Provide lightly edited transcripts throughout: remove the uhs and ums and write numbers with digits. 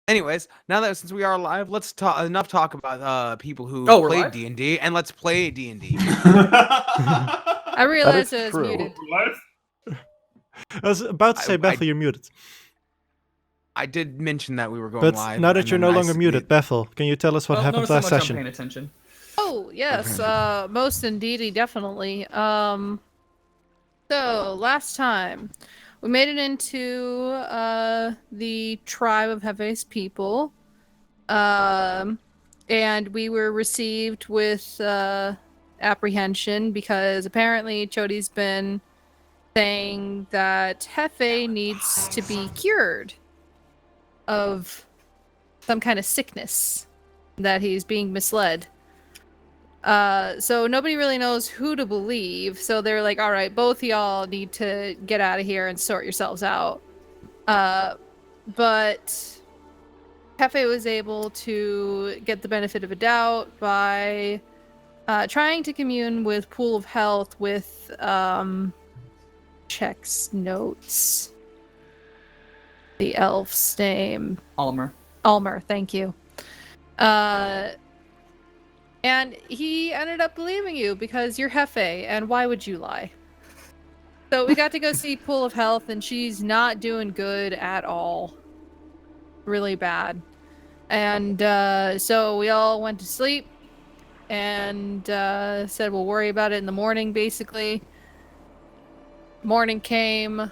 Anyways, now that since we are live, let's talk about people who played D&D, and let's play D&D. I realized I was muted. I was about to say, Bethel, you're muted. I did mention that we were going live. But now that you're no longer muted, Bethel, can you tell us what happened last session? I'm paying attention. Oh, yes, most indeedy, definitely. So, last time, we made it into the tribe of Hefe's people, and we were received with apprehension because apparently Chodi's been saying that Hephe needs to be cured of some kind of sickness, that he's being misled. So nobody really knows who to believe, so they're like, all right, both y'all need to get out of here and sort yourselves out. But Hephe was able to get the benefit of a doubt by trying to commune with Pool of Health with checks notes. The elf's name. Almer, thank you. And he ended up believing you because you're Hephe, and why would you lie? So we got to go see Pool of Health, and she's not doing good at all. Really bad. And so we all went to sleep and said we'll worry about it in the morning, basically. Morning came,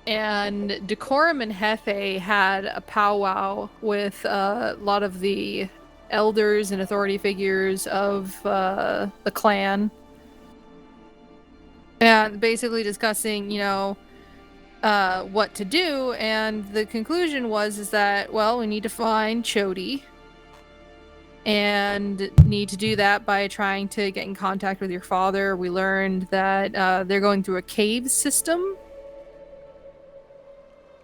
and Decorm and Hephe had a powwow with a lot of the elders and authority figures of the clan, and basically discussing, what to do. And the conclusion was that, well, we need to find Chodi, and need to do that by trying to get in contact with your father. We learned that they're going through a cave system.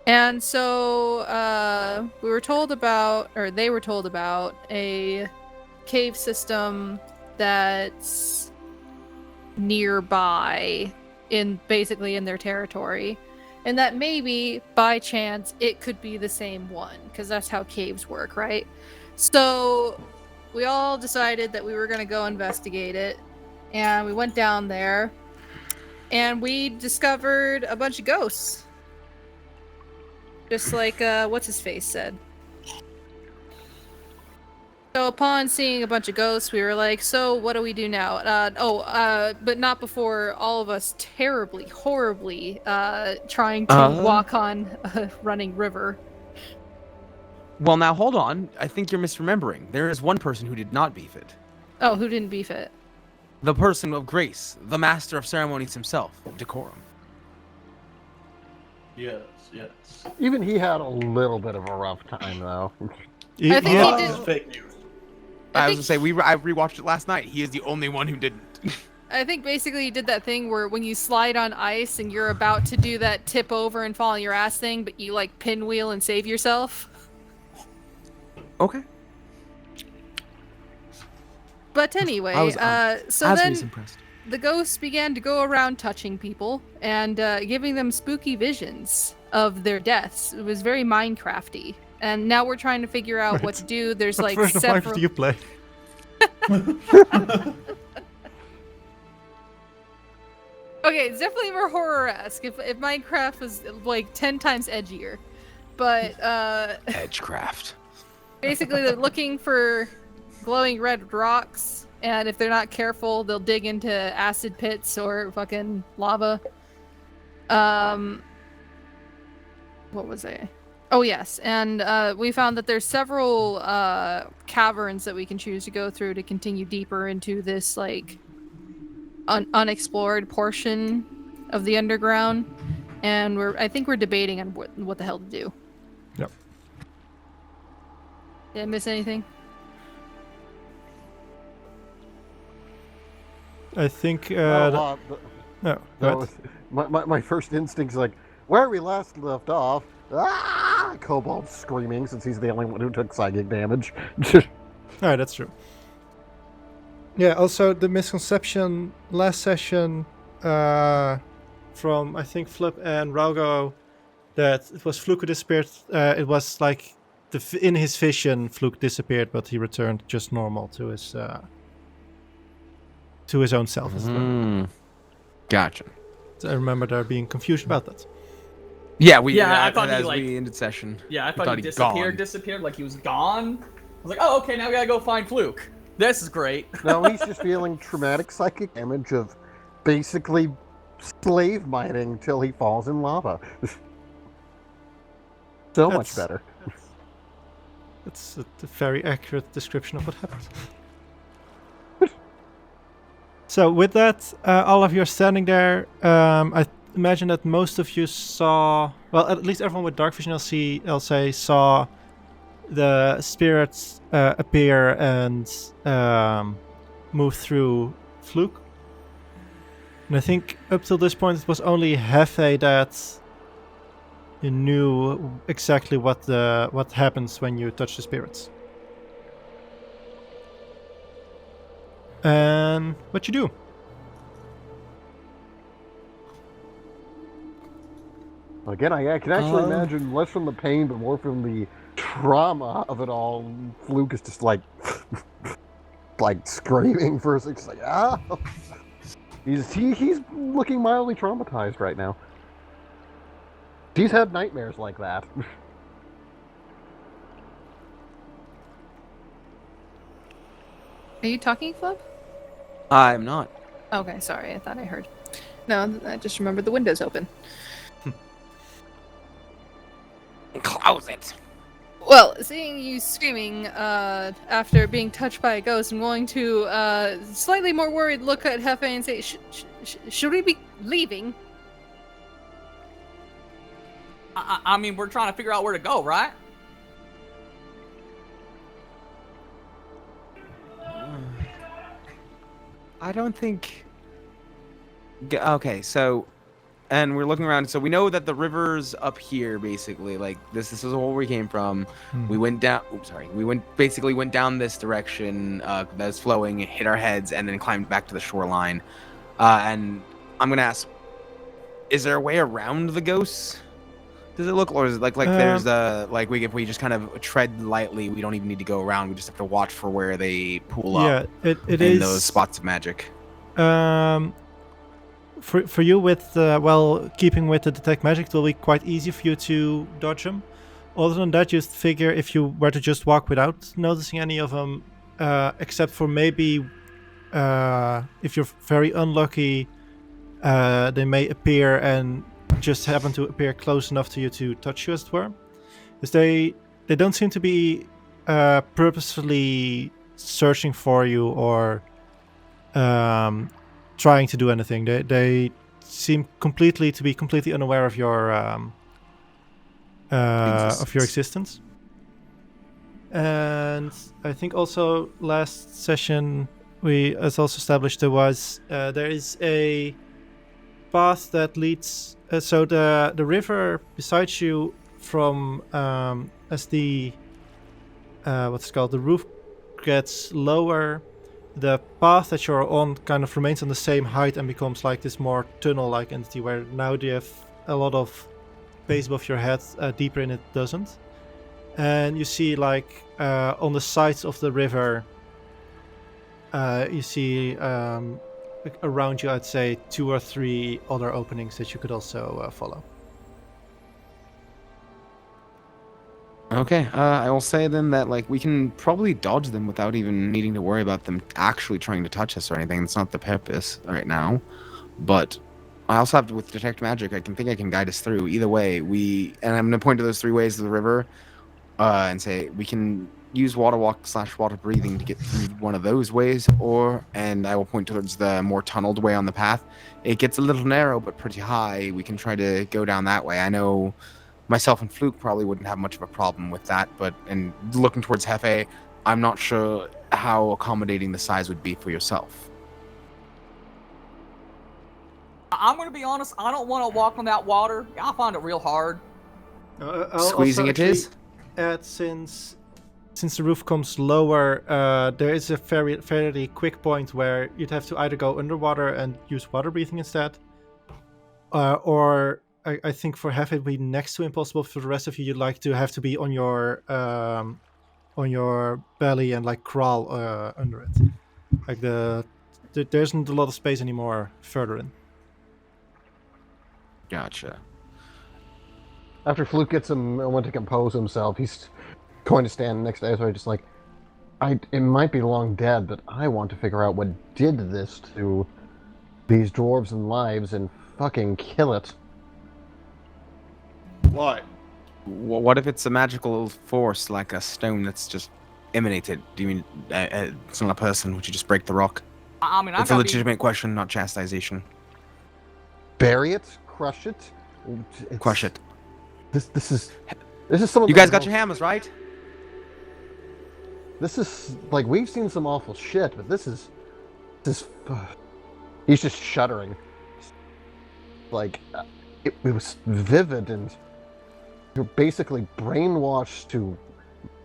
And so they were told about a cave system that's nearby, basically in their territory. And that maybe, by chance, it could be the same one, because that's how caves work, right? So we all decided that we were going to go investigate it, and we went down there, and we discovered a bunch of ghosts. Just like, what's-his-face said. So upon seeing a bunch of ghosts, we were like, so what do we do now? But not before all of us terribly, horribly, trying to walk on a running river. Well, now, hold on. I think you're misremembering. There is one person who did not beef it. Oh, who didn't beef it? The person of grace, the master of ceremonies himself, Decorum. Yes. Even he had a little bit of a rough time, though. I think he did. Fake news. I was going to say, I rewatched it last night. He is the only one who didn't. I think basically he did that thing where when you slide on ice and you're about to do that tip over and fall on your ass thing, but you, like, pinwheel and save yourself. Okay. But anyway, so then the ghosts began to go around touching people and giving them spooky visions of their deaths. It was very Minecrafty. And now we're trying to figure out what to do. There's like several... What version of Minecraft do you play? Okay, it's definitely more horror-esque. If Minecraft was like 10 times edgier. But Edgecraft. Basically they're looking for glowing red rocks, and if they're not careful, they'll dig into acid pits or fucking lava. What was I? Oh yes, and we found that there's several caverns that we can choose to go through to continue deeper into this like unexplored portion of the underground, and I think we're debating on what the hell to do. Yep. Did I miss anything? I think my first instinct's like, where we last left off, Kobold's screaming since he's the only one who took psychic damage. Alright, that's true. Yeah, also the misconception last session from, I think, Flip and Ralgo, that it was Fluke who disappeared. It was like in his vision, Fluke disappeared, but he returned just normal to his own self. Gotcha. So I remember there being confusion about that. Yeah, I thought we ended session. Yeah, I thought he disappeared like he was gone. I was like, oh, okay, now we gotta go find Fluke. This is great. No, he's just feeling traumatic psychic damage of basically slave mining until he falls in lava. Much better. That's a very accurate description of what happened. So with that, all of you are standing there. I imagine that most of you saw, well, at least everyone with dark vision, I'll say, saw the spirits appear and move through Fluke. And I think up till this point, it was only Hephe that knew exactly what happens when you touch the spirits. And what you do? Again, I can actually imagine less from the pain, but more from the trauma of it all. Fluke is just like screaming for a second, just like ah. He's looking mildly traumatized right now. He's had nightmares like that. Are you talking, Flip? I'm not. Okay, sorry. I thought I heard. No, I just remembered the window's open. Close it. Well, seeing you screaming after being touched by a ghost, I'm going to slightly more worried look at Hephe and say, should we be leaving? I mean, we're trying to figure out where to go, right? I don't think... Okay, so... And we're looking around, so we know that the river's up here, basically. Like, this is where we came from. We went down... Oops, sorry. We went down this direction that's flowing, hit our heads, and then climbed back to the shoreline. And I'm gonna ask, is there a way around the ghosts? Does it look, or is it like there's if we just kind of tread lightly, we don't even need to go around. We just have to watch for where they pool up. Yeah, it in is those spots of magic. For you with keeping with the detect magic, it will be quite easy for you to dodge them. Other than that, just figure if you were to just walk without noticing any of them, except for maybe if you're very unlucky, they may appear and just happen to appear close enough to you to touch you, as it were. Because they don't seem to be purposefully searching for you or trying to do anything. They seem to be completely unaware of your existence. And I think also last session we also established there is a path that leads. So the river beside you from as the the roof gets lower, the path that you're on kind of remains on the same height and becomes like this more tunnel-like entity where now you have a lot of space above your head, deeper in it doesn't. And you see on the sides of the river, you see around you, I'd say 2 or 3 other openings that you could also follow. Okay, I will say then that we can probably dodge them without even needing to worry about them actually trying to touch us or anything. It's not the purpose right now. But I also have with detect magic, I can guide us through. Either way, and I'm gonna point to those 3 ways of the river, and say we can use water walk / water breathing to get through one of those ways, and I will point towards the more tunneled way on the path. It gets a little narrow but pretty high. We can try to go down that way. I know myself and Fluke probably wouldn't have much of a problem with that, and looking towards Hephe, I'm not sure how accommodating the size would be for yourself. I'm gonna be honest, I don't want to walk on that water. I find it real hard. Squeezing it is? Since the roof comes lower, there is a fairly quick point where you'd have to either go underwater and use water breathing instead, or I think for Hephe it'd be next to impossible. For the rest of you, you'd like to have to be on your belly and like crawl under it. Like there isn't a lot of space anymore further in. Gotcha. After Fluke gets a moment to compose himself, he's going to stand next to Ezra, just like, it might be long dead, but I want to figure out what did this to these dwarves and lives and fucking kill it. Why? What if it's a magical force, like a stone that's just emanated? Do you mean it's not a person? Would you just break the rock? I mean, It's a legitimate question, not chastisation. Bury it, crush it. Crush it. This is some of You guys got your hammers, right? This is like, we've seen some awful shit, but this is he's just shuddering. Like it was vivid, and you're basically brainwashed to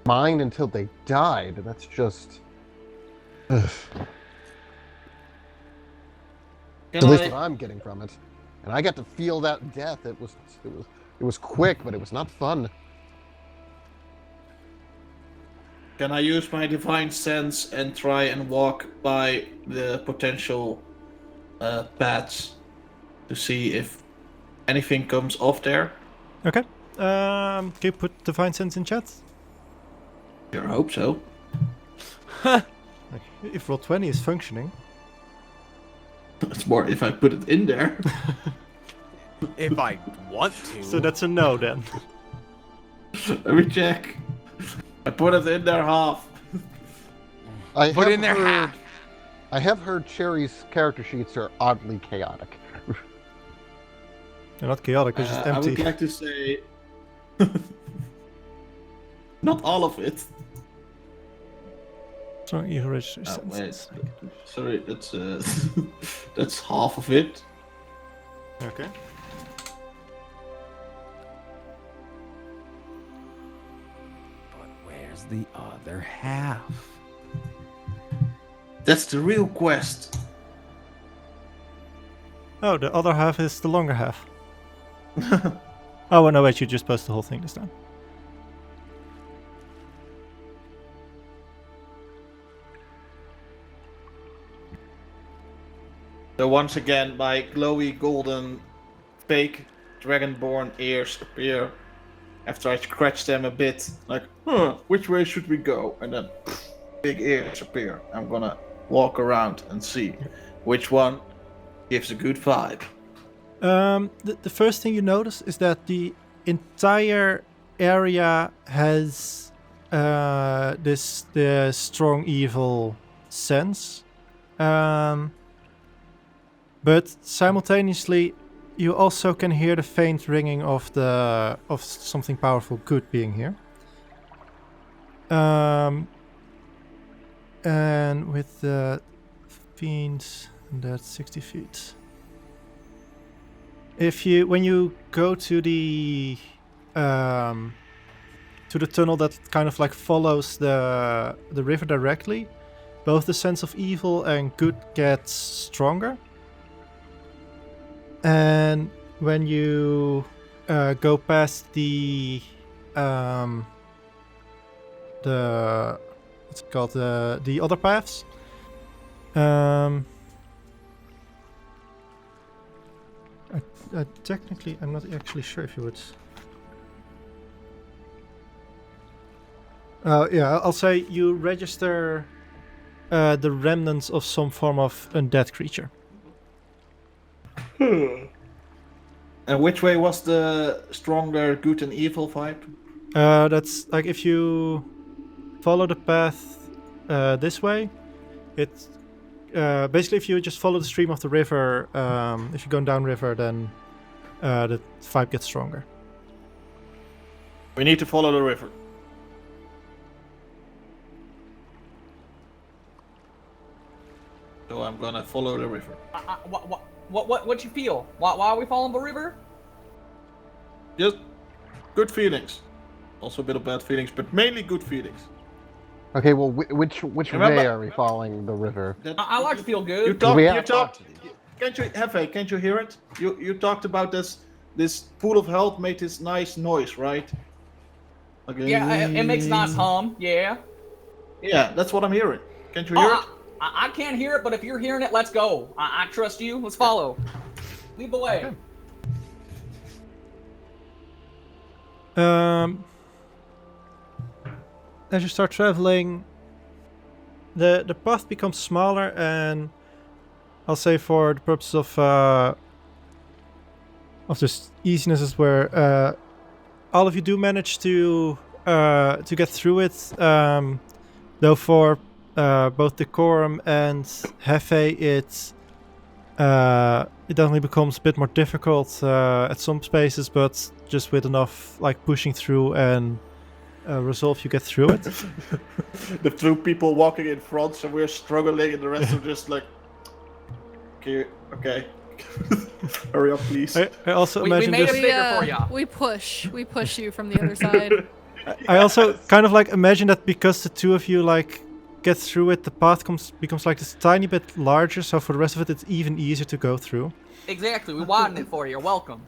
mine until they died. That's just at least what I'm getting from it. And I got to feel that death. It was quick, but it was not fun. Can I use my divine sense and try and walk by the potential paths to see if anything comes off there? Okay. Can you put Divine Sense in chat? Sure, hope so. Like, if Roll20 is functioning. It's more if I put it in there. If I want to. So that's a no then. Let me check. I put it in there half. Put it in there half. I have heard Cherry's character sheets are oddly chaotic. They're not chaotic, they're just I empty. would like to say... not all of it. So you register Oh, wait. senses. Sorry, that's that's half of it. Okay. But where's the other half? That's the real quest. Oh, the other half is the longer half. Oh, well, no, wait, you just post the whole thing this time. So once again, my glowy golden fake dragonborn ears appear after I scratch them a bit. Like, which way should we go? And then big ears appear. I'm gonna walk around and see which one gives a good vibe. The first thing you notice is that the entire area has the strong evil sense. But simultaneously, you also can hear the faint ringing of something powerful good being here. And with the fiends, that's 60 feet. When you go to the tunnel that kind of like follows the river directly, both the sense of evil and good gets stronger. And when you go past the what's it called, the other paths, technically I'm not actually sure if you would. Yeah, I'll say you register the remnants of some form of undead creature. And which way was the stronger good and evil vibe? That's like if you follow the path this way, it's basically if you just follow the stream of the river, if you're going downriver, then the vibe gets stronger. We need to follow the river. So I'm gonna follow the river. What you feel? Why are we following the river? Just good feelings. Also a bit of bad feelings, but mainly good feelings. Okay, well, which Remember- way are we following the river? I like to feel You good. talked. We You have talked. Can't you, Hephe? Can't you hear it? You talked about this this pool of health made this nice noise, right? Like, Yeah, it makes nice hum. Yeah. Yeah, that's what I'm hearing. Can't you hear it? I can't hear it, but if you're hearing it, let's go. I trust you. Let's follow. Lead the way. Okay. As you start traveling, the path becomes smaller, and I'll say for the purpose of this easiness is where all of you do manage to get through it. Though for both Decorm and Hephe, it definitely becomes a bit more difficult at some spaces, but just with enough like pushing through and resolve, you get through it. The two people walking in front, so we're struggling, and the rest are just like, okay. Hurry up, please. I also We imagine made this. it bigger for ya. We push you from the other side. I also kind of like imagine that because the two of you like get through it, the path becomes like this tiny bit larger, so for the rest of it, it's even easier to go through. Exactly. We widened it for you. You're welcome.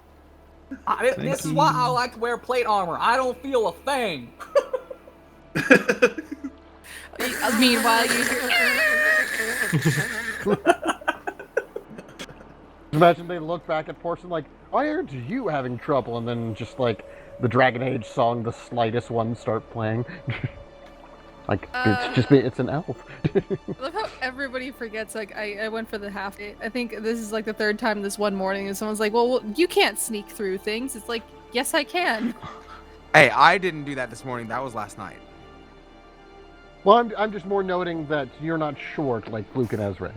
This is why I like to wear plate armor. I don't feel a thing. Meanwhile, you hear. Imagine they look back at Portion like, I heard you having trouble, and then just like the Dragon Age song, the slightest one, start playing. Like, it's an elf. I love how everybody forgets, like, I went for the half day. I think this is like the third time this one morning, and someone's like, well, you can't sneak through things. It's like, yes, I can. Hey, I didn't do that this morning. That was last night. Well, I'm just more noting that you're not short like Fluke and Ezra.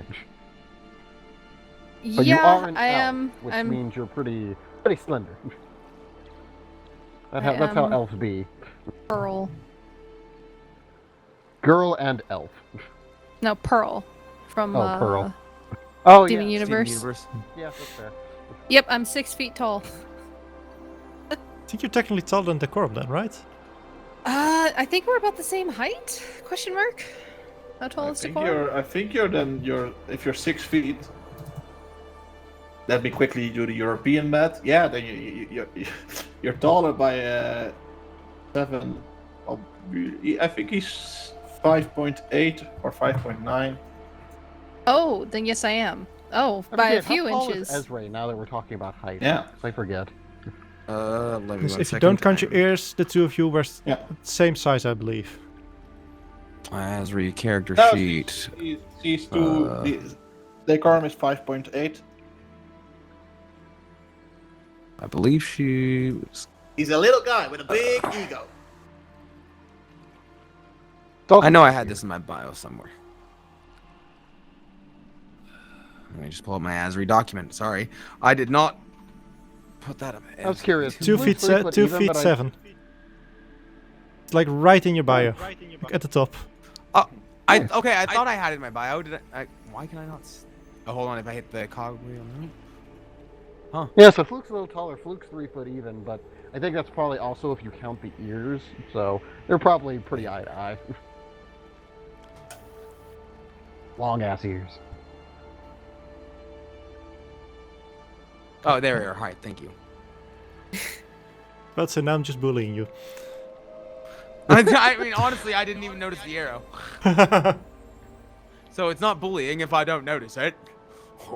But you are an I elf, am. which I'm means you're pretty slender. That's how elves be. Pearl. Girl and elf. No, Pearl. From Pearl. Oh, Steven yeah. Universe. Yeah, that's fair. Yep, I'm 6 feet tall. I think you're technically taller than Decorm then, right? I think we're about the same height? Question mark? How tall is Decorm? I think if you're 6 feet. Let me quickly do the European math. Yeah, then you're taller by 7. I think he's 5.8 or 5.9. Oh, then yes, I am. Oh, by a few how tall inches. Is Ezra, now that we're talking about height. Yeah. I forget. Let me If one you second. don't count your ears, the two of you were Yeah. same size, I believe. Ezra, character No, sheet. He's two. Decorm is 5.8. I believe she was... He's a little guy with a big ego. I know I had this in my bio somewhere. Let me just pull up my ASRI document. Sorry. I did not put that up. I was curious. 2 feet, 2 feet 7. It's like right in your bio, at the top. I thought I had it in my bio. Did I why can I not? Oh, hold on. If I hit the cog wheel, huh? Yeah, so Fluke's a little taller. Fluke's 3 foot even, but I think that's probably also if you count the ears. So they're probably pretty eye to eye. Long ass ears. Oh, there we are. Hi, thank you. But so now I'm just bullying you. I mean, honestly, I didn't even notice the arrow. So it's not bullying if I don't notice it.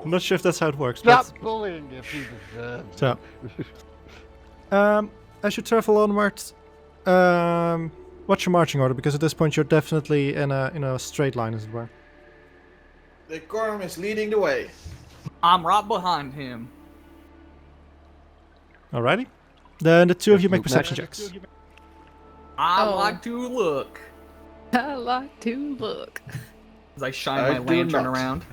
I'm not sure if that's how it works. Stop But, bullying if you deserve. so, as you travel onwards, what's your marching order? Because at this point you're definitely in a straight line, as it were. Decorm is leading the way. I'm right behind him. Alrighty. Then the two of you make Luke perception next. checks. I Oh. like to look. I like to look. As I shine I my do lantern not. around.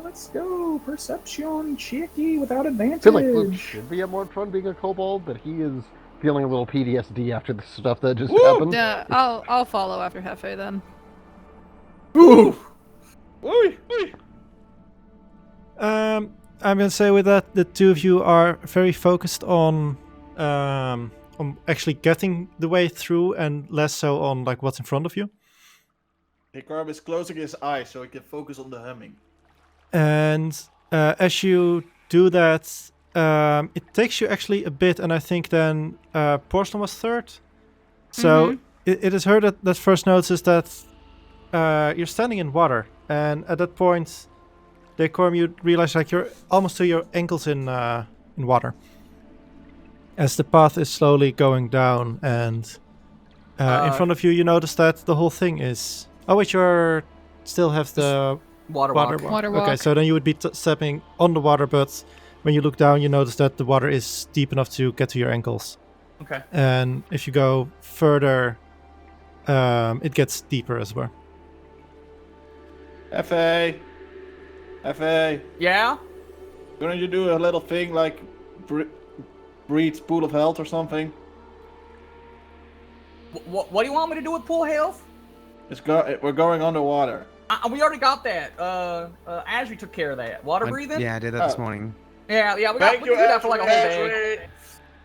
Let's go. Perception checky without I advantage. feel like Fluke should be at more fun being a kobold, but he is feeling a little PTSD after the stuff that just happened. Yeah, I'll follow after Hephe then. Ooh. Oi. I'm gonna say with that, the two of you are very focused on actually getting the way through, and less so on like what's in front of you. Decorm is closing his eyes so he can focus on the humming. And as you do that, it takes you actually a bit, and I think then Porcelain was third. So it is her that first notices that you're standing in water, and at that point, Decorm, you realize like you're almost to your ankles in water. As the path is slowly going down, and in front of you, you notice that the whole thing is. Oh wait, you still have the Water walk. Water walk. Okay, so then you would be stepping on the water, but when you look down, you notice that the water is deep enough to get to your ankles. Okay. And if you go further, it gets deeper as well. Hephe, Yeah. couldn't you do a little thing like breathe pool of health or something? What do you want me to do with pool health? We're going underwater. We already got that. Ashley took care of that. Water breathing? Yeah, I did that this morning. Yeah, we can do that for like a whole day.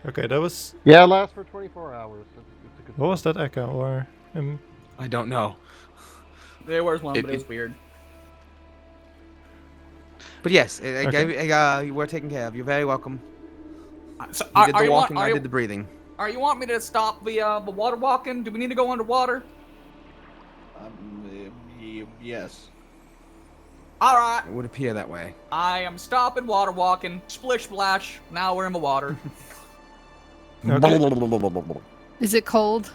Okay, that was. Yeah, it lasts for 24 hours. It's a good What was that echo? Or I don't know. There was one, but it was weird. But yes, Okay. we're taken care of. You're very welcome. So, You did the walking, I did the breathing. You want me to stop the water walking? Do we need to go underwater? Yes. All right. It would appear that way. I am stopping water walking. Splish splash. Now we're in the water. okay. Is it cold?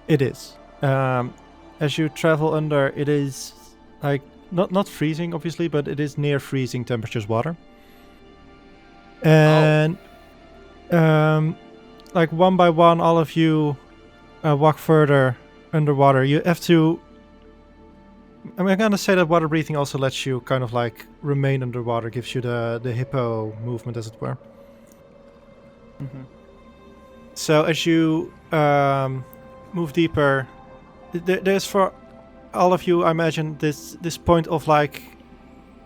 It is. As you travel under, it is like not freezing, obviously, but it is near freezing temperatures water. And like one by one, all of you walk further underwater. You have to. I'm gonna say that water breathing also lets you kind of like remain underwater, gives you the hippo movement, as it were. So as you move deeper, there's for all of you, I imagine, this point of like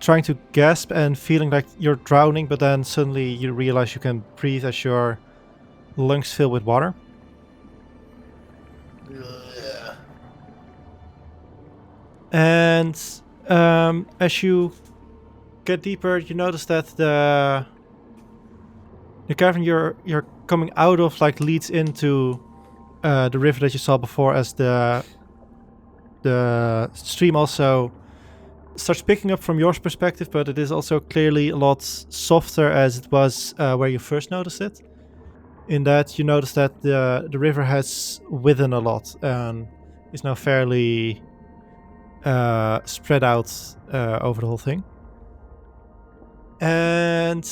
trying to gasp and feeling like you're drowning, but then suddenly you realize you can breathe as your lungs fill with water. And as you get deeper, you notice that the cavern you're coming out of like leads into the river that you saw before, as the stream also starts picking up from your perspective, but it is also clearly a lot softer as it was where you first noticed it. In that you notice that the river has widened a lot and is now fairly spread out over the whole thing. And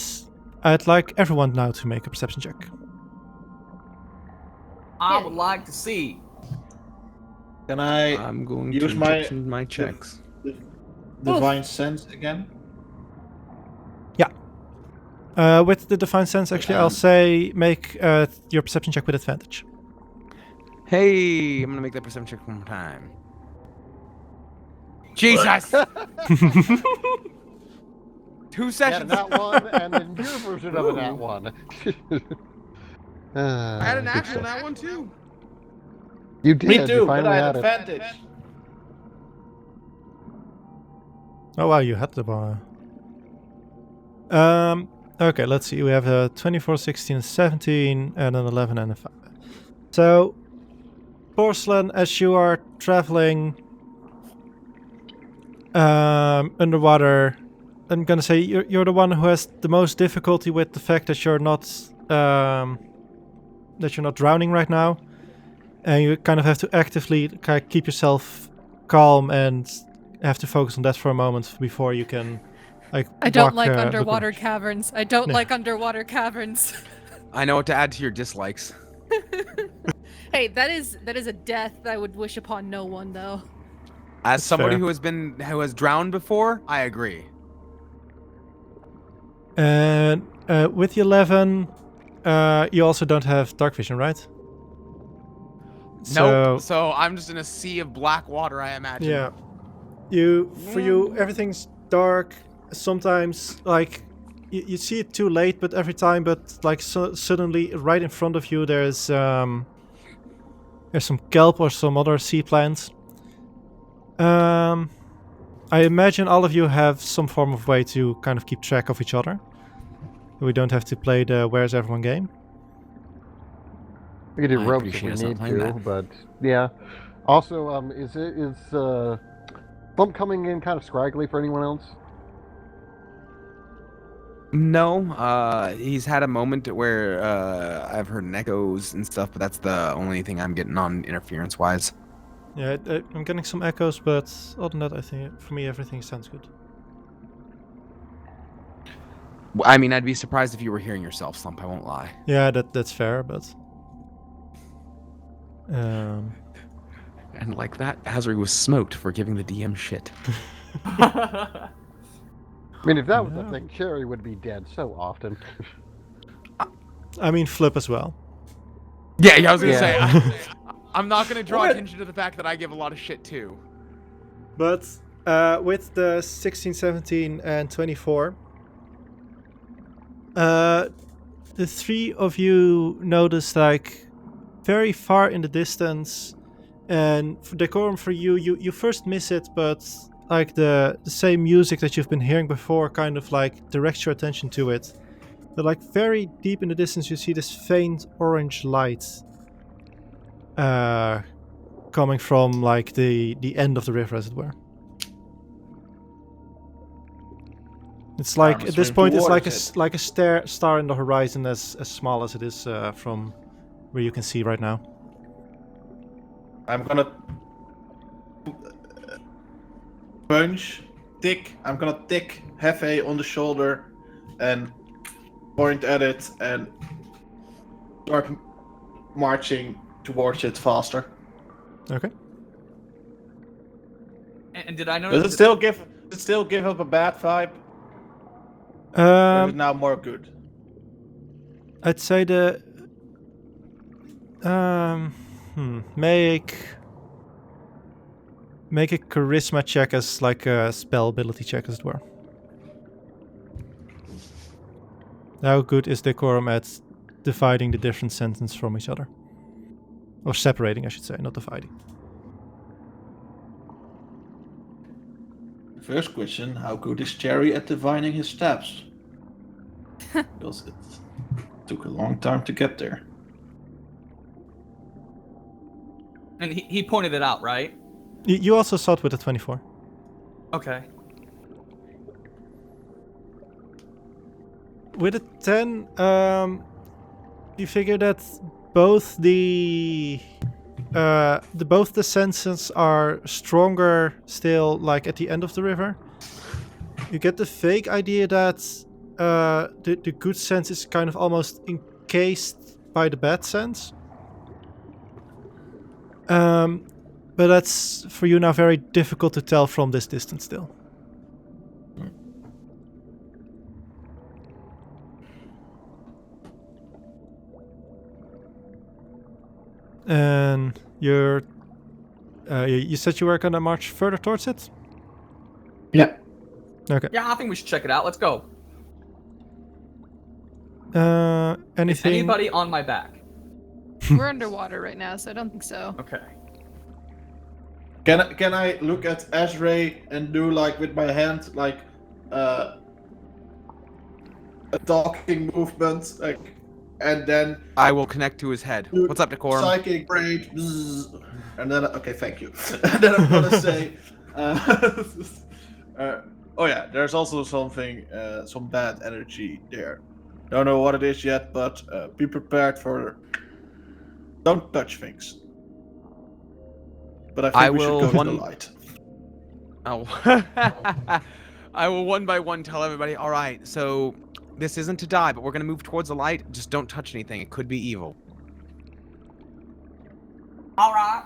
I'd like everyone now to make a perception check. I would like to see. Can I I'm going use to my my checks. divine sense again? With the Divine Sense, actually, I'll say make your perception check with advantage. Hey, I'm gonna make that perception check one more time. Jesus! 2 Yeah, sessions. that one, and then your version of that one. I had an actual that one too. You did. Me You too, but finally I had had it. advantage. Oh wow, you had the bar. Okay, let's see. We have a 24, 16, 17, and an 11 and a 5. So, Porcelain, as you are traveling underwater, I'm gonna say you're the one who has the most difficulty with the fact that you're not drowning right now, and you kind of have to actively keep yourself calm and have to focus on that for a moment before you can. I don't walk, like look underwater around. caverns. I don't Yeah. like underwater caverns. I know what to add to your dislikes. Hey, that is a death I would wish upon no one, though. As somebody fair. who has drowned before, I agree. And with the 11, you also don't have dark vision, right? Nope. So I'm just in a sea of black water, I imagine. Yeah. For you, everything's dark. Sometimes, like, you see it too late, but every time, but like suddenly, right in front of you, there's some kelp or some other sea plants. I imagine all of you have some form of way to kind of keep track of each other. We don't have to play the Where's Everyone game. We could do I ropes if appreciate we us not need playing to, that. but yeah. Also, is Thump coming in kind of scraggly for anyone else? No, he's had a moment where I've heard echoes and stuff, but that's the only thing I'm getting on interference-wise. Yeah, I'm getting some echoes, but other than that, I think for me everything sounds good. I mean, I'd be surprised if you were hearing yourself, Slump, I won't lie. Yeah, that's fair, but And like that, Azri was smoked for giving the DM shit. I mean, if that was the thing, Sherry would be dead so often. I mean Flip as well. Yeah, I was gonna Yeah. say, I'm not gonna draw attention to the fact that I give a lot of shit too. But with the 16, 17, and 24, the three of you notice like very far in the distance, and for Decorm, for you first miss it, but like the same music that you've been hearing before kind of like directs your attention to it. But like very deep in the distance you see this faint orange light coming from like the end of the river, as it were. It's like I'm at this swimming point it's towards like a star in the horizon, as small as it is from where you can see right now. I'm gonna punch Tick. I'm gonna tick Hephe on the shoulder and point at it and start marching towards it faster. Okay. And did I notice? Does it still give up a bad vibe? Or is it now more good? I'd say the make a charisma check as like a spell ability check, as it were. How good is Decorum at dividing the different sentences from each other? Or separating, I should say, not dividing. First question, how good is Cherry at divining his steps? Because it took a long time to get there. And he pointed it out, right? You also saw it with a 24. Okay. With a 10, you figure that both the senses are stronger still, like at the end of the river. You get the vague idea that the good sense is kind of almost encased by the bad sense. But that's for you now very difficult to tell from this distance still. And you said you were gonna march further towards it? Yeah. Okay. Yeah, I think we should check it out. Let's go. Is Anything? anybody on my back? We're underwater right now, so I don't think so. Okay. Can I look at Azray and do like with my hand like a talking movement, like, and then I will connect to his head. do What's up, Decorum? psychic brain, bzzz, and then okay, thank you. And then I'm gonna say, oh yeah, there's also something, some bad energy there. Don't know what it is yet, but be prepared for. Don't touch things. But I think we should go to the light. Oh. I will one by one tell everybody, all right, so this isn't to die, but we're going to move towards the light. Just don't touch anything. It could be evil. All right.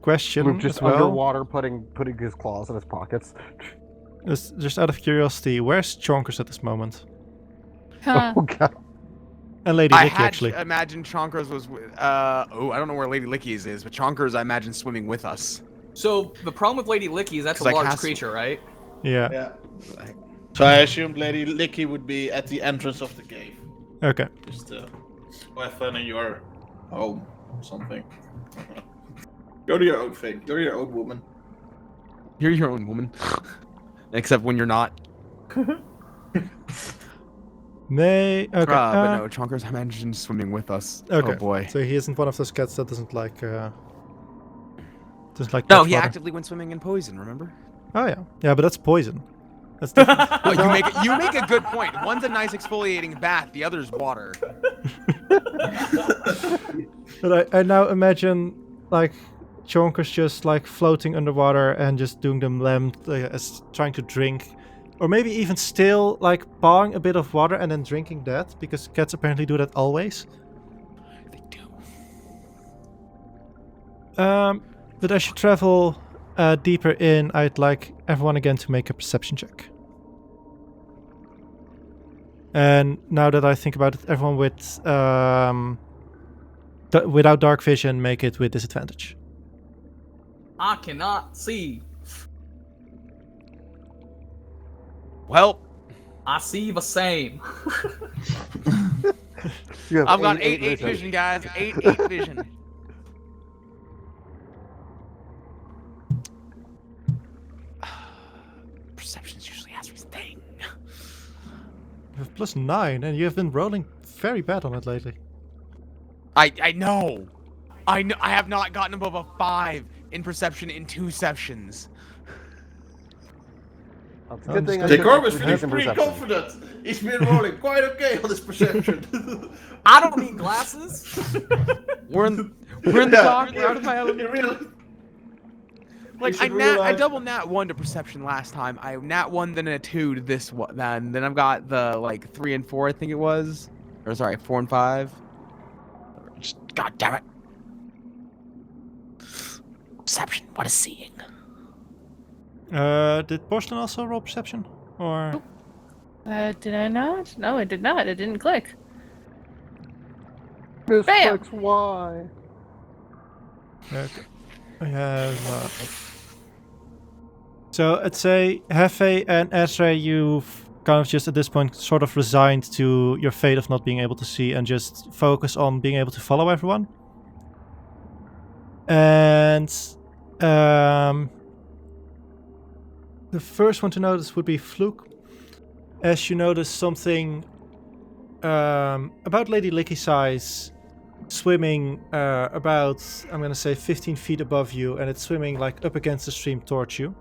Question Luke just as well. underwater, putting his claws in his pockets. Just out of curiosity, where's Chonkers at this moment? Huh. Oh god. And Lady I Licky, had actually. imagined Chonkers was I don't know where Lady Licky's is, but Chonkers I imagine swimming with us. So the problem with Lady Licky is that's a 'Cause I large cast- creature, right? Yeah. Yeah. So I assumed Lady Licky would be at the entrance of the cave. Okay. Just have fun in your home or something. Go to your own thing. You're your own woman. You're your own woman. Except when you're not. May okay. But no, Chonker's imagined swimming with us. Okay. Oh boy. So he isn't one of those cats that doesn't like. Doesn't like. No, touch he water. actively went swimming in poison. Remember? Oh yeah, yeah, but that's poison. That's different. Oh, you make a good point. One's a nice exfoliating bath. The other's water. But I now imagine like Chonker's just like floating underwater and just doing them as trying to drink. Or maybe even still like pawing a bit of water and then drinking that, because cats apparently do that always. They do. But as you travel deeper in, I'd like everyone again to make a perception check. And now that I think about it, everyone with without dark vision, make it with disadvantage. I cannot see. Well, I see the same. I've got 8 vision, guys. 8 vision. Perception's usually Asri's thing. You have +9, and you have been rolling very bad on it lately. I know. I have not gotten above a 5 in perception in 2 sessions. That's a good thing. Decorm is feeling pretty confident. He's been rolling quite okay on this perception. I don't need glasses. We're in the dark. We're out of my element. Like I double nat 1 to perception last time. I nat 1 then a 2 to this one. Then I've got the like 3 and 4 I think it was, or sorry 4 and 5. God damn it. Perception. What is seeing? Did Porcelain also roll perception? Or Did I not? No, I did not. It didn't click. Miss Bam! clicks Y. okay. I have. So I'd say Hephe and Ezra, you've kind of just at this point sort of resigned to your fate of not being able to see and just focus on being able to follow everyone. And the first one to notice would be Fluke. As you notice something about Lady Licky size swimming about, I'm going to say 15 feet above you, and it's swimming like up against the stream towards you.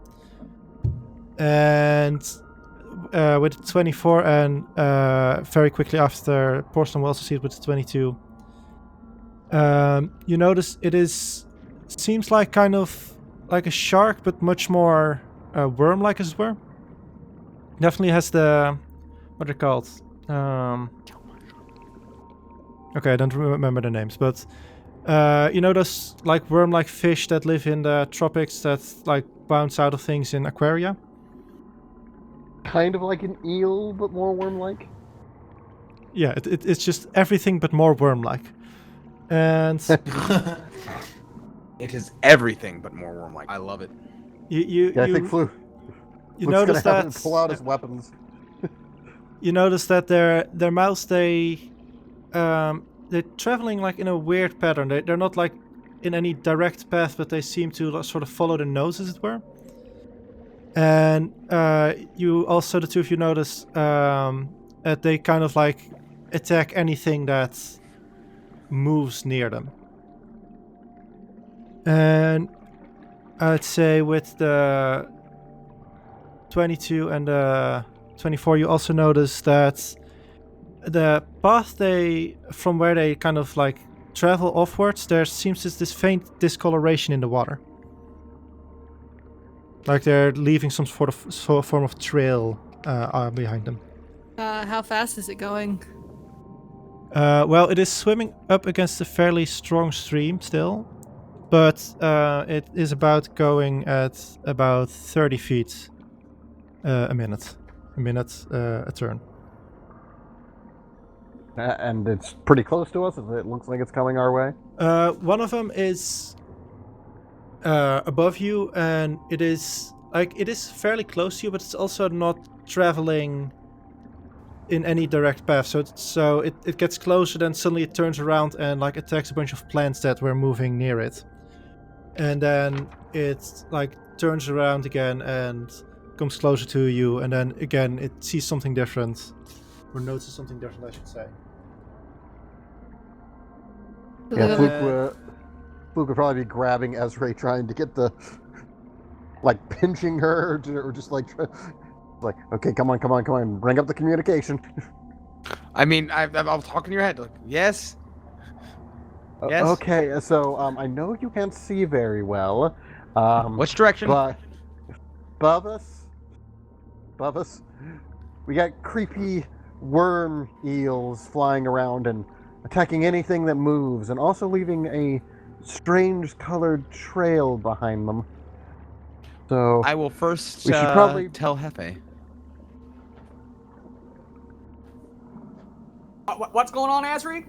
And with 24 and very quickly after, Porcelain will also see it with 22. You notice seems like kind of like a shark, but much more worm-like as it were. Definitely has the, what they're called. Okay, I don't remember the names, but you know those like worm-like fish that live in the tropics that like bounce out of things in aquaria? Kind of like an eel, but more worm-like. Yeah, it's just everything but more worm-like. And It is everything but more worm-like. I love it. I think Fluke. You notice that pull out his weapons. You notice that their mouths they're traveling like in a weird pattern. They're not like in any direct path, but they seem to sort of follow the nose, as it were. And you also, the two of you notice that they kind of like attack anything that moves near them. And I'd say with the 22 and the 24, you also notice that the path from where they kind of like travel offwards, there seems this faint discoloration in the water. Like they're leaving some form of trail behind them. How fast is it going? Well, it is swimming up against a fairly strong stream still, but it is about going at about 30 feet a minute. A turn. And it's pretty close to us. It looks like it's coming our way. One of them is above you, and it is fairly close to you, but it's also not traveling in any direct path. So it gets closer, then suddenly it turns around and like attacks a bunch of plants that were moving near it, and then it like turns around again and comes closer to you, and then again it sees something different, Or notices something different, I should say. Yeah, Fluke would probably be grabbing Ezra, trying to get the, like, pinching her, or just like, okay, come on, bring up the communication. I mean, I'll talk in your head. Like, yes. Yes. Okay, so I know you can't see very well. Which direction? But above us, we got creepy worm eels flying around and attacking anything that moves, and also leaving a strange colored trail behind them. So I will first we should probably tell Hephe. What's going on, Azri?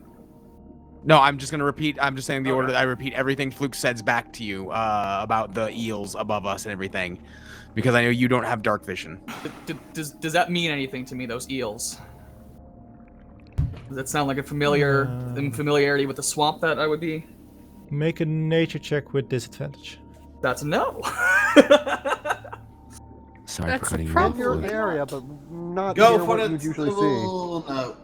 No, I'm just gonna repeat. I'm just saying the order that I repeat everything Fluke says back to you about the eels above us and everything, because I know you don't have dark vision. Does that mean anything to me? Those eels? Does that sound like a familiarity with the swamp that I would be? Make a nature check with disadvantage. That's a no. Sorry That's for cutting you a off. in your Probably area, but not Go near for what it. you'd usually see. No.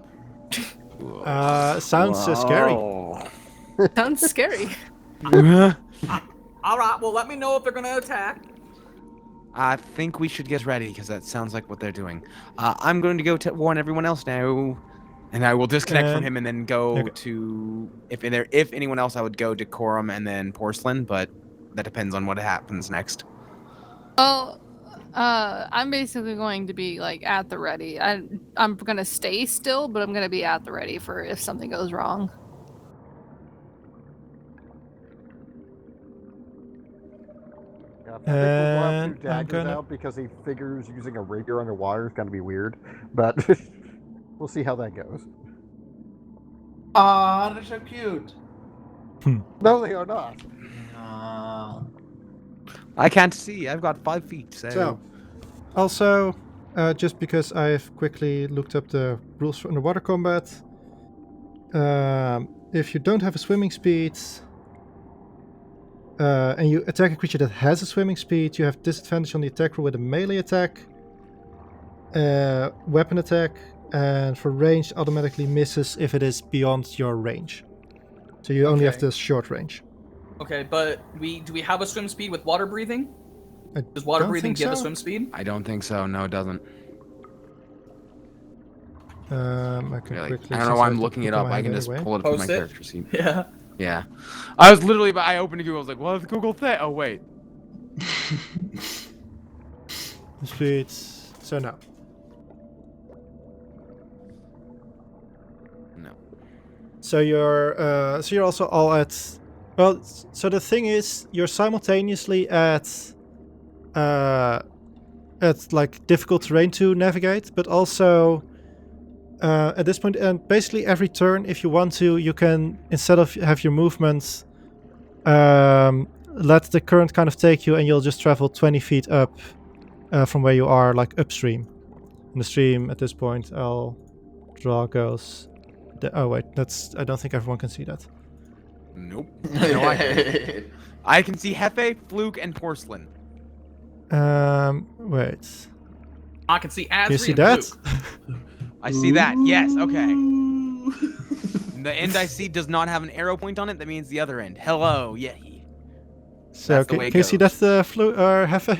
Sounds scary. Sounds scary. All right. Well, let me know if they're gonna attack. I think we should get ready because that sounds like what they're doing. I'm going to go warn everyone else now, and I will disconnect from him and then go to if anyone else I would go Decorum and then Porcelain, but that depends on what happens next. Oh, I'm basically going to be like at the ready. I'm gonna stay still, but I'm gonna be at the ready for if something goes wrong. Yeah, I think we'll have And two daggers out because he figures using a rapier underwater is going to be weird, but we'll see how that goes. Aw, they're so cute. No, they are not. I can't see. I've got 5 feet. So, also, just because I've quickly looked up the rules for underwater combat, if you don't have a swimming speed and you attack a creature that has a swimming speed, you have disadvantage on the attack roll with a melee attack, weapon attack, and for range automatically misses if it is beyond your range. So you only have the short range. Okay, but do we have a swim speed with water breathing? Does water don't breathing think give a so. swim speed? I don't think so. No, it doesn't. I can Really. quickly. I don't know why I'm looking it up. I can just pull it up from my Post it. character sheet. Yeah. Yeah. I was literally, I opened Google. I was like, what does Google say? Oh, wait. Speeds. So no. No. So you're also all at. Well, so the thing is, you're simultaneously at like difficult terrain to navigate, but also at this point, and basically every turn, if you want to, you can, instead of have your movement, let the current kind of take you, and you'll just travel 20 feet up from where you are, like upstream. And the stream at this point, I'll draw goes. Oh wait, I don't think everyone can see that. Nope. No, I can see Hephe, Fluke, and Porcelain. Wait. I can see Azri Do you see and that? Luke. I see that. Yes. Okay. The end I see does not have an arrow point on it. That means the other end. Hello. Yeah. So That's the can way it you see goes. that Fluke or Hephe?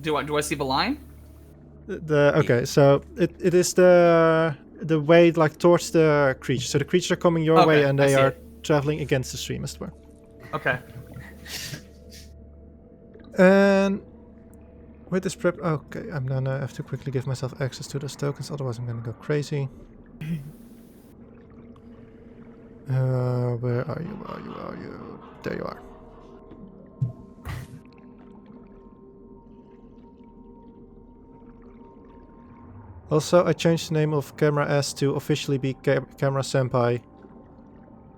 Do I see the line? Okay, so it is the way like towards the creature. So the creatures are coming your way, and they are traveling against the stream, as it were. Okay. And with this prep, okay, I'm gonna have to quickly give myself access to those tokens, otherwise I'm gonna go crazy. Where are you? Where are you? There you are. Also, I changed the name of Camera S to officially be Camera Senpai.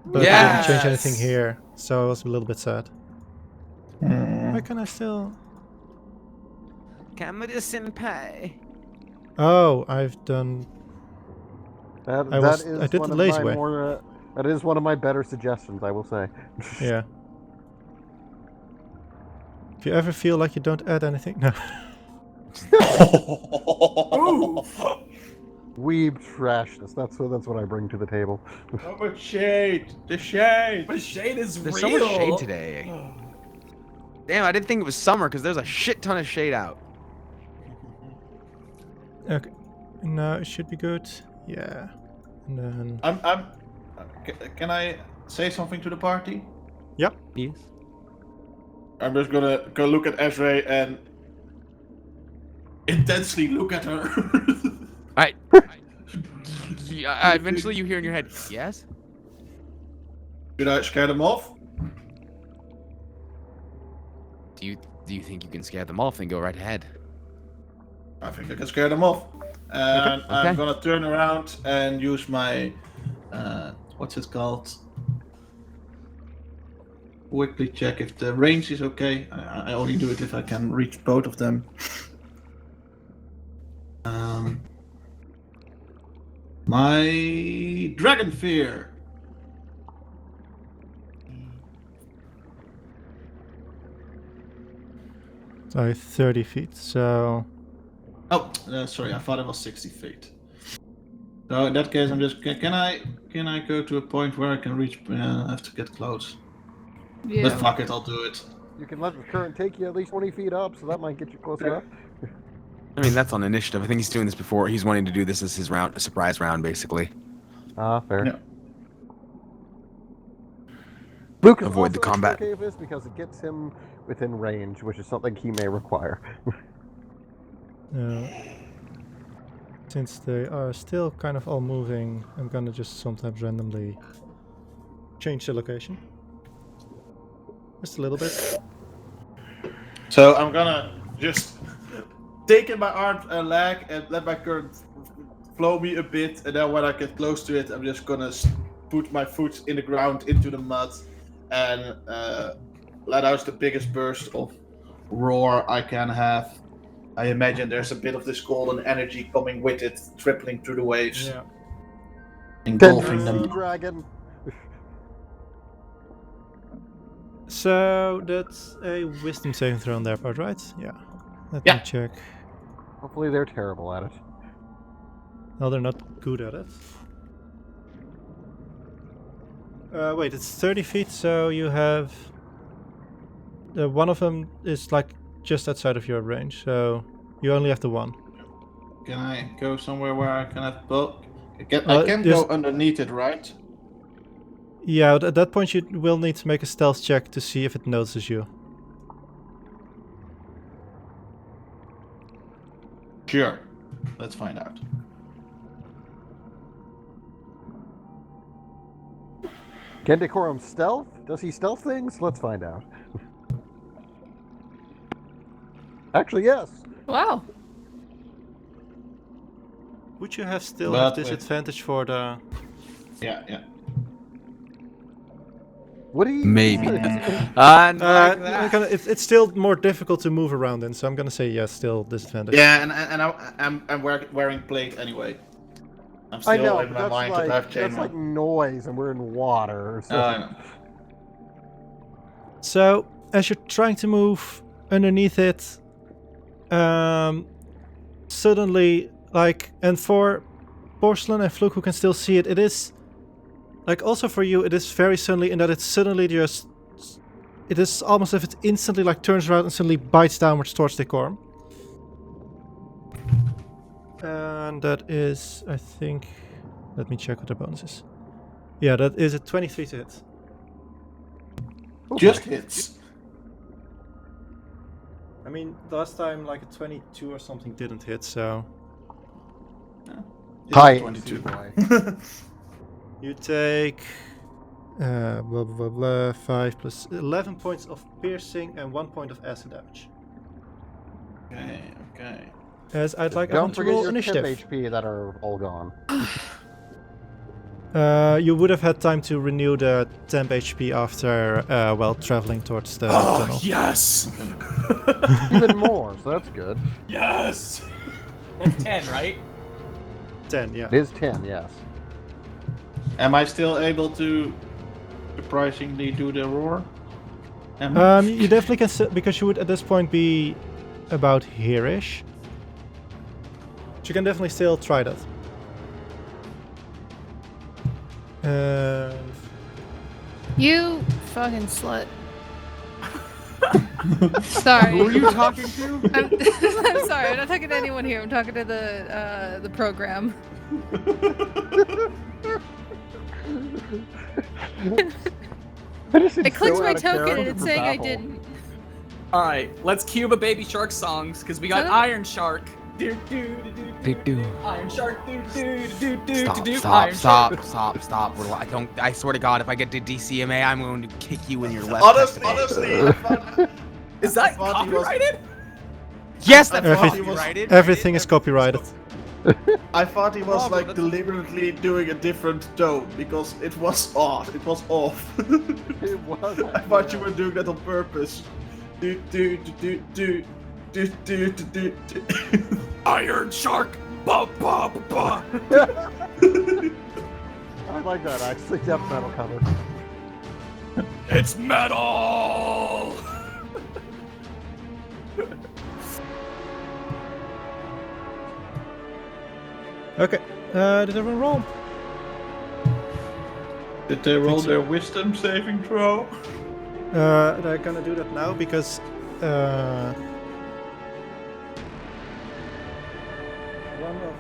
But I didn't change anything here, so I was a little bit sad. Why can I still... Camera Senpai. Oh, I've done... I did the lazy way. That is one of my better suggestions, I will say. Yeah. If you ever feel like you don't add anything... No. Weeb trashness. That's what I bring to the table. How much shade? The shade. But shade is There's real. so much shade today. Damn, I didn't think it was summer because there's a shit ton of shade out. Okay. Now it should be good. Yeah. And then. Can I say something to the party? Yep. Yes. I'm just gonna go look at Ezra and intensely look at her. Alright. Eventually you hear in your head, yes? Should I scare them off? Do you think you can scare them off? Then go right ahead. I think I can scare them off. And Okay. I'm gonna turn around and use my what's it called? Quickly check if the range is okay. I only do it if I can reach both of them. My dragon fear. So 30 feet. So. Oh, sorry. I thought it was 60 feet. So in that case, I'm just. Can I go to a point where I can reach? I have to get close. Yeah. But fuck it, I'll do it. You can let the current take you at least 20 feet up, so that might get you close enough. I mean, that's on initiative. I think he's doing this before. He's wanting to do this as his round, a surprise round, basically. Fair. Yeah. Luke is Avoid the also combat. okay with this because it gets him within range, which is something he may require. Since they are still kind of all moving, I'm gonna just sometimes randomly change the location. Just a little bit. So I'm gonna just take in my arm and leg and let my current flow me a bit, and then when I get close to it, I'm just gonna put my foot in the ground into the mud and let out the biggest burst of roar I can have. I imagine there's a bit of this golden energy coming with it, tripling through the waves, Yeah. engulfing Sea them. dragon. So that's a wisdom saving throw on their part, right? Yeah. Let Yeah. me check. Hopefully they're terrible at it. No, they're not good at it. Wait, it's 30 feet, so you have... one of them is like just outside of your range, so you only have the one. Can I go somewhere where I can have both? I can there's- go underneath it, right? Yeah, at that point you will need to make a stealth check to see if it notices you. Sure. Let's find out. Can Decorm stealth? Does he stealth things? Let's find out. Actually, yes. Wow. Would you have still But have with- disadvantage for the... Yeah. Would he? Maybe. It's still more difficult to move around in, so I'm gonna say yes, still disadvantage. Yeah, and I'm wearing plate anyway. I'm still I know, in but my that's mind like, that I have chain that's like noise, and we're in water. So. I know. So, as you're trying to move underneath it, suddenly, and for Porcelain and Fluke who can still see it, it is, also for you, it is very suddenly in that it suddenly just, it is almost as if it instantly, turns around and suddenly bites downwards towards Decorm. And that is, I think, let me check what the bonus is. Yeah, that is a 23 to hit. Just hits. I mean, last time a 22 or something didn't hit, so... Hi, 22. boy. You take... blah blah blah blah, 5 plus 11 points of piercing and 1 point of acid damage. Okay. As I'd like Don't everyone to forget roll your initiative. temp HP that are all gone. You would have had time to renew the temp HP after, traveling towards the tunnel. Yes! Even more, so that's good. Yes! That's 10, right? 10, yeah. It is 10, yes. Am I still able to surprisingly do the roar? You definitely can, because you would at this point be about here-ish. you can definitely still try that. You fucking slut. Sorry. Who are you talking to? I'm sorry. I'm not talking to anyone here. I'm talking to the program. I clicked my token and it's saying I didn't. All right, let's cue the Baby Shark songs because we got Iron Shark. Do do do do do. Iron Shark. Do do do do do do. Stop. I swear to God, if I get to DCMA, I'm going to kick you in your left. Honestly, Is that copyrighted? Yes, that's copyrighted. Everything is copyrighted. I thought he was like deliberately doing a different tone because it was off. It was off. It was. I thought you were doing that on purpose. Do do do do do do do do. Iron Shark. Ba ba ba. I like that actually. Death metal cover. It's metal. Okay. Did everyone roll? Did they roll their wisdom saving throw? They're gonna do that now because one of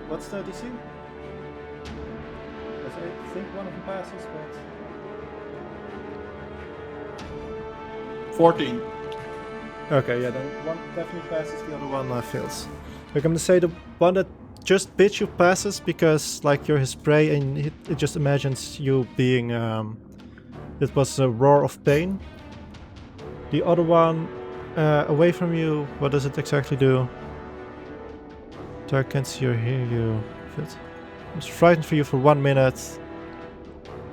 what's the DC? I think one of them passes, but 14. okay, yeah, then one definitely passes, the other one fails. I'm gonna say the one that just bit you passes because like you're his prey and it just imagines you being it was a roar of pain. The other one away from you, what does it exactly do? So I can't see or hear you. It's frightened for you for 1 minute.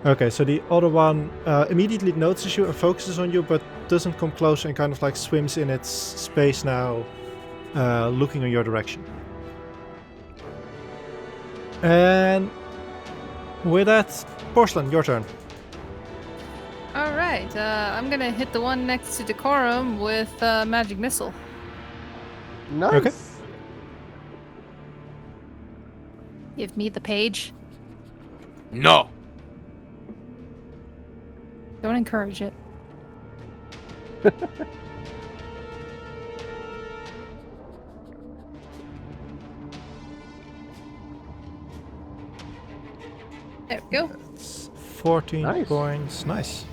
Okay, so the other one immediately notices you and focuses on you, but doesn't come close and kind of like swims in its space now, looking in your direction. And with that, Porcelain, your turn. Alright, I'm gonna hit the one next to Decorum with Magic Missile. Nice. Okay. Give me the page. No. Don't encourage it. There we go. That's 14 Nice. points. Nice.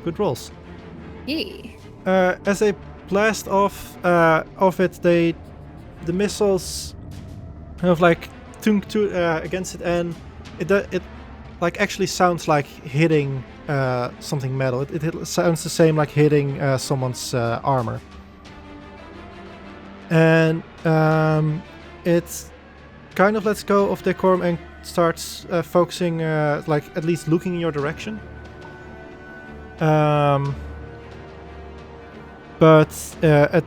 Good rolls. Yeah. As they blast off it, the missiles kind of like tunk to against it, and it like actually sounds like hitting something metal. It sounds the same like hitting someone's armor. And it kind of lets go of Decorm and starts focusing, like at least looking in your direction. But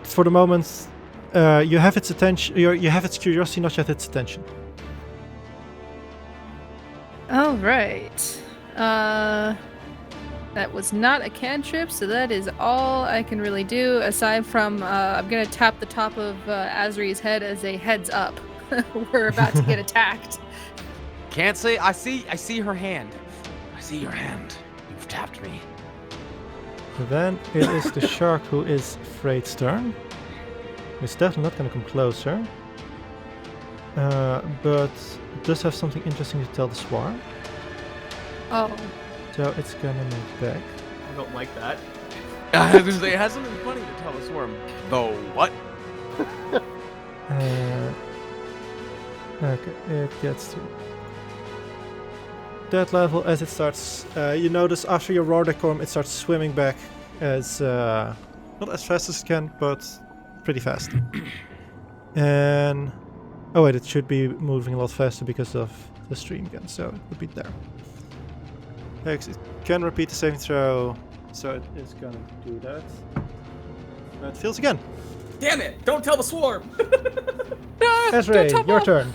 for the moment, you have its attention. You have its curiosity, not yet its attention. All right. That was not a cantrip, so that is all I can really do. Aside from, I'm gonna tap the top of Azri's head as a heads up. We're about to get attacked. Can't say. I see her hand. I see your hand. You've tapped me. Then it is the shark who is afraid's turn. It's definitely not going to come closer. But it does have something interesting to tell the swarm. Oh. So it's going to move back. I don't like that. It has something funny to tell the swarm. Though what? Okay, it gets to that level as it starts. You notice after your roar Decorm, it starts swimming back as not as fast as it can, but pretty fast. And oh wait, it should be moving a lot faster because of the stream again, so it would be there. It can repeat the saving throw, so it is gonna do that. It fails again. Damn it! Don't tell the swarm. Ezra, your turn.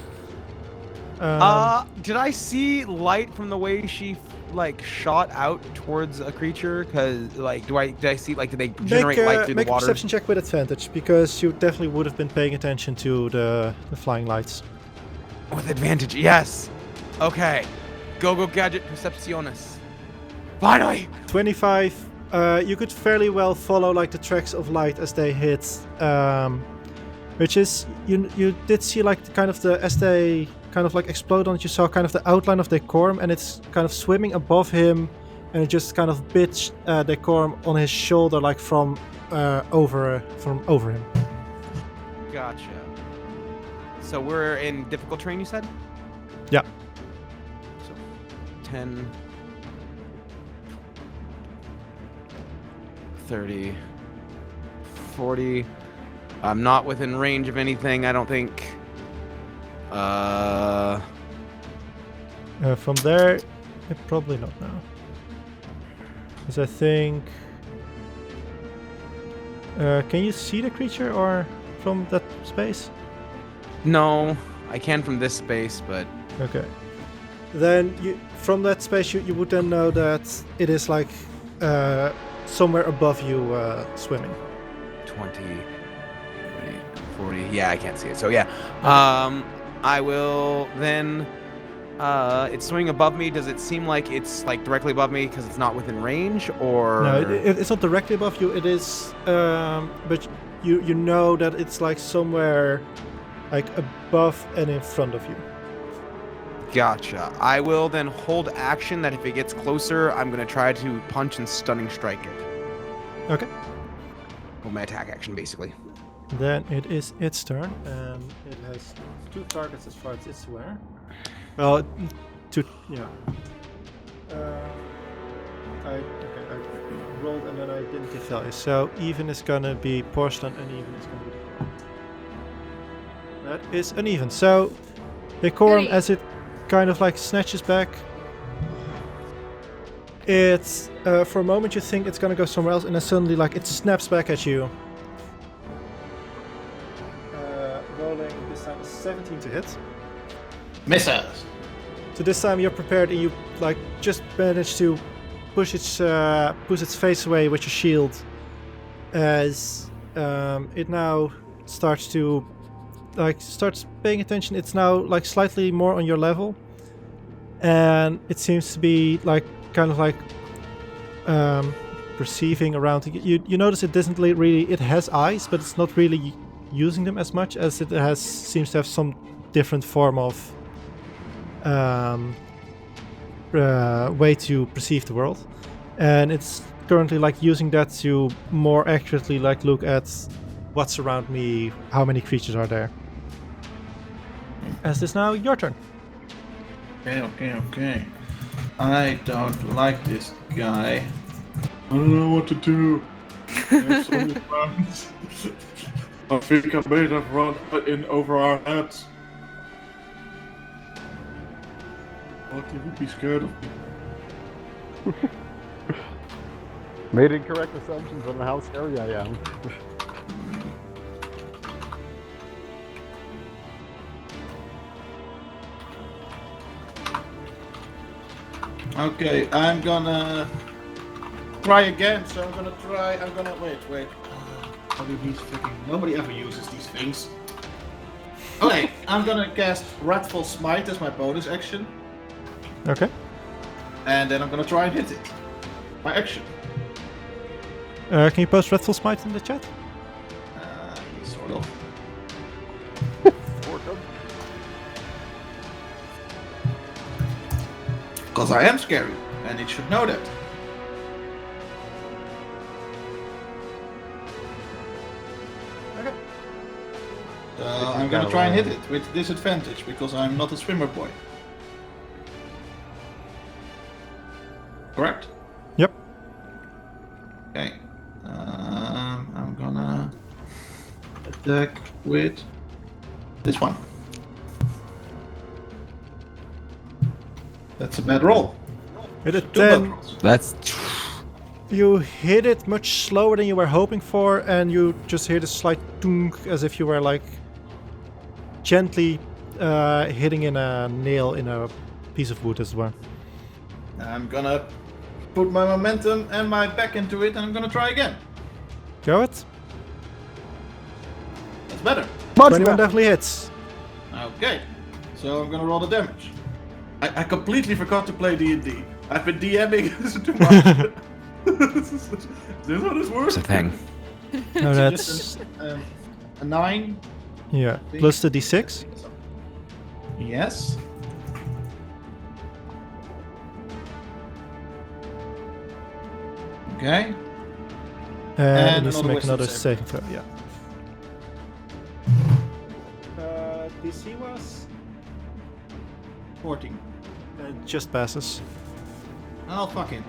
Did I see light from the way she like shot out towards a creature? Cause like, do I see like, do they generate light through Make the a water? perception check with advantage, because you definitely would have been paying attention to the flying lights. With advantage, yes. Okay. Go gadget percepciones. Finally. 25. You could fairly well follow like the tracks of light as they hit, which is you did see like as they kind of like explode on it. You saw kind of the outline of Decorm, and it's kind of swimming above him, and it just kind of bit Decorm on his shoulder, like from over him. Gotcha. So we're in difficult terrain, you said? Yeah. So 10, 30, 40. I'm not within range of anything, I don't think. From there, probably not now. Because I think... can you see the creature or from that space? No, I can from this space, but Okay. Then from that space you would then know that it is like somewhere above you swimming. 20, 30, 40. Yeah, I can't see it. So yeah. I will then it's swimming above me. Does it seem like it's like directly above me because it's not within range, or No, it's not directly above you. It is, but you know that it's like somewhere like above and in front of you. Gotcha. I will then hold action that if it gets closer, I'm gonna try to punch and stunning strike it. Okay. Well, my attack action, basically. Then it is its turn, and it has 2 targets as far as it's aware. Well, 2, yeah. I rolled and then I didn't get value. So even is gonna be porcelain, uneven is gonna be Decorm. That is uneven. So Decorm, Goody. as it kind of like snatches back, it's for a moment you think it's gonna go somewhere else, and then suddenly like it snaps back at you. Rolling this time is 17 to hit. Misses. So this time you're prepared, and you like just manage to push its face away with your shield, as it now starts paying attention. It's now like slightly more on your level, and it seems to be like kind of like perceiving around. You notice it doesn't really. It has eyes, but it's not really using them as much, as it seems to have some different form of way to perceive the world, and it's currently like using that to more accurately like look at what's around me, how many creatures are there. As this now your turn. Okay. I don't like this guy. I don't know what to do. There's so many plans. I think I made have run in over our heads. What he would be scared of me. Made incorrect assumptions on how scary I am. Okay, I'm gonna try again. So I'm gonna wait. Nobody ever uses these things. Okay, I'm gonna cast Wrathful Smite as my bonus action, Okay. and then I'm gonna try and hit it. My action. Can you post Wrathful Smite in the chat? Sort of. Because I am scary, and it should know that. Okay. So I'm gonna try and hit it with disadvantage because I'm not a swimmer boy. Correct? Yep. Okay. I'm gonna attack with this one. That's a bad roll. Hit it 2 bad 10. rolls. That's You hit it much slower than you were hoping for, and you just hear the slight dunk as if you were like gently hitting in a nail in a piece of wood as well. I'm gonna put my momentum and my back into it, and I'm gonna try again. Go it. That's better. Much 21 better. definitely hits. Okay, so I'm gonna roll the damage. I completely forgot to play D&D. I've been DMing too much. Is this how this works? It's a thing. No, So that's just a 9. yeah. Plus the d6. Yes. Okay. And it needs to another make wisdom another save. saving throw. Yeah. DC was 14. just passes. Oh, fucking.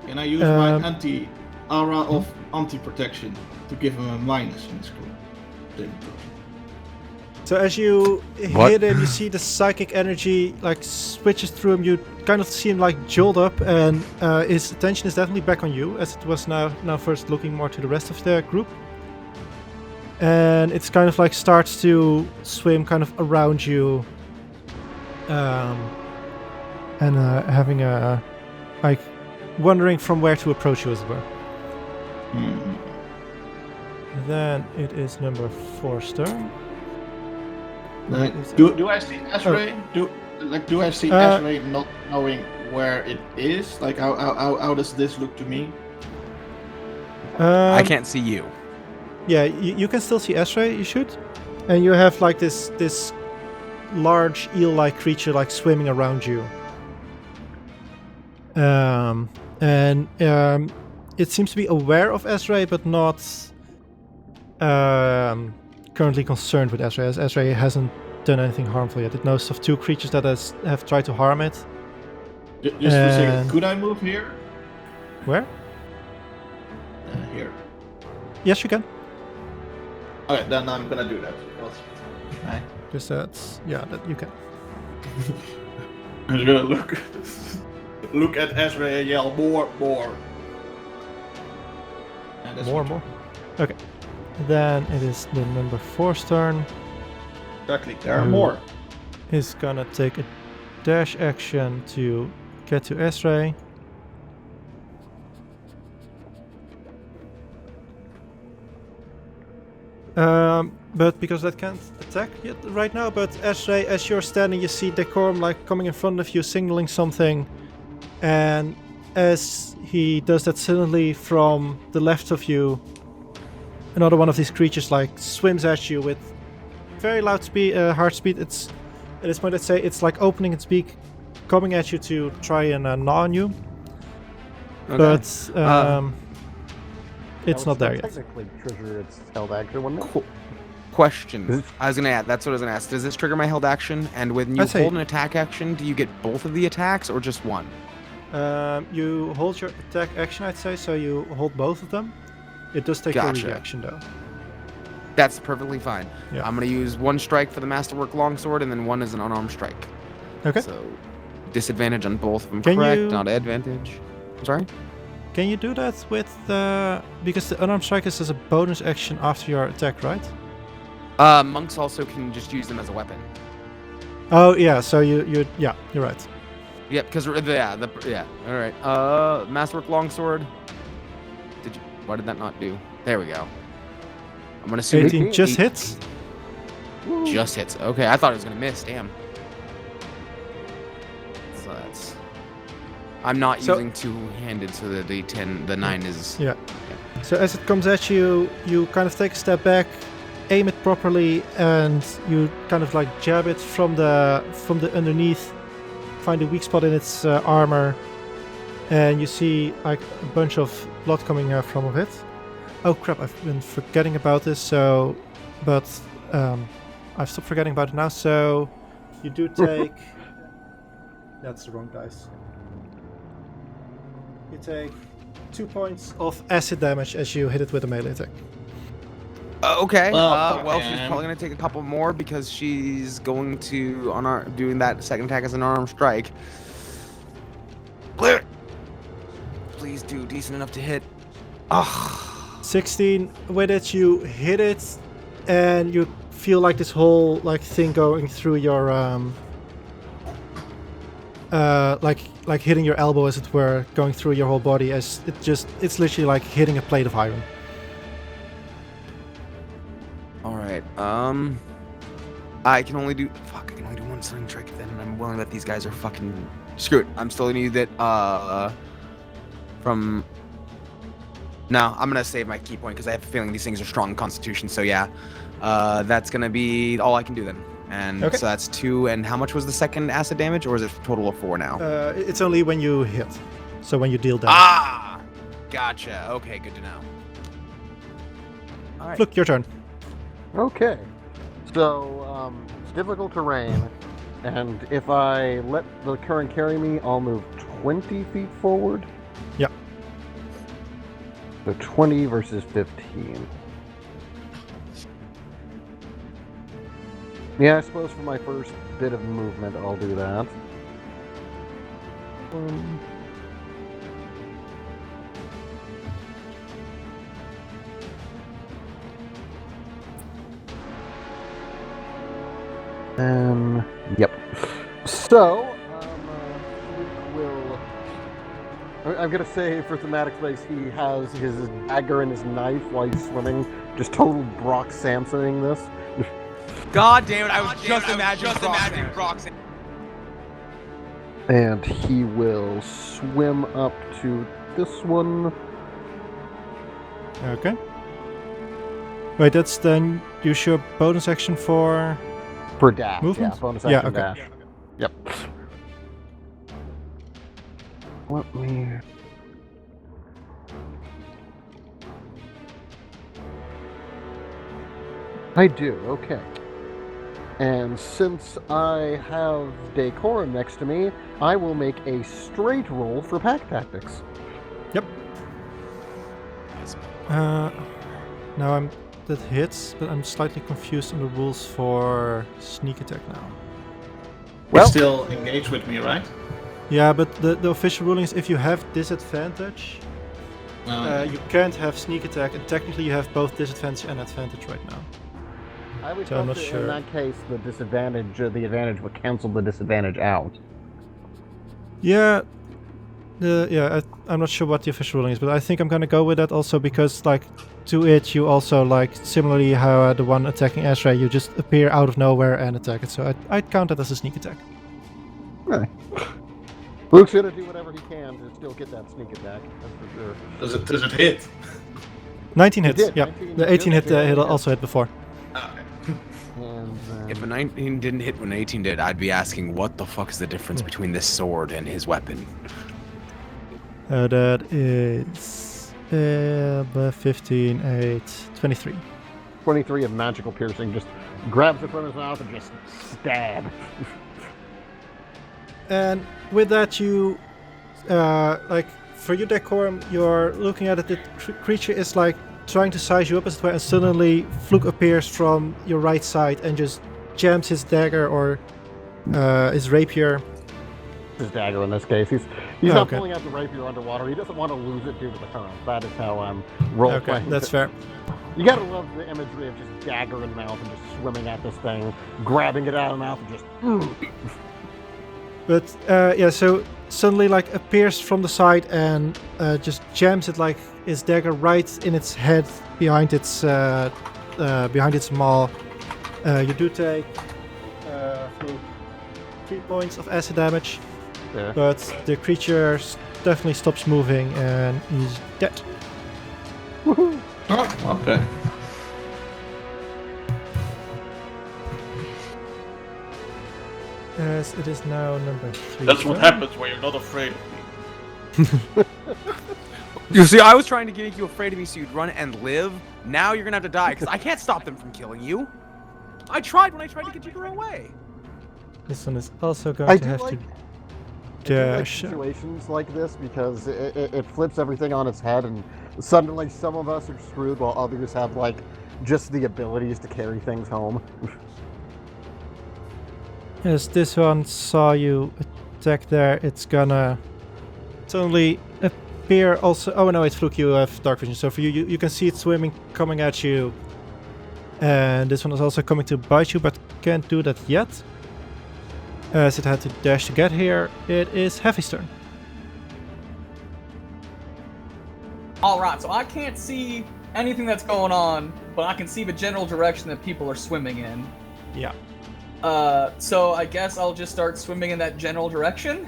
Can I use my Um, aura of anti-protection to give him a minus in school? So as you What? hit him, you see the psychic energy like switches through him. You kind of see him like jolt up, and his attention is definitely back on you, as it was now first looking more to the rest of the group. And it's kind of like starts to swim kind of around you, and having a like wondering from where to approach you as well. Then it is number 4's turn. Do I see Azrael? Do I see Azrael not knowing where it is? Like how does this look to me? I can't see you. Yeah, you can still see Esray, you should. And you have like this large eel-like creature like swimming around you. It seems to be aware of Esray, but not currently concerned with Esray, as Esray hasn't done anything harmful yet. It knows of 2 creatures that have tried to harm it. Just for a second, could I move here? Where? Here. Yes, you can. Okay, then I'm gonna do that. Because that's... yeah, that you can. I'm just gonna look at Azrael and yell more. And that's More. Okay. Then it is the number 4's turn. Exactly, there are Ooh. more. Is gonna take a dash action to get to Esray. But because that can't attack yet right now, but Esray, as you're standing, you see Decorm like coming in front of you, signaling something, and as he does that, suddenly from the left of you, another one of these creatures like swims at you with very loud speed, heart speed. It's at this point, I'd say it's like opening its beak, coming at you to try and gnaw on you. Okay. But it's That not would there yet. Technically trigger its held action, wouldn't it? Question. I was gonna add. That's what I was gonna ask. Does this trigger my held action? And when you I'd say- hold an attack action, do you get both of the attacks or just one? You hold your attack action, I'd say, so you hold both of them. It does take Gotcha. your reaction though. That's perfectly fine. Yeah. I'm gonna use 1 strike for the masterwork longsword, and then 1 as an unarmed strike. Okay. So disadvantage on both of them. Can Correct. you- Not advantage. I'm sorry. Can you do that with because the unarmed strike is as a bonus action after your attack, right? Monks also can just use them as a weapon. Oh yeah, so you yeah, you're right. Yep, because yeah. All right. Masterwork longsword. Why did that not do? There we go. I'm gonna assume 18 just hits. Just hits. Okay, I thought it was gonna miss. Damn. So that's. I'm not So- using two-handed, so the 9 is. Yeah. So as it comes at you, you kind of take a step back, aim it properly, and you kind of like jab it from the underneath, find a weak spot in its armor, and you see like a bunch of blood coming from it. Oh crap! I've been forgetting about this. So, but I've stopped forgetting about it now. So you do take. That's the wrong dice. You take 2 points of acid damage as you hit it with a melee attack. Okay. Oh, Well, she's man. probably gonna take a couple more because she's going to doing that second attack as an unarmed strike. Clear it. Please do decent enough to hit. Ugh. 16 with it, you hit it, and you feel like this whole like thing going through your like hitting your elbow, as it were, going through your whole body. As it's literally like hitting a plate of iron. All right. I can only do one sling trick. Then I'm willing that these guys are fucking screwed. I'm still gonna use it. From. No, I'm gonna save my key point because I have a feeling these things are strong in Constitution. So yeah, that's gonna be all I can do then. And Okay. so that's 2. And how much was the second acid damage, or is it a total of 4 now? It's only when you hit, so when you deal damage. Ah, gotcha. Okay, good to know. All right. Look, your turn. Okay. So, it's difficult terrain, and if I let the current carry me, I'll move 20 feet forward. Yeah. So 20 versus 15. Yeah, I suppose for my first bit of movement, I'll do that. Yep. So, Luke will. I'm gonna say for thematic space, he has his dagger and his knife while he's swimming. Just total Brock Samsoning this. God damn it! I was just imagining Brock's. And he will swim up to this one. Okay. Wait, that's then use your bonus action for Dash. movement? Yeah, bonus Yeah, action okay. dash. Yep. Let me. I do, okay. And since I have Decorm next to me, I will make a straight roll for pack tactics. Yep. Now that hits, but I'm slightly confused on the rules for sneak attack now. Well, still engage with me, right? Yeah, but the official ruling is if you have disadvantage, you can't have sneak attack, and technically you have both disadvantage and advantage right now. I would So I'm hope not that sure. in that case the advantage would cancel the disadvantage out. Yeah, I'm not sure what the official ruling is, but I think I'm gonna go with that also because, like, to it you also, like, similarly how the one attacking Ezra, you just appear out of nowhere and attack it. So I'd count that as a sneak attack. Okay. Luke's gonna do whatever he can to still get that sneak attack. That's for sure. Does it hit? 19 It hits. did, Yeah, 19 the 18 hit did, yeah. also hit before. And If a 19 didn't hit when 18 did, I'd be asking what the fuck is the difference between this sword and his weapon? That is 15, 8, 23. 23 of magical piercing just grabs it from his mouth and just stab. And with that, you, like, for your Decorm, you're looking at it, the creature is, like, trying to size you up as it were, and suddenly Fluke appears from your right side and just jams his dagger or his rapier. His dagger in this case. He's Oh, not okay. pulling out the rapier underwater. He doesn't want to lose it due to the current. That is how I'm role Okay, playing. that's fair. You gotta love the imagery of just dagger in mouth and just swimming at this thing, grabbing it out of the mouth and just. But yeah, so suddenly, like, appears from the side and just jams it, like, his dagger right in its head behind its maw. You do take 3 points of acid damage, Yeah. but the creature definitely stops moving and he's dead. Woohoo! Oh, okay. As it is now number 3. That's what happens when you're not afraid of me. You see, I was trying to make you afraid of me so you'd run and live. Now you're gonna have to die because I can't stop them from killing you. I tried when I tried to get you to run away. This one is also going I to do have like, to I do like dash. situations like this because it flips everything on its head, and suddenly some of us are screwed while others have, like, just the abilities to carry things home. As this one saw you attack there, it's gonna suddenly appear also. Oh no, it's Fluke, you have dark vision. So for you can see it swimming, coming at you. And this one is also coming to bite you, but can't do that yet. As it had to dash to get here, it is Hephe's turn. Alright, so I can't see anything that's going on, but I can see the general direction that people are swimming in. Yeah. So I guess I'll just start swimming in that general direction.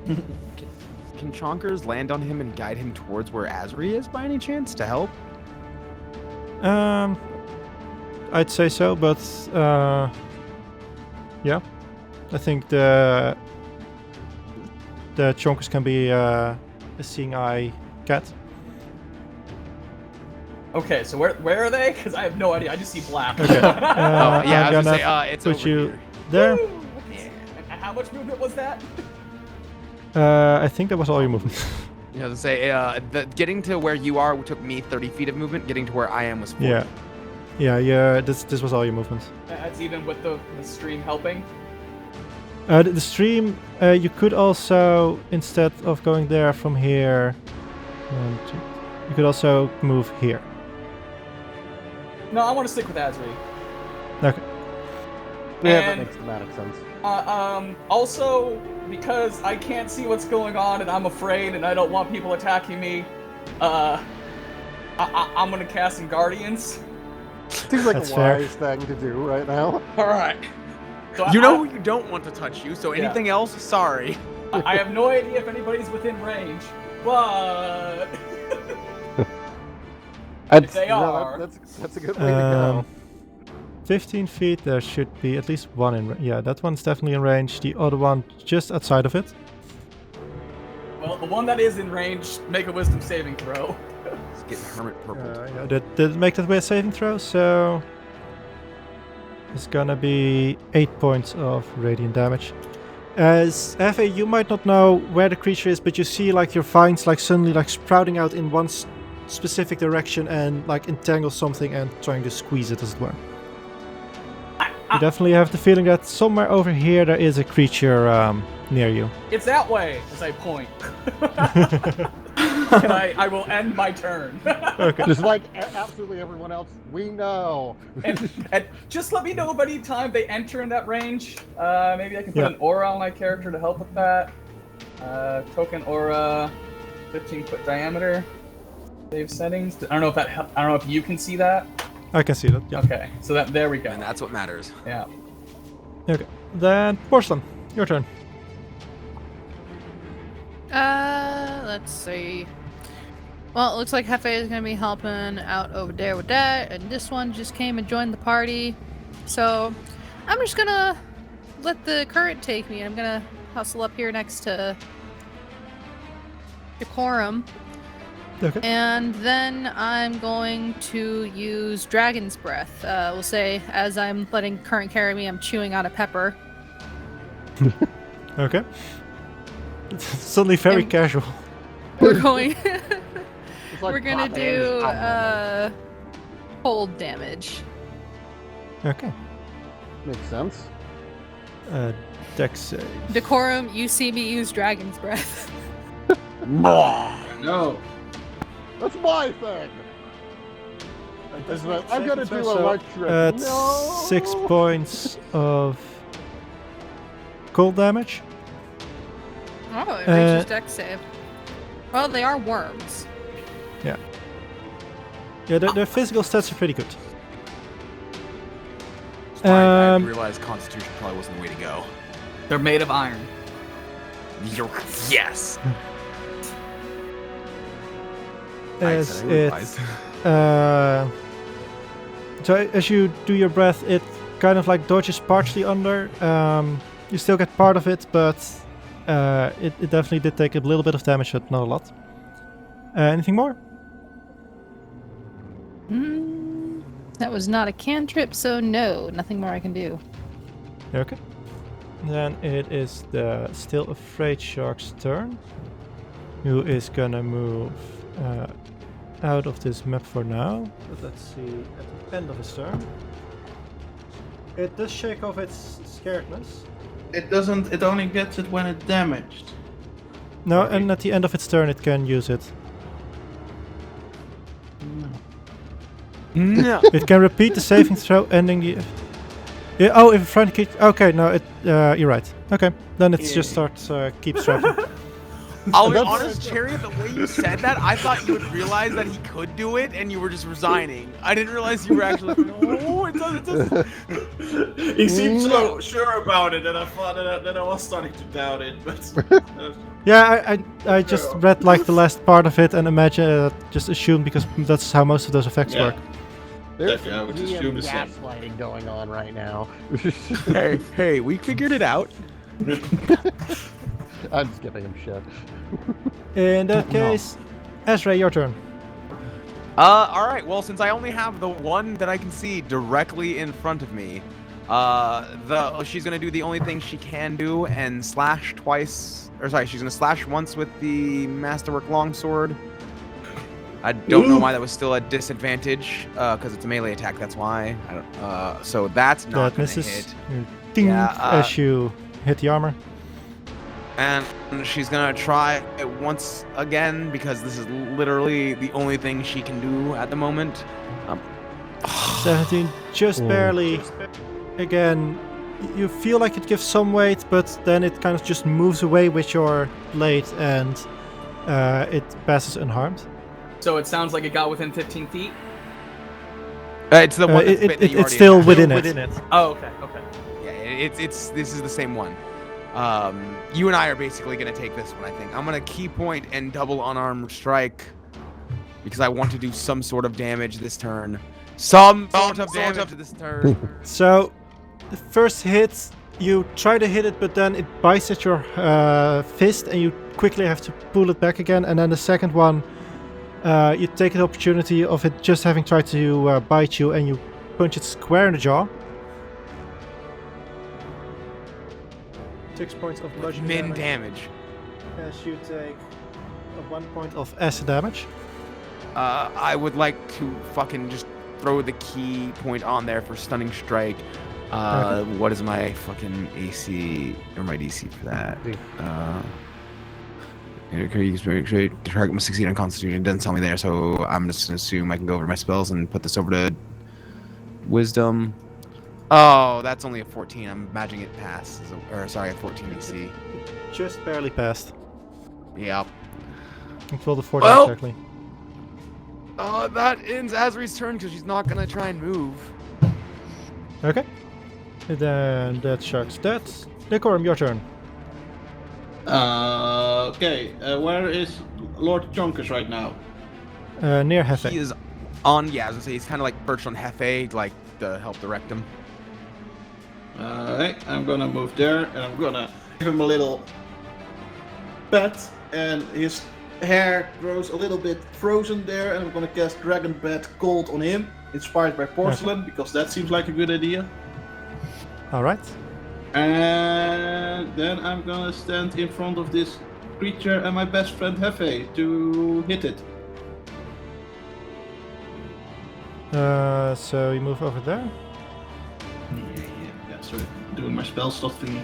Can Chonkers land on him and guide him towards where Azri is by any chance to help? I'd say so, but yeah. I think the Chonkers can be a seeing eye cat. Okay, so where are they? Because I have no idea. I just see black. Okay. yeah, I'm I was gonna gonna say, it's put over you here. there. Yeah. And how much movement was that? I think that was all your movement. You know, to say, getting to where you are took me 30 feet of movement. Getting to where I am was 40. Yeah. This was all your movement. That's even with the stream helping. The stream, you could also, instead of going there from here, you could also move here. No, I want to stick with Azri. Okay. Yeah, that And- makes thematic sense. Also, because I can't see what's going on and I'm afraid and I don't want people attacking me, I'm gonna cast some Guardians. Seems like That's a fair. wise thing to do right now. Alright. So You know you don't want to touch you, so Yeah. anything else, sorry. I have no idea if anybody's within range, but If they are. That's a good way to go. 15 feet, there should be at least one in range. Yeah, that one's definitely in range. The other one just outside of it. well, the one that is in range, make a wisdom saving throw. Let's get hermit purple. Yeah, did make that way a saving throw, so it's gonna be 8 points of radiant damage. As Hephe, you might not know where the creature is, but you see like your vines like suddenly like sprouting out in one specific direction and like entangle something and trying to squeeze it, as it were. You definitely have the feeling that somewhere over here there is a creature near you. It's that way, as I point. And I will end my turn. Just like absolutely everyone else, we know. and just let me know if any time they enter in that range. Maybe I can put Yeah. an aura on my character to help with that. Token aura, 15-foot diameter. Save settings. I don't know if that. I don't know if you can see that. I can see that, yeah. Okay, so there we go. And that's what matters. Yeah. Okay, then Porcelain, your turn. Let's see. Well, it looks like Hephe is gonna be helping out over there with that, and this one just came and joined the party. So I'm just gonna let the current take me. I'm gonna hustle up here next to Decorm, Okay. and then I'm going to use Dragon's Breath. We'll say as I'm letting current carry me, I'm chewing on a pepper. Okay. Suddenly very And- casual. We're going. It's like We're gonna pop do hands. cold damage. Okay. Makes sense. Dex save. Decorum, you see me use Dragon's Breath. No. That's my thing. I'm gonna do So, electric. No. 6 points of cold damage. Oh, it reaches Dex save. Well, they are worms. Yeah, their physical stats are pretty good. I realized Constitution probably wasn't the way to go. They're made of iron. Yes. As I it, realized. so as you do your breath, it kind of like dodges partially under. You still get part of it, but it definitely did take a little bit of damage, but not a lot. Anything more? That was not a cantrip, so no, nothing more I can do. Okay. Then it is the still afraid shark's turn, who is gonna move out of this map for now. But let's see at the end of his turn. It does shake off its scaredness. It doesn't. It only gets it when it's damaged. No, and at the end of its turn it can use it. No. It can repeat the saving throw, ending the. Yeah, oh, if front kick. Okay, no, you're right. Okay, then it just starts keep striking. I'll be honest, Chariot, the way you said that, I thought you would realize that he could do it, and you were just resigning. I didn't realize you were actually like, no, it doesn't. He seemed so sure about it, and I thought that I was starting to doubt it. But Yeah, I just read like the last part of it and just assumed because that's how most of those effects work. There's Yeah, I would some assume the same. gaslighting going on right now. Hey, we figured it out. I'm just giving him shit. In that case, Ezra, your turn. All right. Well, since I only have the one that I can see directly in front of me, she's gonna do the only thing she can do and slash twice. Or sorry, she's gonna slash once with the Masterwork Longsword. I don't know why that was still a disadvantage, because it's a melee attack. That's why. I don't. So that's not That gonna misses. hit. Ding, Yeah, as you hit the armor. And she's gonna try it once again because this is literally the only thing she can do at the moment. 17, just barely. Again, you feel like it gives some weight, but then it kind of just moves away with your blade and it passes unharmed. So it sounds like it got within 15 feet. It's the one that's bit that you it's already still attacked. within it. Oh, okay, okay. Yeah, this is the same one. You and I are basically gonna take this one, I think. I'm gonna key point and double unarmed strike because I want to do some sort of damage this turn. Some sort of damage this turn. So, the first hit, you try to hit it, but then it bites at your fist, and you quickly have to pull it back again. And then the second one, you take an opportunity of it just having tried to bite you, and you punch it square in the jaw. 6 points of bludgeoning Min damage. as you take 1 point of acid damage. I would like to fucking just throw the key point on there for stunning strike. What is my fucking AC or my DC for that? The target must succeed on Constitution. It doesn't tell me there, so I'm just gonna assume I can go over my spells and put this over to Wisdom. Oh, that's only a 14. I'm imagining it passed. Or sorry, a 14 DC. Just barely passed. Yep. Control the 14 Well- exactly. That ends Azri's turn because she's not gonna try and move. Okay. And then that shark's dead. Decorm, your turn. Okay, where is Lord Chunkus right now? Near Hephe. He is on. Yeah, I was gonna say he's kind of like perched on Hephe, like to help direct him. Alright, I'm gonna move there and I'm gonna give him a little pet, and his hair grows a little bit frozen there, and I'm gonna cast Dragon Bat Gold on him, inspired by porcelain, because that seems like a good idea. Alright. And then I'm gonna stand in front of this creature and my best friend Hephe to hit it. So you move over there. Yeah, so doing my spell stuff thingy.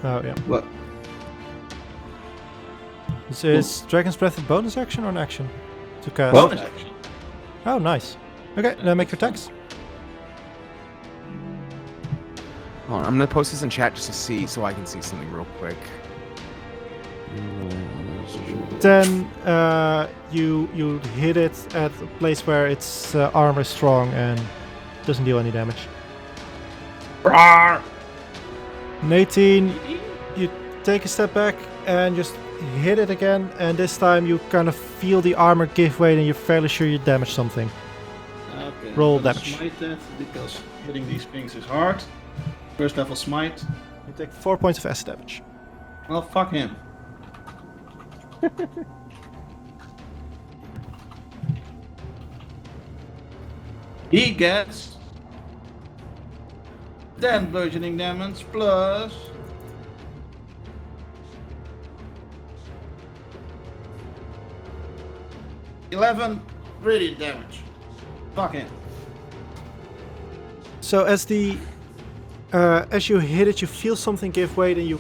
Oh, yeah. What? Is Dragon's Breath a bonus action or an action to cast? Bonus action. Oh, nice. Okay, then make your attacks. Hold on, I'm gonna post this in chat just to see, so I can see something real quick. Then you hit it at a place where its armor is strong and doesn't deal any damage. Rawr! And 18, you take a step back and just hit it again, and this time you kind of feel the armor give way and you're fairly sure you damaged something. Okay, Roll I'm gonna damage. Smite that because hitting these things is hard. First level smite. You take 4 points of acid damage. Well, fuck him. He gets 10 bludgeoning damage plus 11 radiant damage. Fuck him. So as you hit it, you feel something give way, and you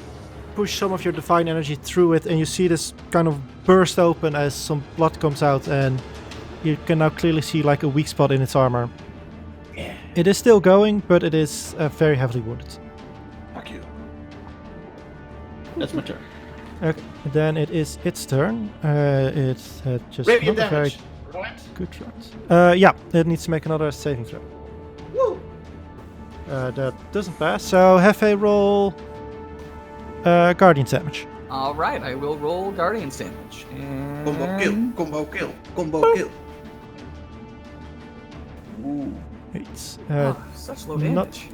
push some of your divine energy through it, and you see this kind of burst open as some blood comes out, and you can now clearly see like a weak spot in its armor. Yeah. It is still going, but it is very heavily wounded. Fuck you. That's my turn. Okay, then it is its turn. It had just Radiant not a very damage. Right? good shot. Yeah, it needs to make another saving throw. Woo! That doesn't pass, so Hephe roll Guardian damage. All right, I will roll Guardian's damage. Combo kill. Combo kill. Combo kill. Ooh. It's, Such low not- damage.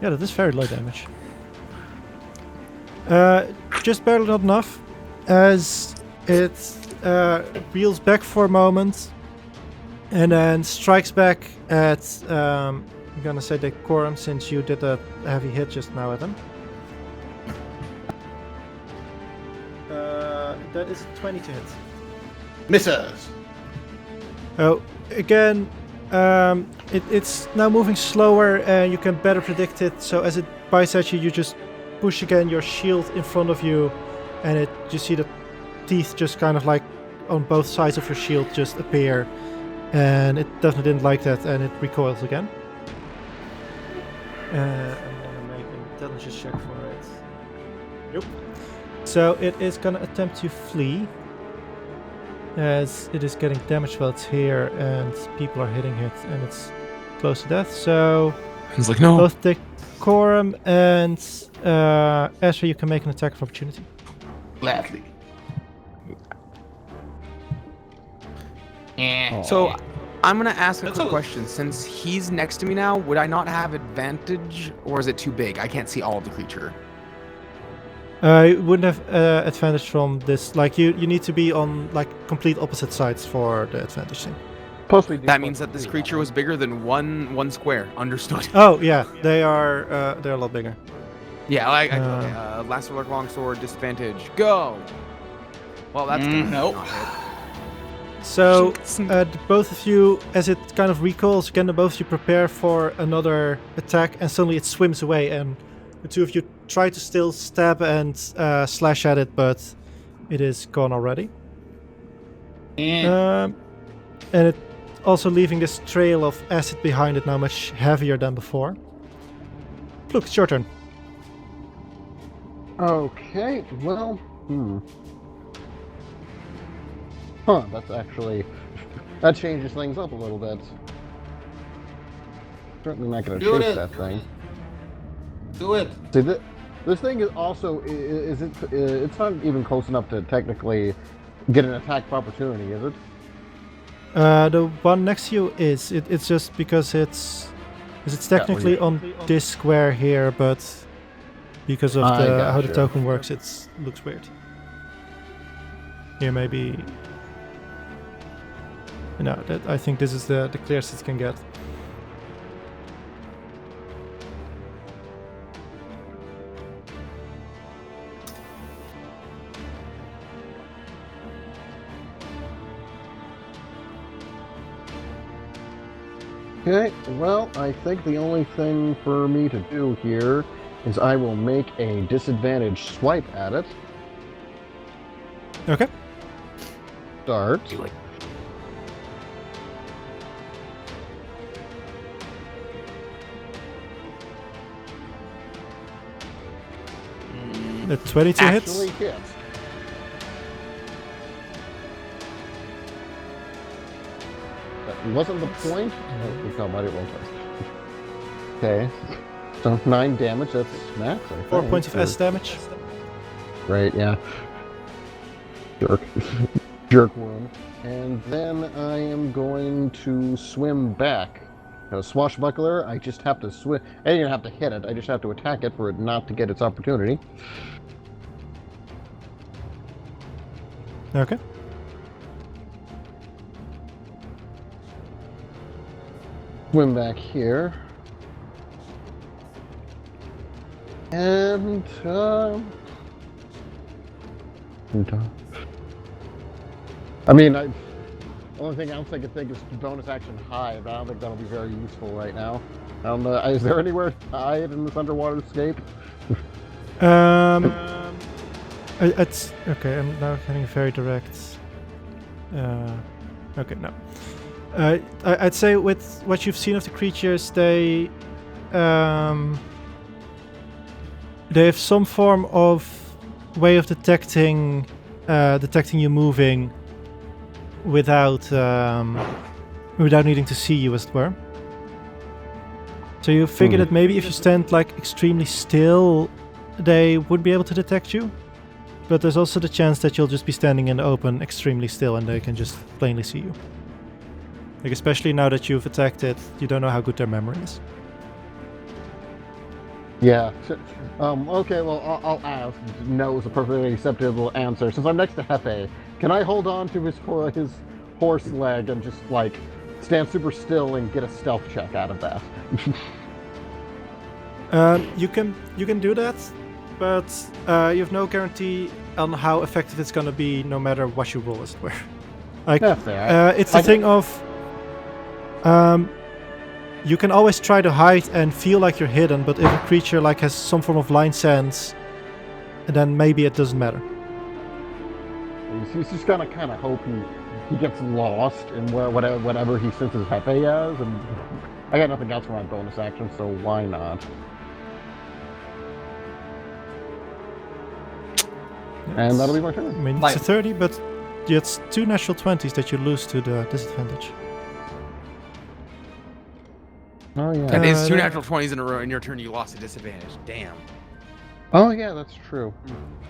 yeah, that is very low damage. Just barely not enough, as it reels back for a moment, and then strikes back at, I'm gonna say Decorm, since you did a heavy hit just now at him. That is a 20 to hit. Misses. Oh, again, it's now moving slower and you can better predict it. So as it bites at you, you just push again your shield in front of you, and you see the teeth just kind of like on both sides of your shield just appear, and it definitely didn't like that, and it recoils again. I'm gonna make an intelligence check for it. Nope. So it is gonna attempt to flee, as it is getting damaged while it's here, and people are hitting it, and it's close to death. So He's like, no. both Decorum and Ezra, you can make an attack of opportunity. Gladly. So I'm gonna ask a That's quick all. question. Since he's next to me now, would I not have advantage, or is it too big? I can't see all of the creature. You wouldn't have advantage from this. Like you need to be on like complete opposite sides for the advantage thing. Plus we do That means that this creature was bigger than one square. Understood. Oh yeah, they're a lot bigger. Yeah, okay. Last Orc Longsword, disadvantage. Go! Well, that's gonna Nope. not hit. So Shit. both of you, as it kind of recoils again, both of you prepare for another attack, and suddenly it swims away, and the two of you try to still stab and slash at it, but it is gone already. And it also leaving this trail of acid behind it now, much heavier than before. Look, it's your turn. Okay, well, Huh, that's actually... That changes things up a little bit. Certainly not going to Do chase it. that thing. Do it. See, this thing is also... It's not even close enough to technically get an attack of opportunity, is it? The one next to you is. It's just because it's technically on this square here, but because of I how the gotcha. token works, it looks weird. Here, maybe. No, I think this is the clearest it can get. Okay, well, I think the only thing for me to do here is I will make a disadvantage swipe at it. Okay. Start. The 22 Actually hits. hits. That wasn't the point. No, might it won't. Okay. So 9 damage, that's max, I think. 4 points of S damage. Right, yeah. Jerk. Jerk worm. And then I am going to swim back. Now, swashbuckler, I just have to swim. I don't even have to hit it, I just have to attack it for it not to get its opportunity. Okay. Swim back here. And, I mean, only thing else I could think is bonus action hide, but I don't think that'll be very useful right now. Is there anywhere to hide in this underwater escape? It's okay. I'm now getting very direct. Okay, no. I'd say with what you've seen of the creatures, they have some form of way of detecting you moving without needing to see you, as it were. So you figure that maybe if you stand like extremely still, they would be able to detect you. But there's also the chance that you'll just be standing in the open extremely still and they can just plainly see you. Like, especially now that you've attacked it, you don't know how good their memory is. Yeah. Okay, well, I'll ask. No is a perfectly acceptable answer. Since I'm next to Hephe, can I hold on to his horse leg and just, like, stand super still and get a stealth check out of that? You can do that, but you have no guarantee on how effective it's gonna be, no matter what you roll, as it were. Like, That's fair. it's the thing of you can always try to hide and feel like you're hidden, but if a creature like has some form of line sense, then maybe it doesn't matter. He's just gonna kind of hope he gets lost in whatever he senses Hephe as, and I got nothing else for my bonus action, so why not? And that'll be my turn. I mean, it's a 30, but it's 2 natural 20s that you lose to the disadvantage. Oh yeah. That is 2 natural 20s in a row. In your turn, you lost a disadvantage. Damn. Oh yeah, that's true.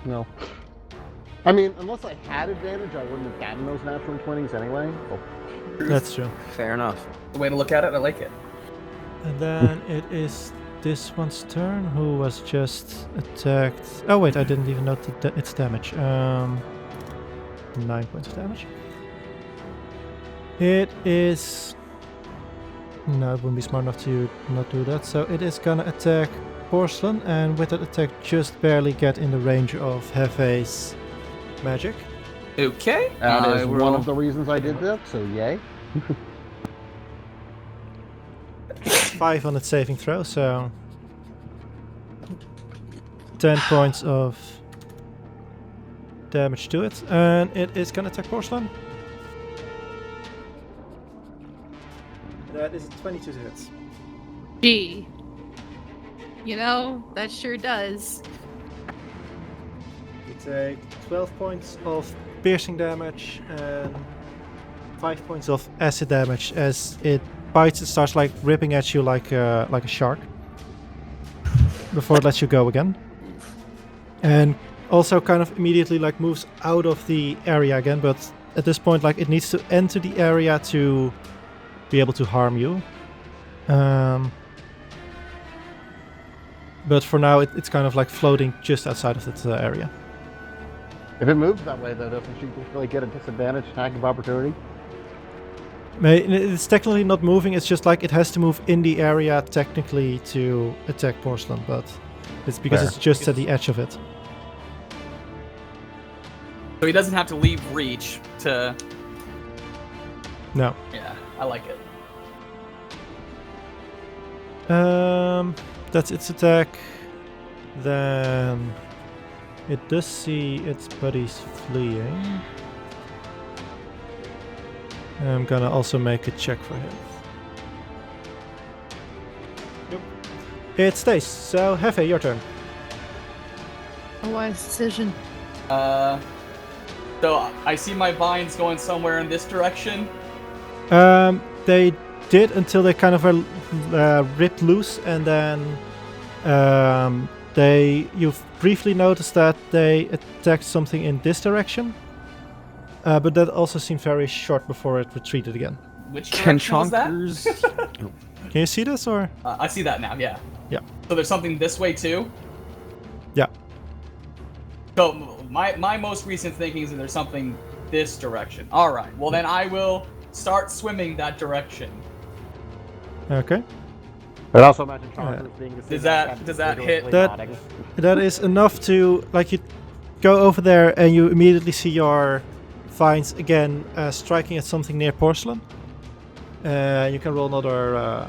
No. I mean, unless I had advantage, I wouldn't have gotten those natural 20s anyway. Oh. That's true. Fair enough. The way to look at it, I like it. And then it is this one's turn, who was just attacked. Oh wait, I didn't even note its damage. 9 points of damage. It is... No, it wouldn't be smart enough to not do that. So it is gonna attack Porcelain, and with that attack just barely get in the range of Hefe's magic. Okay. That is one of the reasons I did that, so yay. 5 on its saving throw, so 10 points of damage to it, and it is gonna attack Porcelain. That is a 22 to hit. Gee. You know, that sure does. You take 12 points of piercing damage and 5 points of acid damage as it bites. It starts like ripping at you like a shark before it lets you go again, and also kind of immediately like moves out of the area again. But at this point, like, it needs to enter the area to be able to harm you. But for now, it's kind of like floating just outside of that area. If it moves that way, though, doesn't she just really get a disadvantage attack of opportunity? It's technically not moving, it's just like it has to move in the area technically to attack Porcelain, but it's because it's just at the edge of it. So he doesn't have to leave reach to... No. Yeah, I like it. That's its attack. Then it does see its buddies fleeing. I'm gonna also make a check for him. Nope. It stays. So Hephe, your turn. A wise decision. So I see my vines going somewhere in this direction. They did until they kind of were ripped loose, and then you've briefly noticed that they attacked something in this direction, but that also seemed very short before it retreated again. Which direction was that? Can you see this, or? I see that now, yeah. Yeah. So there's something this way too? Yeah. So my most recent thinking is that there's something this direction. Alright, well then I will start swimming that direction. Okay. But also imagine Charles being the Does that hit? That is enough to, like, you go over there and you immediately see your vines again striking at something near Porcelain. You can roll another...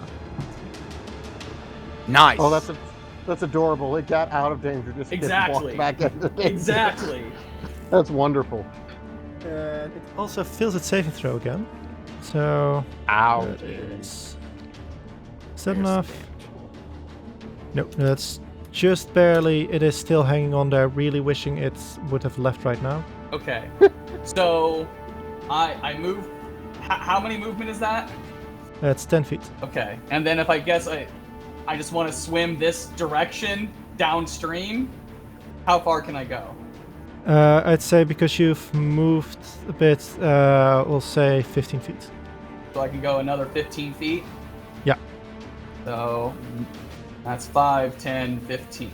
Nice. Oh, that's adorable. It got out of danger. Just Exactly. walked back into danger. Exactly. That's wonderful. And it also fails its saving throw again. So Ow. that is that enough? Nope, that's just barely. It is still hanging on there, really wishing it would have left right now. Okay. So, I move. How many movement is that? That's 10 feet. Okay. And then if I guess I just want to swim this direction downstream, how far can I go? I'd say because you've moved a bit, we'll say 15 feet. So I can go another 15 feet? Yeah. So, that's 5, 10, 15.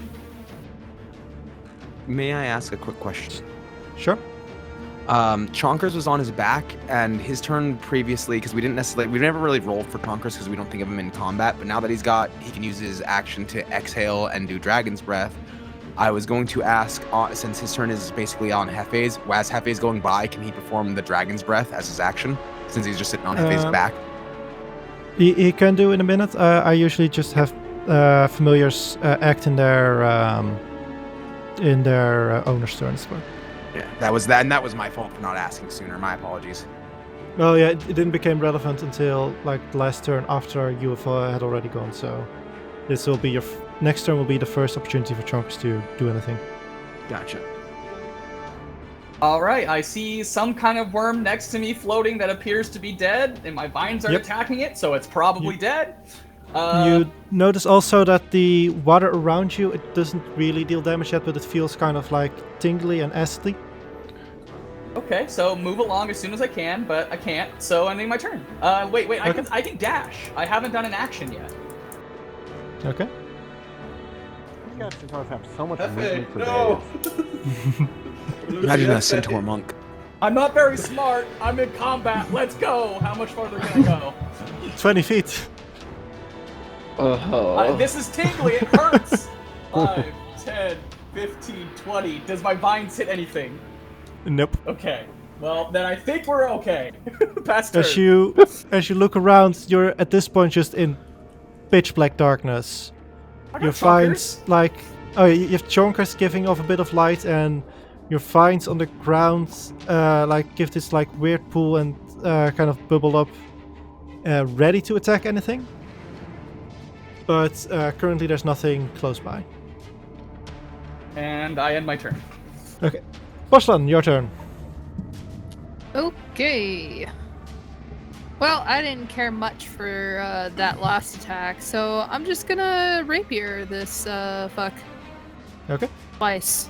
May I ask a quick question? Sure. Chonkers was on his back, and his turn previously, because we never really rolled for Chonkers because we don't think of him in combat, but now that he can use his action to exhale and do Dragon's Breath, I was going to ask, since his turn is basically on Hefe's, as Hefe's going by, can he perform the Dragon's Breath as his action, since he's just sitting on Hefe's back? He can do in a minute. I usually just have familiars act in their owner's turn as well. Yeah, that was my fault for not asking sooner. My apologies. Well, yeah, it didn't become relevant until like the last turn after UFO had already gone. So this will be your next turn. Will be the first opportunity for Chonkers to do anything. Gotcha. All right, I see some kind of worm next to me floating that appears to be dead, and my vines are attacking it, so it's probably dead. You notice also that the water around you, it doesn't really deal damage yet, but it feels kind of like tingly and acidy. Okay, so move along as soon as I can, but I can't, so ending my turn. Wait, Okay. I can dash. I haven't done an action yet. Okay. You guys should have so much Hephe, movement for no! days. Imagine a centaur monk. I'm not very smart. I'm in combat. Let's go. How much farther can I go? 20 feet. This is tingly. It hurts. 5, 10, 15, 20. Does my vines hit anything? Nope. Okay. Well, then I think we're okay. Past turn. As you look around, you're at this point just in pitch black darkness. I got You chonkers. find you have Chonkers giving off a bit of light, and your vines on the ground give this weird pool and kind of bubble up, ready to attack anything. But currently there's nothing close by. And I end my turn. Okay. Boschlan, your turn. Okay. Well, I didn't care much for that last attack, so I'm just gonna rapier this fuck Okay. twice.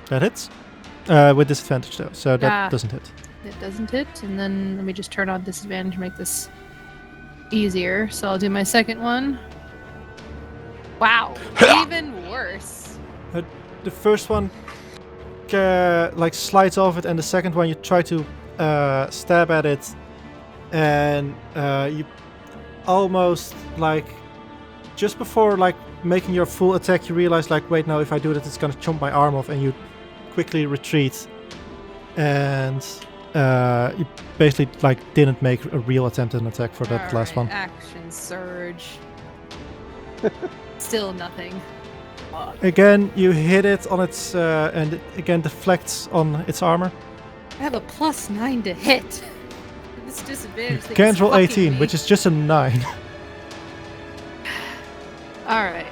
That hits. With disadvantage though, so that Ah. doesn't hit. It doesn't hit, and then let me just turn on disadvantage to make this easier. So I'll do my second one. Wow, even worse. The first one slides off it, and the second one you try to stab at it, and you almost just before making your full attack, you realize wait, now if I do that, it's gonna chomp my arm off, and you quickly retreat, and you basically didn't make a real attempt at an attack for that last one. Action surge. Still nothing. Again, you hit it on its and it again deflects on its armor. I have a +9 to hit. This disadvantage thing Can't is roll fucking 18, me. which is just a 9. Alright.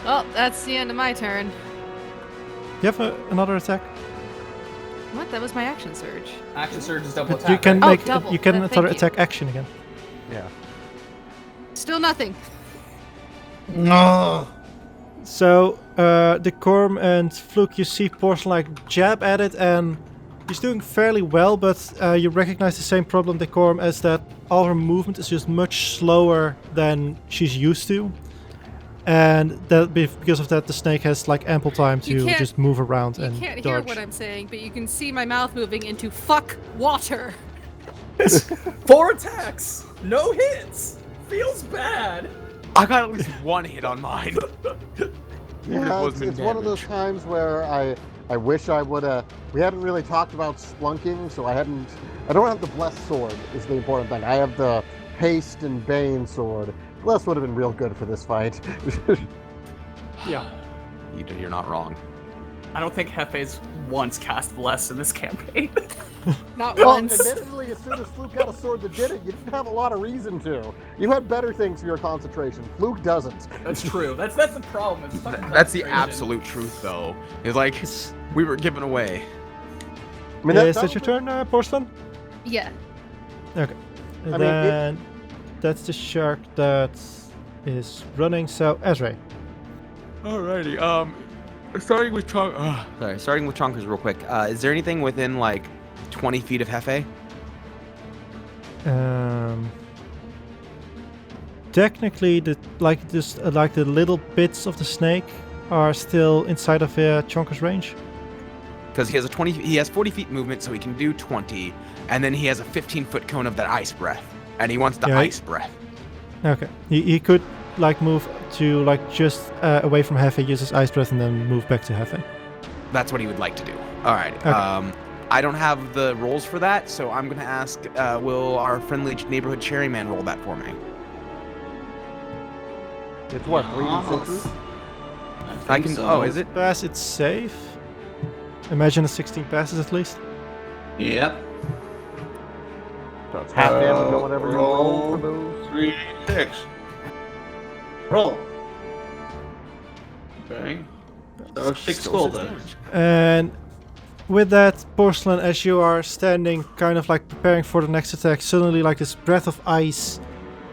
Well, that's the end of my turn. You have another attack. What? That was my action surge. Action surge is double But attack. you can right? make double. you can Thank another you. attack action again. Yeah. Still nothing. No! So Decorm and Fluke, you see Porcelain jab at it, and he's doing fairly well, but you recognize the same problem, Decorm, as that all her movement is just much slower than she's used to. And that because of that, the snake has ample time You to can't- just move around You and can't hear dodge. what I'm saying, but you can see my mouth moving into fuck water. 4 attacks, no hits. Feels bad. I got at least one hit on mine. Yeah, wasn't it's one of those times where I wish I would have. We hadn't really talked about splunking, so I don't have the blessed sword. Is the important thing. I have the haste and bane sword. Bless would have been real good for this fight. Yeah. You're not wrong. I don't think Hefe's once cast Bless in this campaign. Not Well, once. admittedly, as soon as Fluke got a sword that did it, you didn't have a lot of reason to. You had better things for your concentration. Fluke doesn't. That's true. That's the problem. It's fucking That's the concentration. absolute truth, though. It's like we were given away. I mean, Is that your turn, Porcelain? Yeah. Okay. And I mean, then that's the shark that is running. So Ezra. Alrighty. Starting with starting with Chonkers real quick. Is there anything within like 20 feet of Hephe? Technically, the little bits of the snake are still inside of Chonker's range. Because he has 40 feet movement, so he can do 20, and then he has a 15-foot cone of that ice breath, and he wants the Yeah, ice breath. Okay. He could like move to like just away from Hephe, use his ice breath, and then move back to Hephe. That's what he would like to do. All right. Okay. I don't have the rolls for that, so I'm gonna ask, will our friendly neighborhood cherry man roll that for me? It's what, 3d6s? I can. Oh, is it? Pass, it's safe. Imagine a 16 passes at least. Yep. So it's half damage on whatever you roll for those. 3, 6. Roll. Okay. So 6 gold then. And with that, Porcelain, as you are standing, kind of like preparing for the next attack, suddenly like this breath of ice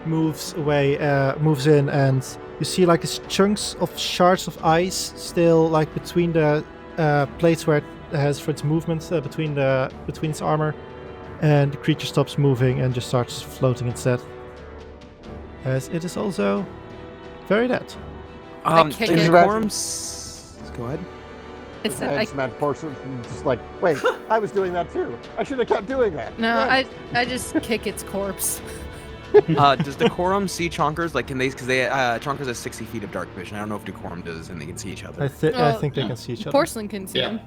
moves away, moves in, and you see like these chunks of shards of ice still like between the plates where it has for its movement between its armor, and the creature stops moving and just starts floating instead, as it is also very dead. kick is it. Decorm's... Go ahead. It's And I, Smash Porcelain just like, wait, I was doing that too. I should have kept doing that. no, Right. I just kick its corpse. Does Decorum see Chonkers? Like, can they? Because Chonkers has 60 feet of dark vision. I don't know if Decorum does, and they can see each other. I Well, think they can see each other. Porcelain can see Yeah. him.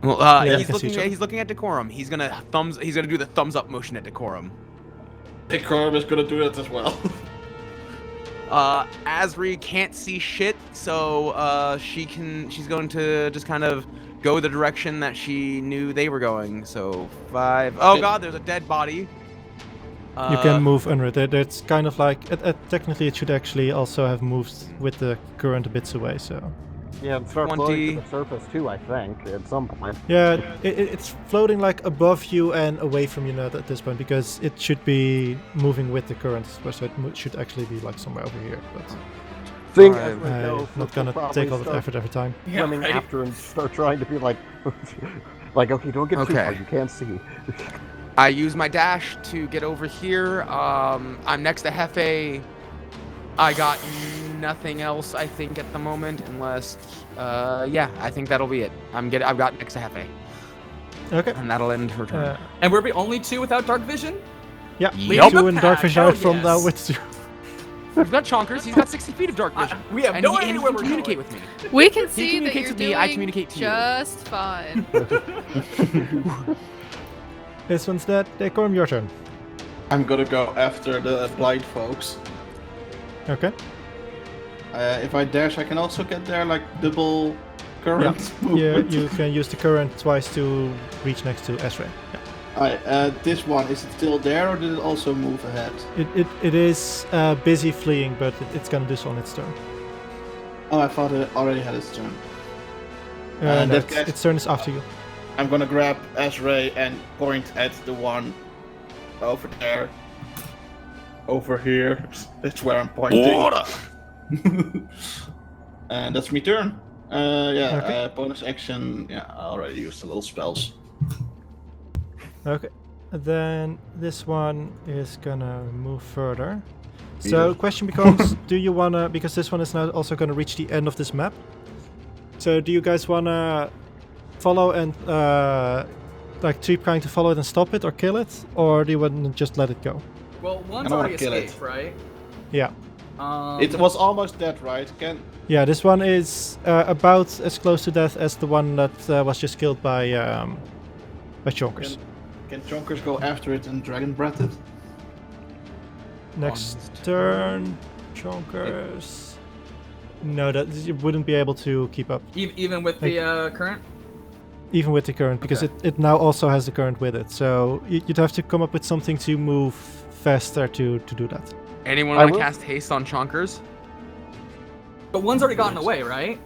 Well, Yeah, they he's can see each other. looking at Decorum. He's gonna do the thumbs up motion at Decorum. Decorm is gonna do that as well. Asri can't see shit, so she's going to just kind of go the direction that she knew they were going. So 5. Oh god, there's a dead body. You can move under it. It's kind of like technically it should actually also have moved with the current a bit away. So Yeah, and start 20. floating to the surface too, I think, at some point. yeah, it's floating like above you and away from you now at this point, because it should be moving with the current, so it should actually be like somewhere over here. But Seeing Alright. as we go, I'm Fluke not gonna will probably take all that start effort every time. swimming right. after and start trying to be like, like, okay, don't get too Okay. far, you can't see. I use my dash to get over here. I'm next to Hephe. I got nothing else, I think, at the moment, unless, yeah, I think that'll be it. I've got next to Hephe, Okay. and that'll end her turn. And we're the only two without dark vision? Yeah, Yup. two in dark vision Oh, out from now yes. with two. He's got Chonkers. He's got 60 feet of dark vision. We have and no he, idea and he where can we're communicate going. with me. We can see that communicates you're with me, doing I communicate to you. just fine. This one's dead. Decorm, your turn. I'm gonna go after the blind folks. Okay. If I dash, I can also get there like double current. Yeah, movement. you can use the current twice to reach next to Esra. Yeah. Alright, this one, is it still there or did it also move ahead? It is busy fleeing, but it's gonna do so on its turn. Oh, I thought it already had its turn. No, that guy's- its turn is after you. I'm gonna grab Azray and point at the one over there. Over here. That's where I'm pointing. And that's my turn. Yeah, Okay. bonus action. Yeah, I already used the little spells. Okay. Then this one is gonna move further. So Yeah. question becomes, do you wanna, because this one is now also gonna reach the end of this map. So do you guys wanna follow and like keep trying to follow it and stop it or kill it, or do you want to just let it go? Well, one's I don't already wanna kill it. escaped, right? Yeah. It was almost dead, right? Yeah, this one is about as close to death as the one that was just killed by Chonkers. Can Chonkers go after it and dragon breath it? Next turn, Chonkers. No, that you wouldn't be able to keep up, Even with the current? even with the current, because it now also has the current with it. So you'd have to come up with something to move faster to do that. Anyone I want to will- cast haste on Chonkers? But one's already gotten away, right?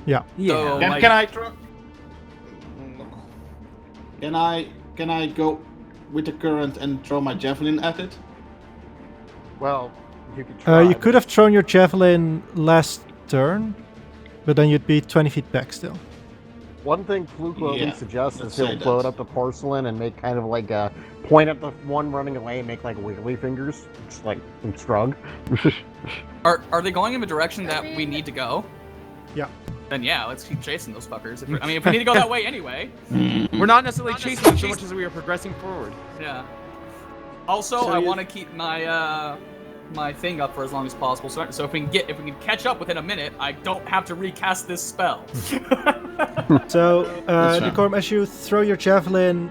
Yeah. So, Can, like, can I throw? Can I go with the current and throw my javelin at it? Well, you could try. You could have thrown your javelin last turn, but then you'd be 20 feet back still. One thing Fluke will at Yeah, least suggest is let's he'll say float that. up the porcelain and make kind of like a point at the one running away and make like wiggly fingers, just like some shrug. are they going in the direction that we need to go? Yeah. Then yeah, let's keep chasing those fuckers. If we need to go that way anyway. We're not necessarily chasing them so much as we are progressing forward. Yeah. Also, So I you- want to keep my my thing up for as long as possible. So if we can catch up within a minute, I don't have to recast this spell. So, That's fine. Decorm, as you throw your javelin,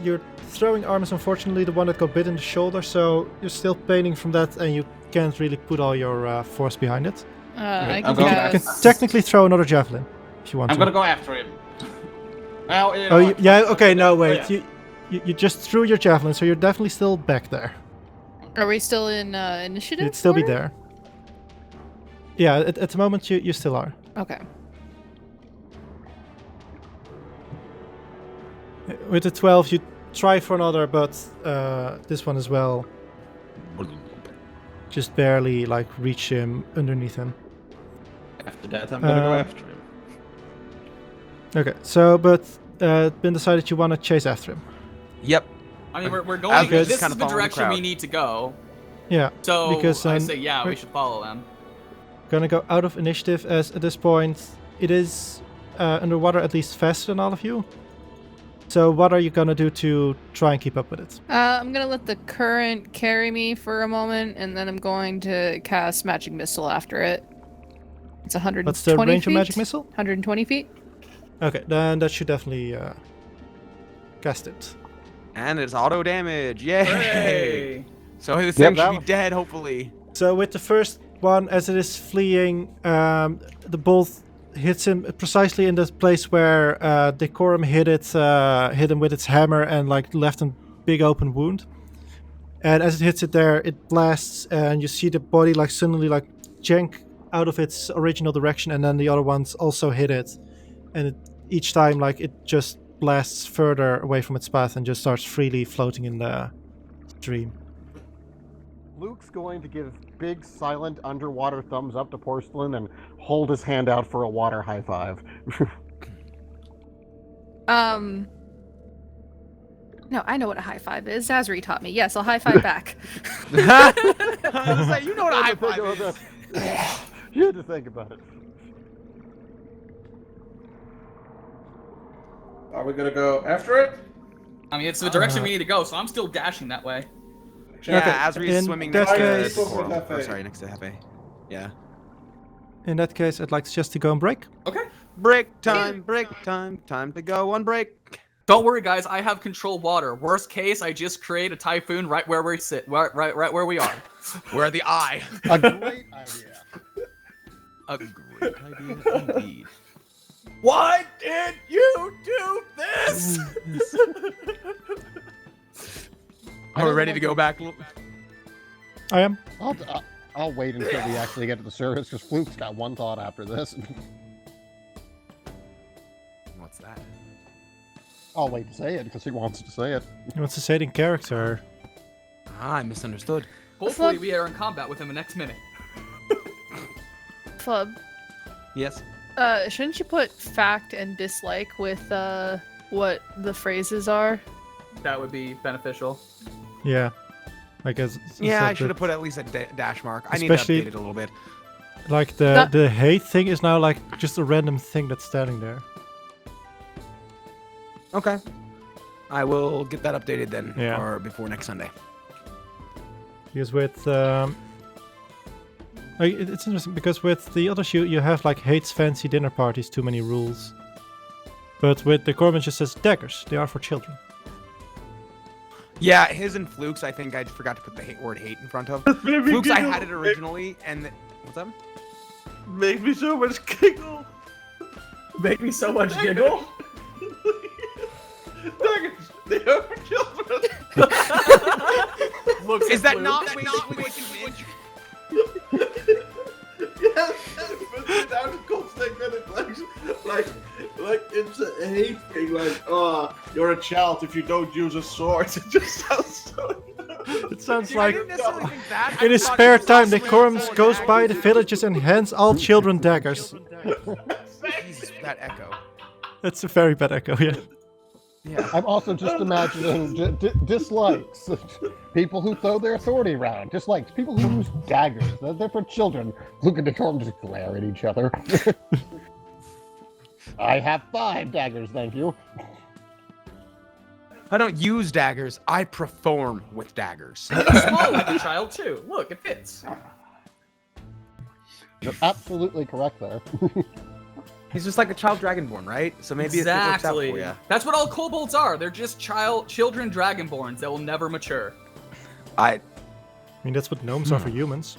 your throwing arm is unfortunately the one that got bit in the shoulder, so you're still paining from that, and you can't really put all your force behind it. I I'm can going You back. can cast. technically throw another javelin if you want I'm to. gonna go after him. Well, you Oh, know what? yeah. Okay. No, Oh, wait. yeah. You just threw your javelin, so you're definitely still back there. Are we still in initiative? You'd still be order? there. Yeah. At the moment, you still are. Okay. With the 12, you try for another, but this one as well. Just barely like reach him underneath him. After that, I'm gonna go Uh, after him. Okay. So, but been decided you want to chase after him. Yep. I mean, we're As going. we're This just is kinda the following the direction we crowd. need to go. Yeah. So Because, I um, say, yeah, we wait. should follow them. Gonna go out of initiative as at this point it is underwater at least faster than all of you. So what are you gonna do to try and keep up with it? I'm gonna let the current carry me for a moment, and then I'm going to cast magic missile after it. It's 120 What's the range feet? of magic missile? 120 feet. Okay, then that should definitely cast it. And it's auto damage. Yay! Hey! So this Yep, thing should that be one- dead, hopefully. So with the first one, as it is fleeing, the bolt hits him precisely in the place where Decorm hit him with its hammer and like left a big open wound. And as it hits it there, it blasts, and you see the body like suddenly like jank out of its original direction, and then the other ones also hit it, and each time like it just blasts further away from its path and just starts freely floating in the stream. Luke's going to give big, silent, underwater thumbs up to Porcelain and hold his hand out for a water high five. No, I know what a high five is. Zazri taught me. Yes, I'll high five back. I was like, you know what a high five is. You had to think about it. Are we gonna go after it? I mean, it's the direction we need to go, so I'm still dashing that way. Yeah, Okay, Asri's in swimming that next to case- Decorm. Hephe. Or sorry, next to Hephe. Yeah. In that case, I'd like to just to go and break. Okay. Break time, time to go on break. Don't worry, guys. I have control water. Worst case, I just create a typhoon right where we sit, right where we are. We're the eye. A great idea. A great idea indeed. Why did you do this? Are we ready to go back? I am. I'll wait until we actually get to the surface, because Fluke's got one thought after this. What's that? I'll wait to say it, because he wants to say it. He wants to say it in character. Ah, I misunderstood. Hopefully, we are in combat within the next minute. Club. Yes. Shouldn't you put fact and dislike with what the phrases are? That would be beneficial. Yeah. I guess. Yeah, I should have put at least a dash mark. I need Especially- to update it a little bit. Like That- the hate thing is now like just a random thing that's standing there. Okay. I will get that updated then, Yeah. or before next Sunday. Because with it's interesting because with the other shoe you have like hates fancy dinner parties, too many rules. But with the Decorm it just says daggers. They are for children. Yeah, his and Fluke's, I think I forgot to put the word hate in front of. Fluke's, I had it originally, and what's up? makes me so much giggle. Make me so much giggle. Daggers, they are for children. Looks Is at that Luke. not what you meant? Yes, but without a context, and it's like it's a hate thing. Like, oh, you're a child if you don't use a sword. It just sounds so. It sounds I like didn't necessarily think that. in his spare time, Decorm goes by the villages and hands all children daggers. Jesus, that echo. That's a very bad echo, yeah. Yeah. I'm also just imagining dislikes. People who throw their authority around. Dislikes. People who use daggers. They're for children. Look at the Decorm just glare at each other. I have 5 daggers, thank you. I don't use daggers. I perform with daggers. It's small like a child too. Look, it fits. You're absolutely correct there. He's just like a child dragonborn, right? So maybe it works out Exactly. for you. That's what all kobolds are. They're just children dragonborns that will never mature. I mean, that's what gnomes are for humans.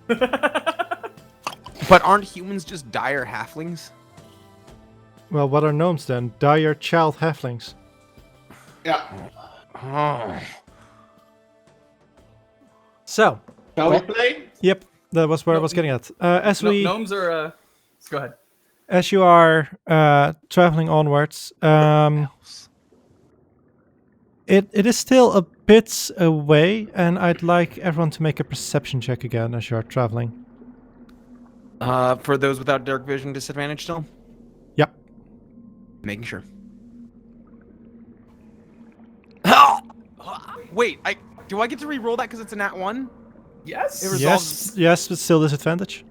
But aren't humans just dire halflings? Well, what are gnomes then? Dire child halflings. Yeah. Oh. So, Shall we play? yep, that was where I was getting at. Gnomes are. Go ahead. As you are traveling onwards, it is still a bit away, and I'd like everyone to make a perception check again as you're traveling. For those without dark vision disadvantage still? Yep. Making sure. Wait, do I get to re-roll that because it's a nat 1? Yes. It resolves. Yes, but still disadvantage.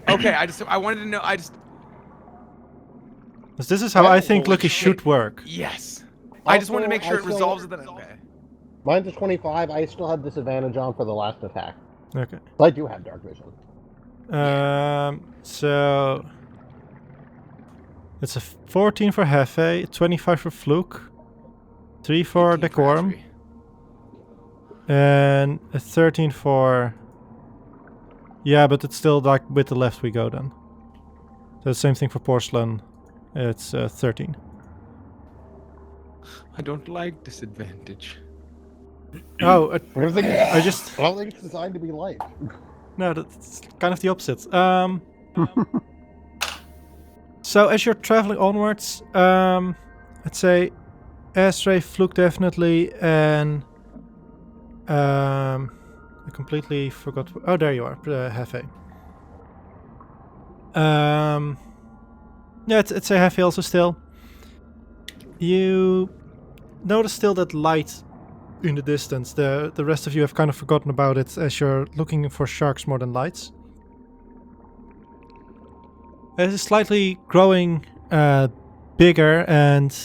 Okay, I wanted to know. 'Cause this is how I think Lucky should work. Yes. I just wanted to make sure I it still- resolves it. Then okay. Mine's a 25. I still have disadvantage on for the last attack. Okay. So I do have dark vision. So it's a 14 for Hephe, 25 for Fluke, 3 for 18 Decorm, Ashby. and a 13 for. Yeah, but it's still like with the left we go then. So the same thing for Porcelain. It's 13. I don't like disadvantage. Oh, I don't think I just. I don't think it's designed to be light. No, that's kind of the opposite. So as you're traveling onwards, I'd say Astray, Fluke definitely, and I completely forgot. Oh, there you are, Hephe. Yeah, it's a Hephe also still. You notice still that light in the distance. The rest of you have kind of forgotten about it as you're looking for sharks more than lights. It is slightly growing bigger, and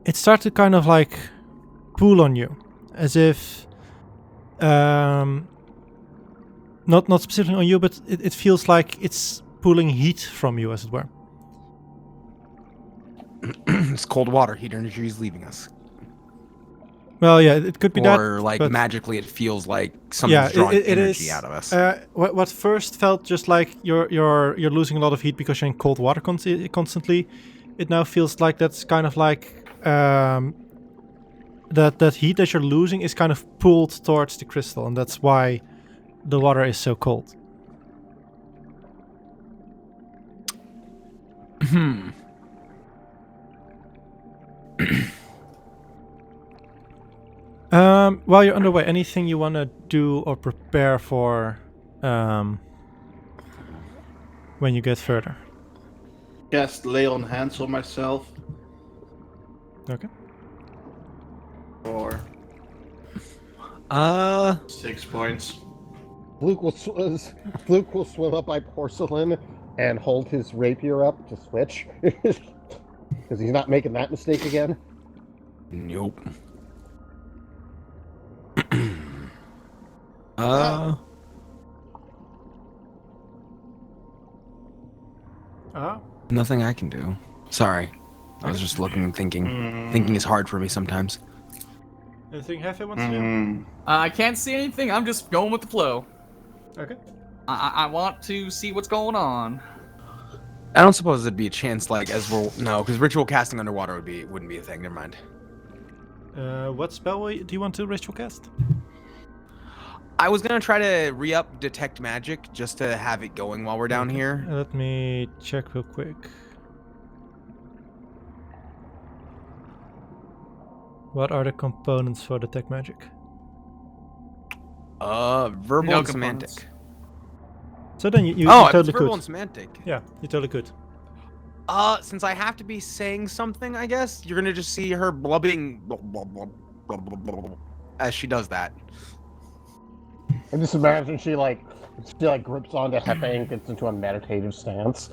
it starts to kind of like pull on you, as if not specifically on you, but it feels like it's pulling heat from you, as it were. It's cold water. Heat energy is leaving us. Well, yeah, it could be that. Or like but magically, it feels like something's drawing energy out of us. What first felt just like you're losing a lot of heat because you're in cold water constantly. It now feels like that's kind of like that heat that you're losing is kind of pulled towards the crystal, and that's why the water is so cold. While you're underway, anything you want to do or prepare for when you get further? Cast lay on hands on myself. Okay. For 6 points. Fluke will swim up by Porcelain and hold his rapier up to switch. Because he's not making that mistake again. Nope. Nothing I can do. Sorry. I was just looking and thinking. Thinking is hard for me sometimes. Anything Hephe wants to do? I can't see anything. I'm just going with the flow. Okay. I want to see what's going on. I don't suppose there'd be a chance, like, no, because ritual casting underwater wouldn't be a thing. Never mind. What spell do you want to ritual cast? I was gonna try to re-up detect magic just to have it going while we're down here. Let me check real quick. What are the components for detect magic? Verbal No and components. semantic. So then you Oh, you it's totally verbal could. and semantic. Yeah, you totally could. Since I have to be saying something, I guess you're gonna just see her blubbing as she does that. I just imagine she grips onto Hephe and gets into a meditative stance.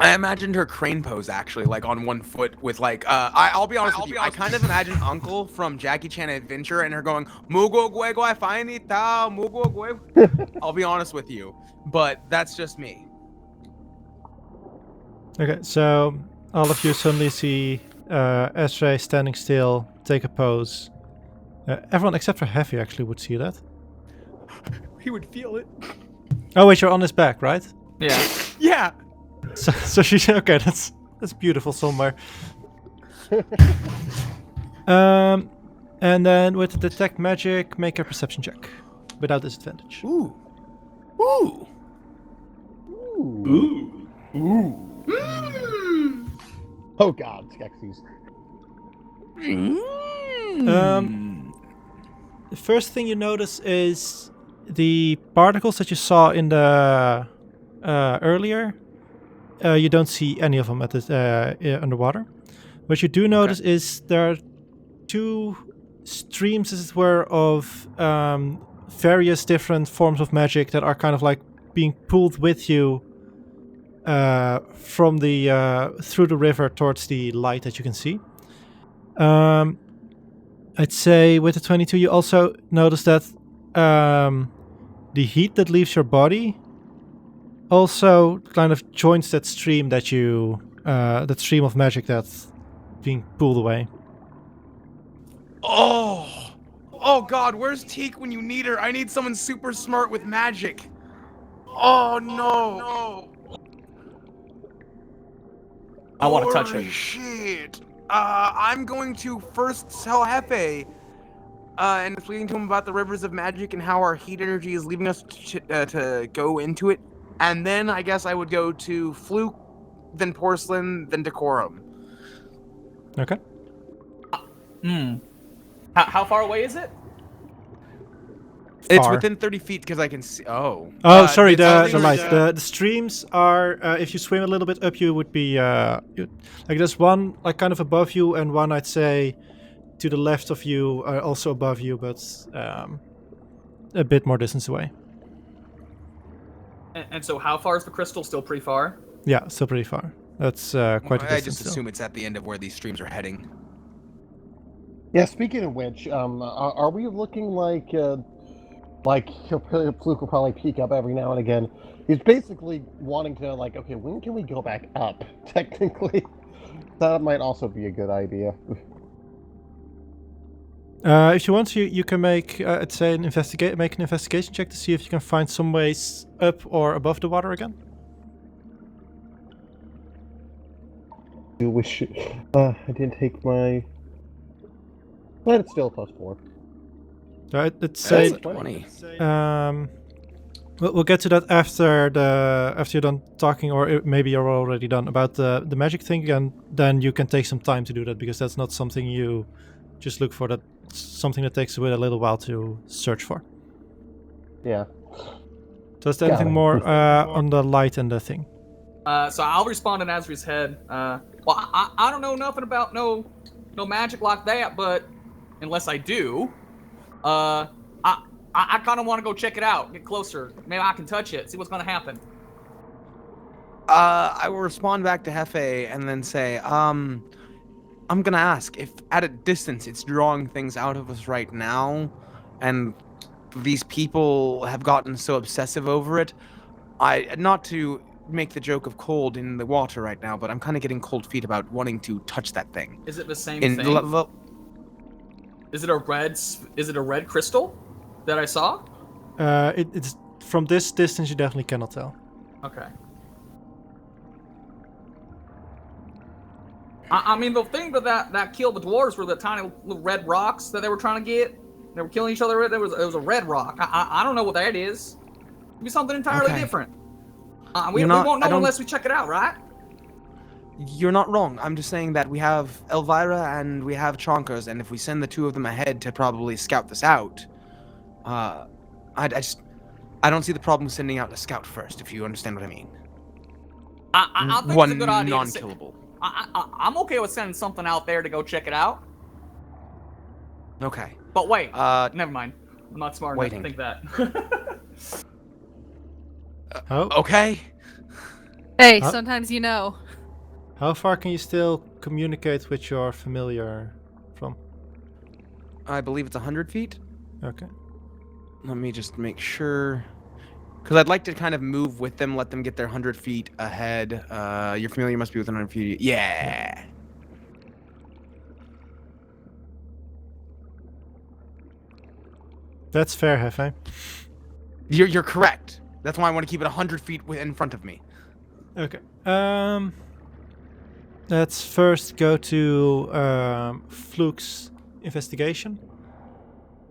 I imagined her crane pose actually, like on one foot with like I'll be honest with you, I kind of imagine Uncle from Jackie Chan Adventure and her going Mugo Guego I find it Mugo Guego. I'll be honest with you, but that's just me. Okay, so all of you suddenly see Esray standing still, take a pose. Everyone except for Hephe actually would see that. He would feel it. Oh wait, you're on his back, right? Yeah. Yeah. So she's okay. That's beautiful somewhere. And then with detect magic, make a perception check without disadvantage. Ooh. Ooh. Oh god, Skeksis. The first thing you notice is the particles that you saw in the earlier. You don't see any of them at the underwater. What you do notice is there are two streams, as it were, of various different forms of magic that are kind of like being pulled with you from the through the river towards the light that you can see. I'd say with the 22 you also notice that the heat that leaves your body also kind of joins that stream that you that stream of magic that's being pulled away. Oh god, where's Teak when you need her? I need someone super smart with magic. Oh no. I want to touch Holy it. shit. I'm going to first tell Hephe, and it's leading to him about the rivers of magic and how our heat energy is leaving us to go into it. And then I guess I would go to Fluke, then Porcelain, then Decorum. Okay. How far away is it? It's Far. within 30 feet because I can see. Oh. Sorry, it's the light. only- The streams are, if you swim a little bit up, you would be, like there's one like kind of above you and one I'd say to the left of you, also above you, but a bit more distance away. And so how far is the crystal? Still pretty far? Yeah, still pretty far. That's quite a I distance just still. assume it's at the end of where these streams are heading. Yeah, speaking of which, are we looking like Fluke will probably peek up every now and again. He's basically wanting to like, okay, when can we go back up? Technically, that might also be a good idea. If you want to, you can make, I'd say, make an investigation check to see if you can find some ways up or above the water again. You wish I didn't take my. But it's still +4. I'd say, That's 20. we'll get to that after you're done talking, or maybe you're already done about the magic thing, and then you can take some time to do that because that's not something you just look for. That's something that takes a little while to search for. Yeah. So is there anything more on the light and the thing? So I'll respond in Azri's head. Well, I don't know nothing about no magic like that, but unless I do, I kind of want to go check it out, get closer. Maybe I can touch it, see what's gonna happen. I will respond back to Hephe and then say, I'm gonna ask if at a distance it's drawing things out of us right now, and these people have gotten so obsessive over it. Not to make the joke of cold in the water right now, but I'm kind of getting cold feet about wanting to touch that thing. Is it the same In thing? Is it a red crystal that I saw? It's from this distance you definitely cannot tell. Okay. I mean, the thing that killed the dwarves were the tiny little red rocks that they were trying to get. They were killing each other with. It was a red rock. I don't know what that is. It'd be something entirely Okay. different. We You're not- won't I know don't- unless we check it out, right? You're not wrong. I'm just saying that we have Elvira and we have Chonkers, and if we send the two of them ahead to probably scout this out, I don't see the problem with sending out a scout first, if you understand what I mean. I think One it's a good idea. To non-killable. I'm okay with sending something out there to go check it out. Okay. But wait, Uh, never mind. I'm not smart waiting. enough to think that. Oh, Okay. Hey, Huh? sometimes you know. how far can you still communicate with your familiar from? I believe it's 100 feet. Okay. Let me just make sure. Because I'd like to kind of move with them, let them get their 100 feet ahead. Your familiar must be within 100 feet. Yeah. That's fair, Hephe. You're correct. That's why I want to keep it 100 feet in front of me. Okay. Let's first go to Fluke's investigation.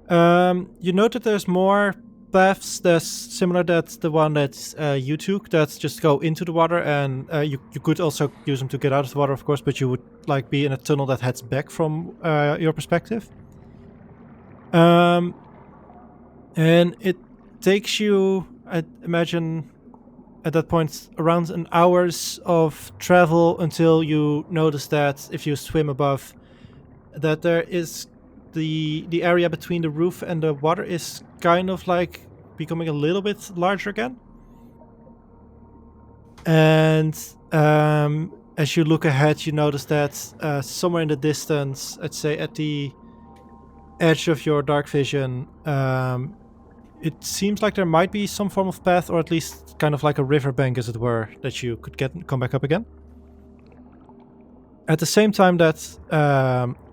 You note that there's more paths that's similar that's the one that you took that just go into the water, and you could also use them to get out of the water, of course, but you would like be in a tunnel that heads back from your perspective. And it takes you, I imagine, at that point around an hour's of travel until you notice that if you swim above, that there is the area between the roof and the water is kind of like becoming a little bit larger again. And as you look ahead, you notice that somewhere in the distance, I'd say at the edge of your dark vision, it seems like there might be some form of path, or at least kind of like a riverbank, as it were, that you could come back up again. At the same time that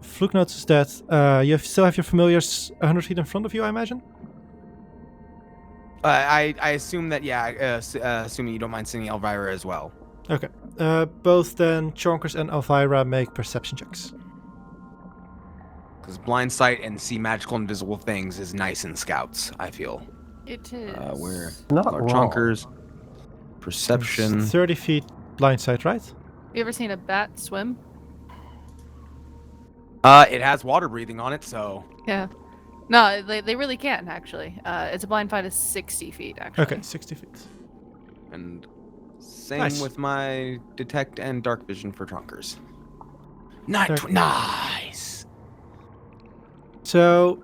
Fluke notices that you still have your familiars 100 feet in front of you, I imagine? I assume that, yeah, assuming you don't mind singing Elvira as well. Okay. Both then Chonkers and Elvira make perception checks. Because blind sight and see magical invisible things is nice in scouts, I feel. It is. Where Not our wrong. chonkers, perception. 30 feet blind sight, right? You ever seen a bat swim? It has water breathing on it, so Yeah. No, they really can, actually. It's a blind fight of 60 feet, actually. Okay, 60 feet. and same Nice. with my detect and dark vision for chonkers. Dark- Nice. So,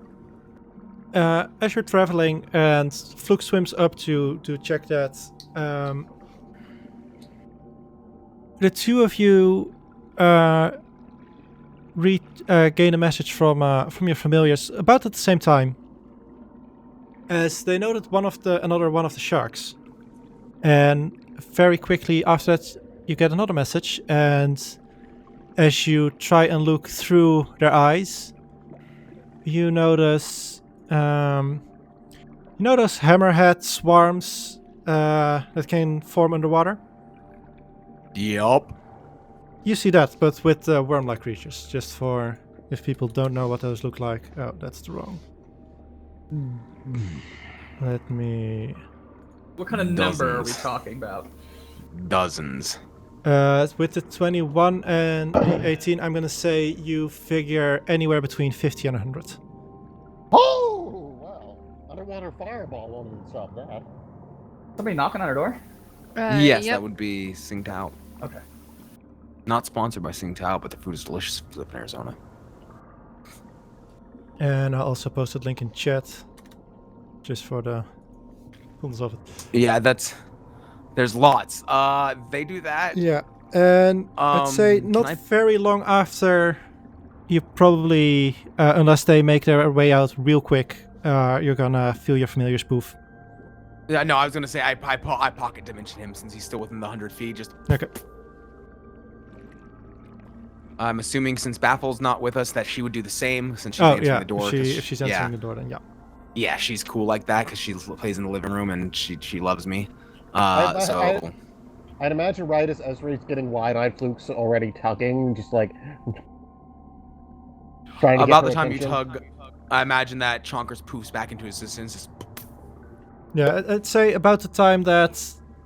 as you're traveling and Fluke swims up to check that, the two of you gain a message from your familiars about at the same time, as they noted another one of the sharks, and very quickly after that you get another message, and as you try and look through their eyes, you notice hammerhead swarms that can form underwater. Yup. You see that, but with worm-like creatures. Just for if people don't know what those look like. Oh, that's the wrong. Let me. What kind of number are we Dozens. talking about? Dozens. With the 21 and the 18, I'm gonna say you figure anywhere between 50 and 100. Oh, wow. Underwater fireball won't stop that. Somebody knocking on our door? Yes, yep. that would be Sing Tao. Okay. Not sponsored by Sing Tao, but the food is delicious in Arizona. And I also posted link in chat, just for the fullness of it. Yeah, there's lots. They do that. Yeah, and I'd say Can not I- very long after, you probably, unless they make their way out real quick, you're gonna feel your familiar spoof. Yeah, no, I was gonna say I pocket dimension him since he's still within the 100 feet. Just Okay. I'm assuming since Baffle's not with us that she would do the same since she's Oh answering yeah, the door. if she's answering yeah, the door, then yeah. yeah, she's cool like that because she plays in the living room and she loves me. I'd imagine right as Ezra's getting wide-eyed, Fluke's already tugging, just like trying to get About her the time attention. you tug, I imagine that Chonkers poofs back into existence. Just, Yeah, I'd say about the time that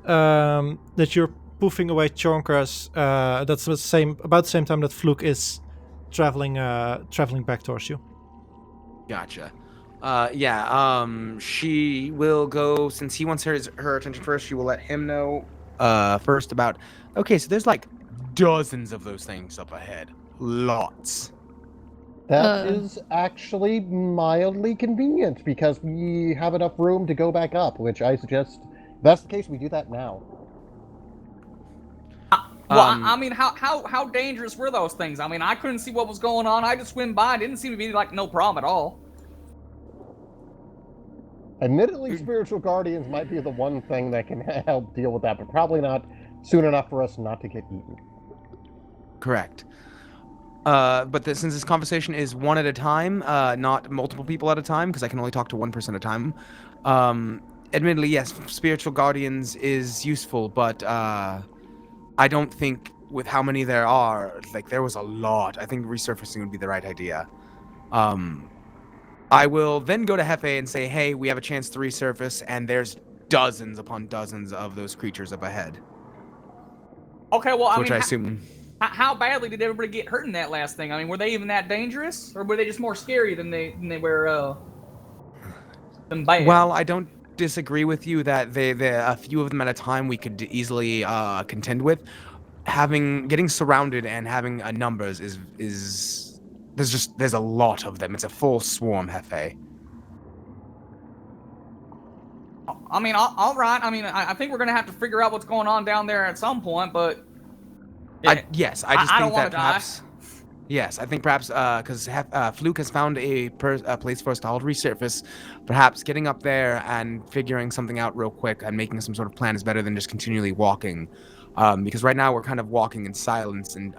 that you're poofing away Chonkers, that's about the same time that Fluke is traveling back towards you. Gotcha. She will go, since he wants her attention first, she will let him know first about, okay, so there's like dozens of those things up ahead. Lots. That is actually mildly convenient because we have enough room to go back up, which I suggest, if that's the case, we do that now. I mean, how dangerous were those things? I mean, I couldn't see what was going on. I just swim by. It didn't seem to be like no problem at all. Admittedly, spiritual guardians might be the one thing that can help deal with that, but probably not soon enough for us not to get eaten. Correct. Since this conversation is one at a time, not multiple people at a time, because I can only talk to one person at a time. Admittedly, yes, spiritual guardians is useful, but I don't think with how many there are, like there was a lot. I think resurfacing would be the right idea. I will then go to Hephe and say, hey, we have a chance to resurface, and there's dozens upon dozens of those creatures up ahead. Okay, well, I Which mean, I assume. How badly did everybody get hurt in that last thing? I mean, were they even that dangerous, or were they just more scary than they were bad? Well, I don't disagree with you that they a few of them at a time we could easily contend with. Getting surrounded and having numbers is there's a lot of them. It's a full swarm, Hephe. I mean, all right. I mean, I think we're gonna have to figure out what's going on down there at some point, but. I just I don't think wanna that perhaps. Yes, I think perhaps because Fluke has found a place for us to hold resurface, perhaps getting up there and figuring something out real quick and making some sort of plan is better than just continually walking. Because right now we're kind of walking in silence and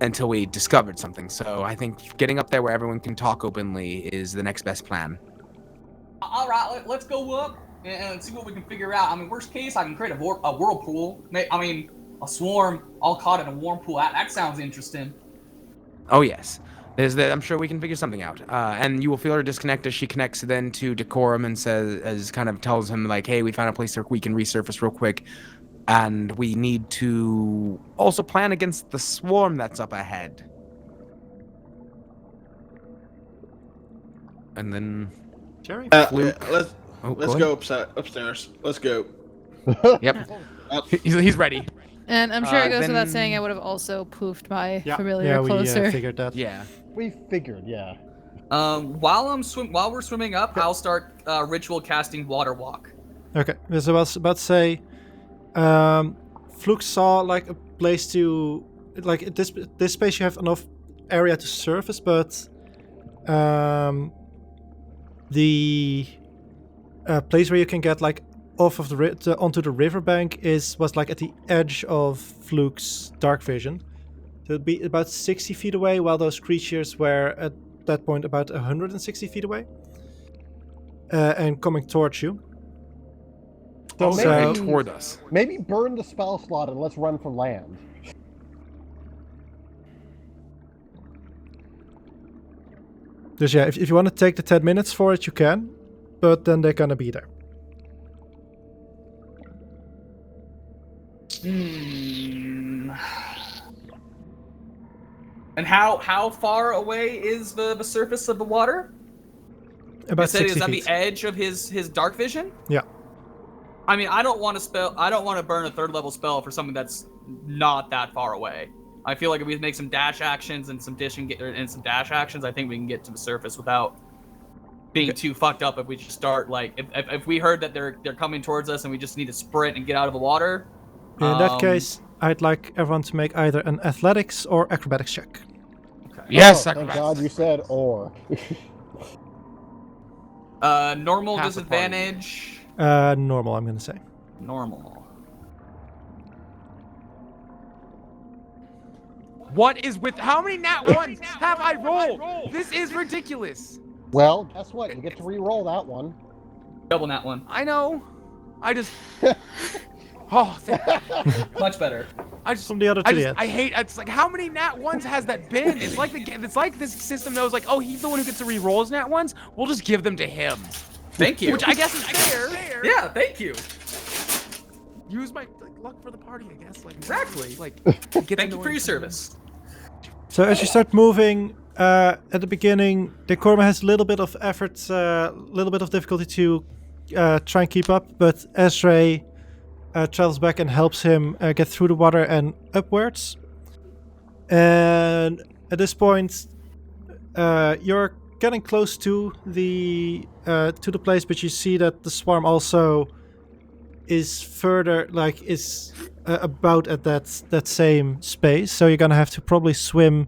until we discovered something. So I think getting up there where everyone can talk openly is the next best plan. All right, let's go up and see what we can figure out. I mean, worst case, I can create a whirlpool. I mean, a swarm all caught in a whirlpool. That sounds interesting. Oh yes, I'm sure we can figure something out. And you will feel her disconnect as she connects then to Decorm and tells him like, hey, we found a place where we can resurface real quick, and we need to also plan against the swarm that's up ahead. And then Jerry? Fluke. Let's go upstairs. Let's go. Yep. He's ready. And I'm sure it goes without saying I would have also poofed my familiar closer. We figured that. Yeah. We figured, yeah. While we're swimming up, I'll start ritual casting water walk. Okay, as I was about to say, Fluke saw like a place to like this space. You have enough area to surface, but the place where you can get like off of onto the riverbank was like at the edge of Fluke's dark vision. So it'd be about 60 feet away, while those creatures were at that point about 160 feet away and coming towards you. So maybe toward us. Maybe burn the spell slot and let's run for land. Dus yeah, if you want to take the 10 minutes for it, you can, but then they're gonna be there. And how far away is the surface of the water? About 60 feet. Is that the edge of his dark vision? Yeah. I mean, I don't want to burn a 3rd level spell for something that's not that far away. I feel like if we make some dash actions and some dash actions, I think we can get to the surface without being too fucked up. If we just start like if we heard that they're coming towards us and we just need to sprint and get out of the water. In that case, I'd like everyone to make either an athletics or acrobatics check. Okay. Yes, thank God you said or. Normal Half disadvantage. Normal, I'm gonna say. Normal. What is with how many nat ones have I rolled? This is ridiculous. Well, guess what? You get to re-roll that one. Double nat one. I know. I just. Oh, Much better. I just. From the other to the I end. hate. It's like how many nat ones has that been? It's like it's like this system knows like, oh, he's the one who gets to re-roll his nat ones. We'll just give them to him. Thank you. Which I guess is fair. Yeah, thank you. Use my luck for the party, I guess. Like Exactly. Like. Thank you for your service. So as you start moving, at the beginning, Decorm has a little bit of effort, little bit of difficulty to try and keep up, but Ezra travels back and helps him get through the water and upwards. And at this point, you're getting close to the place, but you see that the swarm also is further, like is about at that same space. So you're gonna have to probably swim.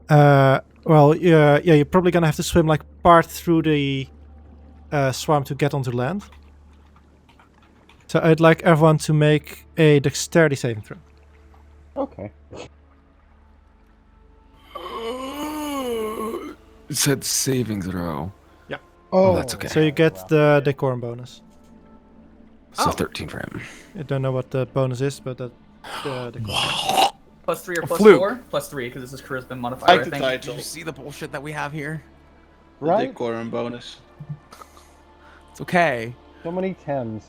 You're probably gonna have to swim like part through the swarm to get onto land. So I'd like everyone to make a dexterity saving throw. Okay. It said saving throw. Oh, that's okay. So you get the Decorm bonus. So 13 for him. I don't know what the bonus is, but that Decorm. +3 or Fluke. +4? +3, because this is charisma modifier. Like I the think. Did title. you see the bullshit that we have here? right? Decorm bonus. It's okay. So many 10s.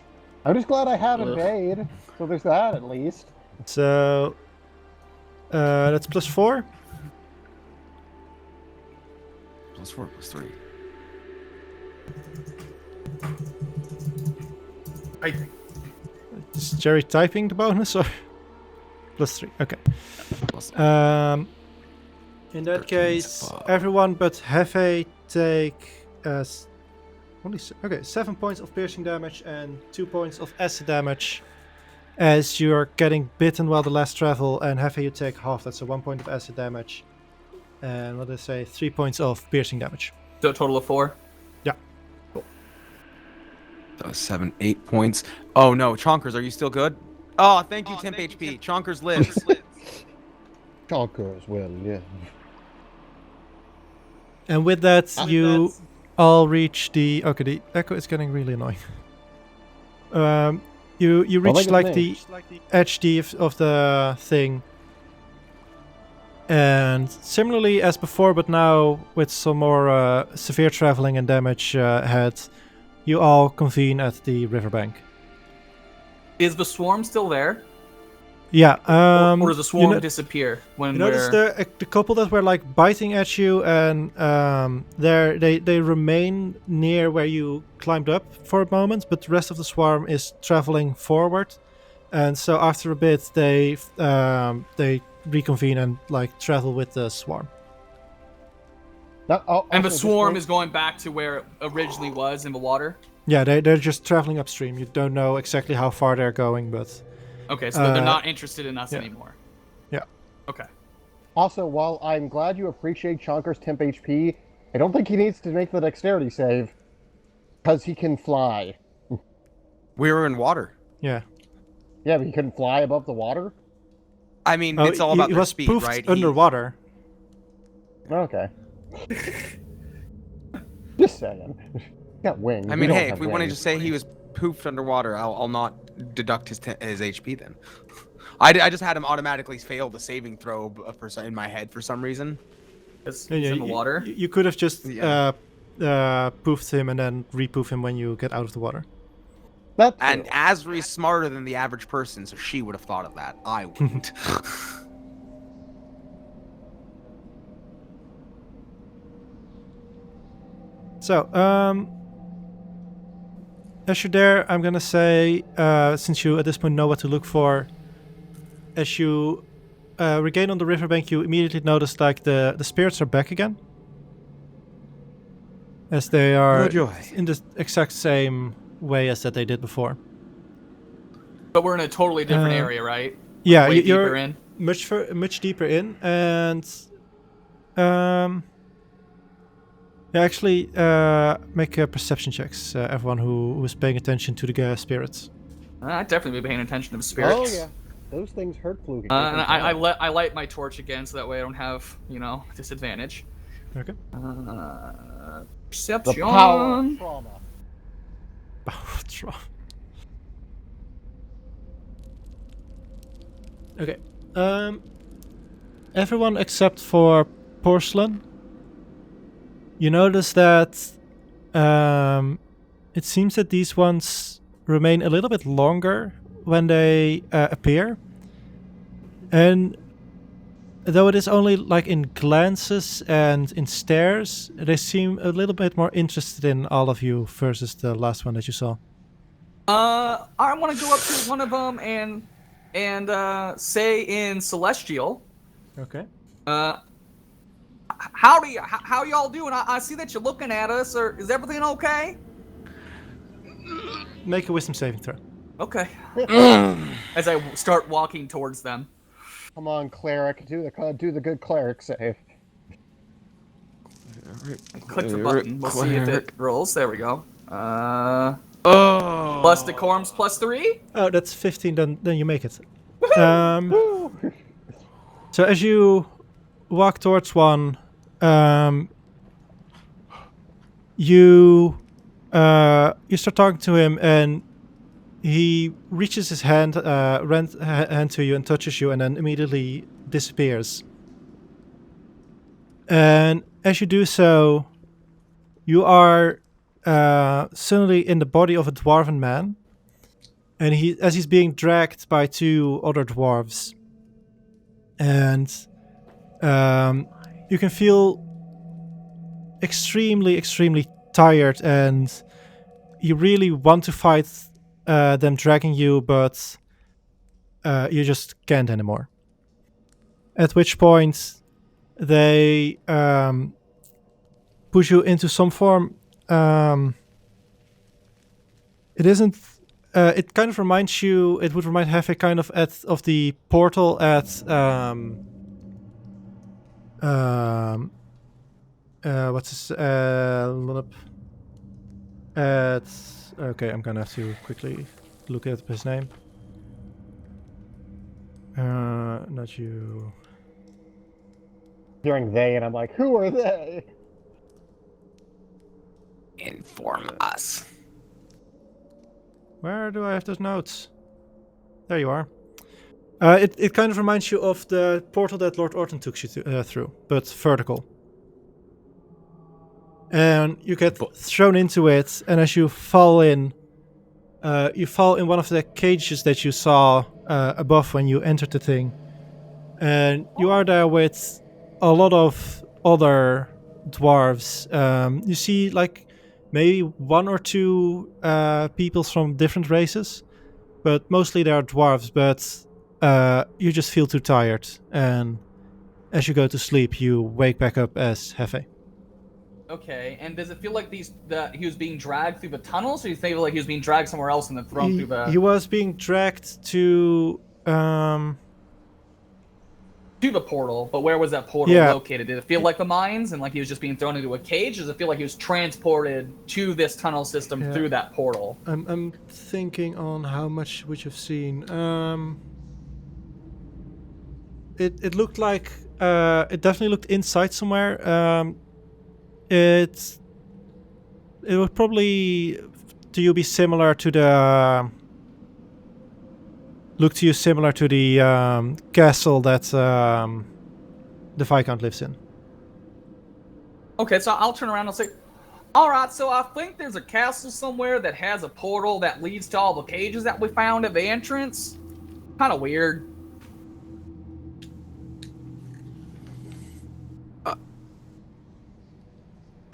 I'm just glad I haven't Ugh. paid. So there's that at least. So that's +4. +4, +3. Is Jerry typing the bonus or +3? Okay. Plus- In that 13 case, above. everyone but Hephe take only 7 points of piercing damage and 2 points of acid damage as you're getting bitten while the last travel, and Hephe you take half. That's a 1 point of acid damage, and what did I say? 3 points of piercing damage. So a total of 4. That was 7, 8 points. Oh no, Chonkers, are you still good? Oh, thank you, Temp HP. Chonkers lives. Chonkers will live. And with that, you all reach the echo is getting really annoying. You Well, reach look at like me. the edge of the thing, and similarly as before, but now with some more severe traveling and damage ahead, you all convene at the riverbank. Is the swarm still there? Yeah. Or does the swarm you know- disappear when You notice the couple that were like biting at you, and they remain near where you climbed up for a moment, but the rest of the swarm is traveling forward, and so after a bit they reconvene and like travel with the swarm. And the swarm is going back to where it originally was in the water? Yeah, they're just traveling upstream. You don't know exactly how far they're going, but Okay, so they're not interested in us yeah. anymore. Yeah. Okay. Also, while I'm glad you appreciate Chonker's temp HP, I don't think he needs to make the dexterity save. Because he can fly. We were in water. yeah. Yeah, but he couldn't fly above the water? I mean, it's all about he their was speed, poofed right? underwater. Okay. Just saying. Got wings. I We mean, don't hey, have if we want to wings. just say he was poofed underwater, I'll not deduct his HP then. I just had him automatically fail the saving throw in my head for some reason. It's Yeah, in the water. You could have just Yeah. poofed him and then repoof him when you get out of the water. That's And true. Asri's smarter than the average person, so she would have thought of that. I wouldn't. So, as you're there, I'm gonna say, since you at this point know what to look for, as you regain on the riverbank, you immediately notice like the spirits are back again, as they are Oh, joy. in the exact same way as that they did before. But we're in a totally different Uh, area, right? Yeah, Way you're deeper in. much deeper in, and actually make perception checks. Everyone who was paying attention to the spirits. I'd definitely be paying attention to the spirits. Oh, yeah. Those things hurt Fluke. And I light my torch again, so that way I don't have disadvantage. Okay. Perception. The power of trauma. Okay. Everyone except for Porcelain. You notice that it seems that these ones remain a little bit longer when they appear. And though it is only like in glances and in stares, they seem a little bit more interested in all of you versus the last one that you saw. I want to go up to one of them and say in Celestial. Okay. Howdy, how y'all doing? I see that you're looking at us. Or is everything okay? Make a wisdom saving throw. Okay. As I start walking towards them. Come on, cleric, do the good cleric save. Click the button. We'll see if it rolls. There we go. Oh. Plus Decorm's +3. Oh, that's 15. Then you make it. So as you walk towards one, you start talking to him, and he reaches his hand to you and touches you, and then immediately disappears. And as you do so, you are suddenly in the body of a dwarven man, and as he's being dragged by two other dwarves, and you can feel extremely, extremely tired, and you really want to fight them dragging you, but you just can't anymore. At which point they push you into some form. It isn't. It kind of reminds you. It would remind Hephe kind of of the portal at what's this? Okay, I'm gonna have to quickly look at his name. Not you. Hearing they, and I'm like, who are they? Inform us. Where do I have those notes? There you are. It kind of reminds you of the portal that Lord Orton took you through, but vertical. And you get thrown into it, and as you fall in one of the cages that you saw above when you entered the thing. And you are there with a lot of other dwarves. You see, like, maybe one or two people from different races, but mostly they are dwarves, but you just feel too tired. And as you go to sleep, you wake back up as Hephe. Okay, and does it feel like he was being dragged through the tunnels, or do you feel like he was being dragged somewhere else and then thrown through the... He was being dragged to the portal, but where was that portal located? Did it feel like the mines, and like he was just being thrown into a cage? Or does it feel like he was transported to this tunnel system through that portal? I'm thinking on how much would you've seen. It looked like it definitely looked inside somewhere. It would probably be similar to the castle that the Viscount lives in. Okay, so I'll turn around and say, alright, so I think there's a castle somewhere that has a portal that leads to all the cages that we found at the entrance. Kind of weird.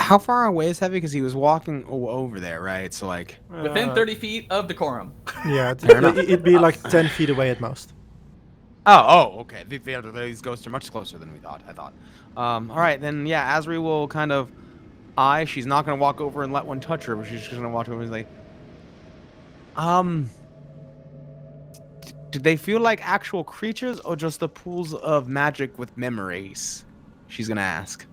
How far away is Hephe? Because he was walking over there, right? So like within 30 feet of Decorum. Yeah, it'd be like 10 feet away at most. Oh, okay. These ghosts are much closer than we thought. I thought. All right, then yeah, Asri will kind of she's not gonna walk over and let one touch her, but she's just gonna walk over and be like, did they feel like actual creatures or just the pools of magic with memories? She's gonna ask.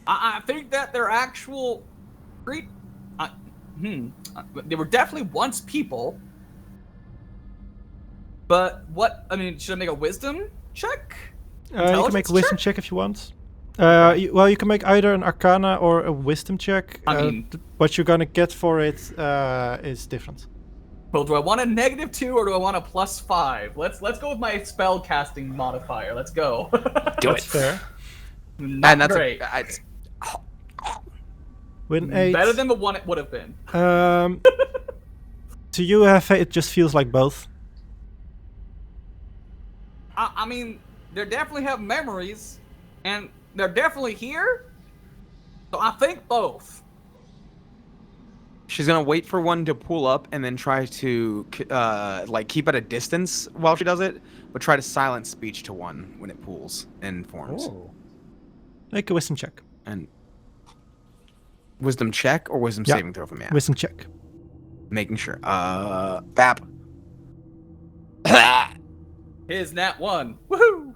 I think that they're actual They were definitely once people. But what? I mean, should I make a wisdom check? You can make a Intelligence wisdom check if you want. Well, you can make either an Arcana or a wisdom check. I mean, what you're gonna get for it is different. well, do I want a -2 or do I want a +5? Let's go with my spell casting modifier. Let's go. That's fair. Not And that's great. With an 8. Better than the one it would have been. To you, Hephe, it just feels like both. I mean, they definitely have memories, and they're definitely here. So I think both. She's gonna wait for one to pull up and then try to like keep at a distance while she does it, but try to silence speech to one when it pulls and forms. Oh. Make a wisdom check. And wisdom check or wisdom Yeah. saving throw from me? Wisdom check. Making sure. Bap. Here's nat 1. Woohoo!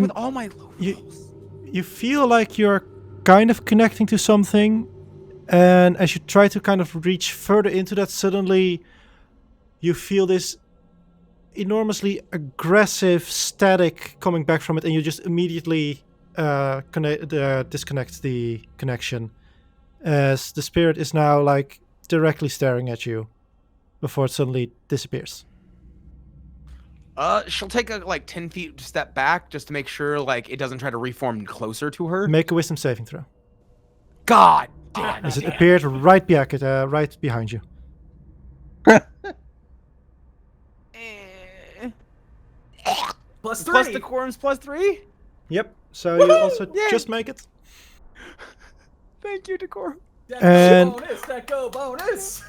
With all my low rolls? You feel like you're kind of connecting to something, and as you try to kind of reach further into that, suddenly you feel this enormously aggressive static coming back from it, and you just immediately disconnect the connection, as the spirit is now like directly staring at you before it suddenly disappears. She'll take a 10 feet step back just to make sure like it doesn't try to reform closer to her. Make a wisdom saving throw. God damn As it it. appeared right behind you. +3. Plus the quorums +3? Yep. So you also Yay! just make it. Thank you, Decorm. And- Deco bonus.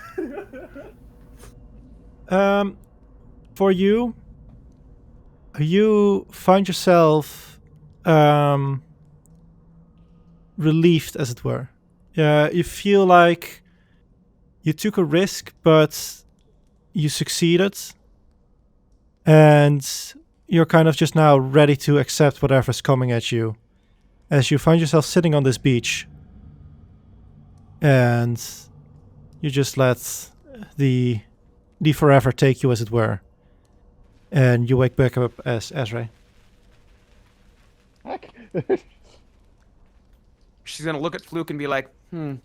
For you find yourself relieved, as it were. You feel like you took a risk, but you succeeded, and you're kind of just now ready to accept whatever's coming at you, as you find yourself sitting on this beach, and you just let the forever take you, as it were. And you wake back up as Ezra. Heck. She's gonna look at Fluke and be like, is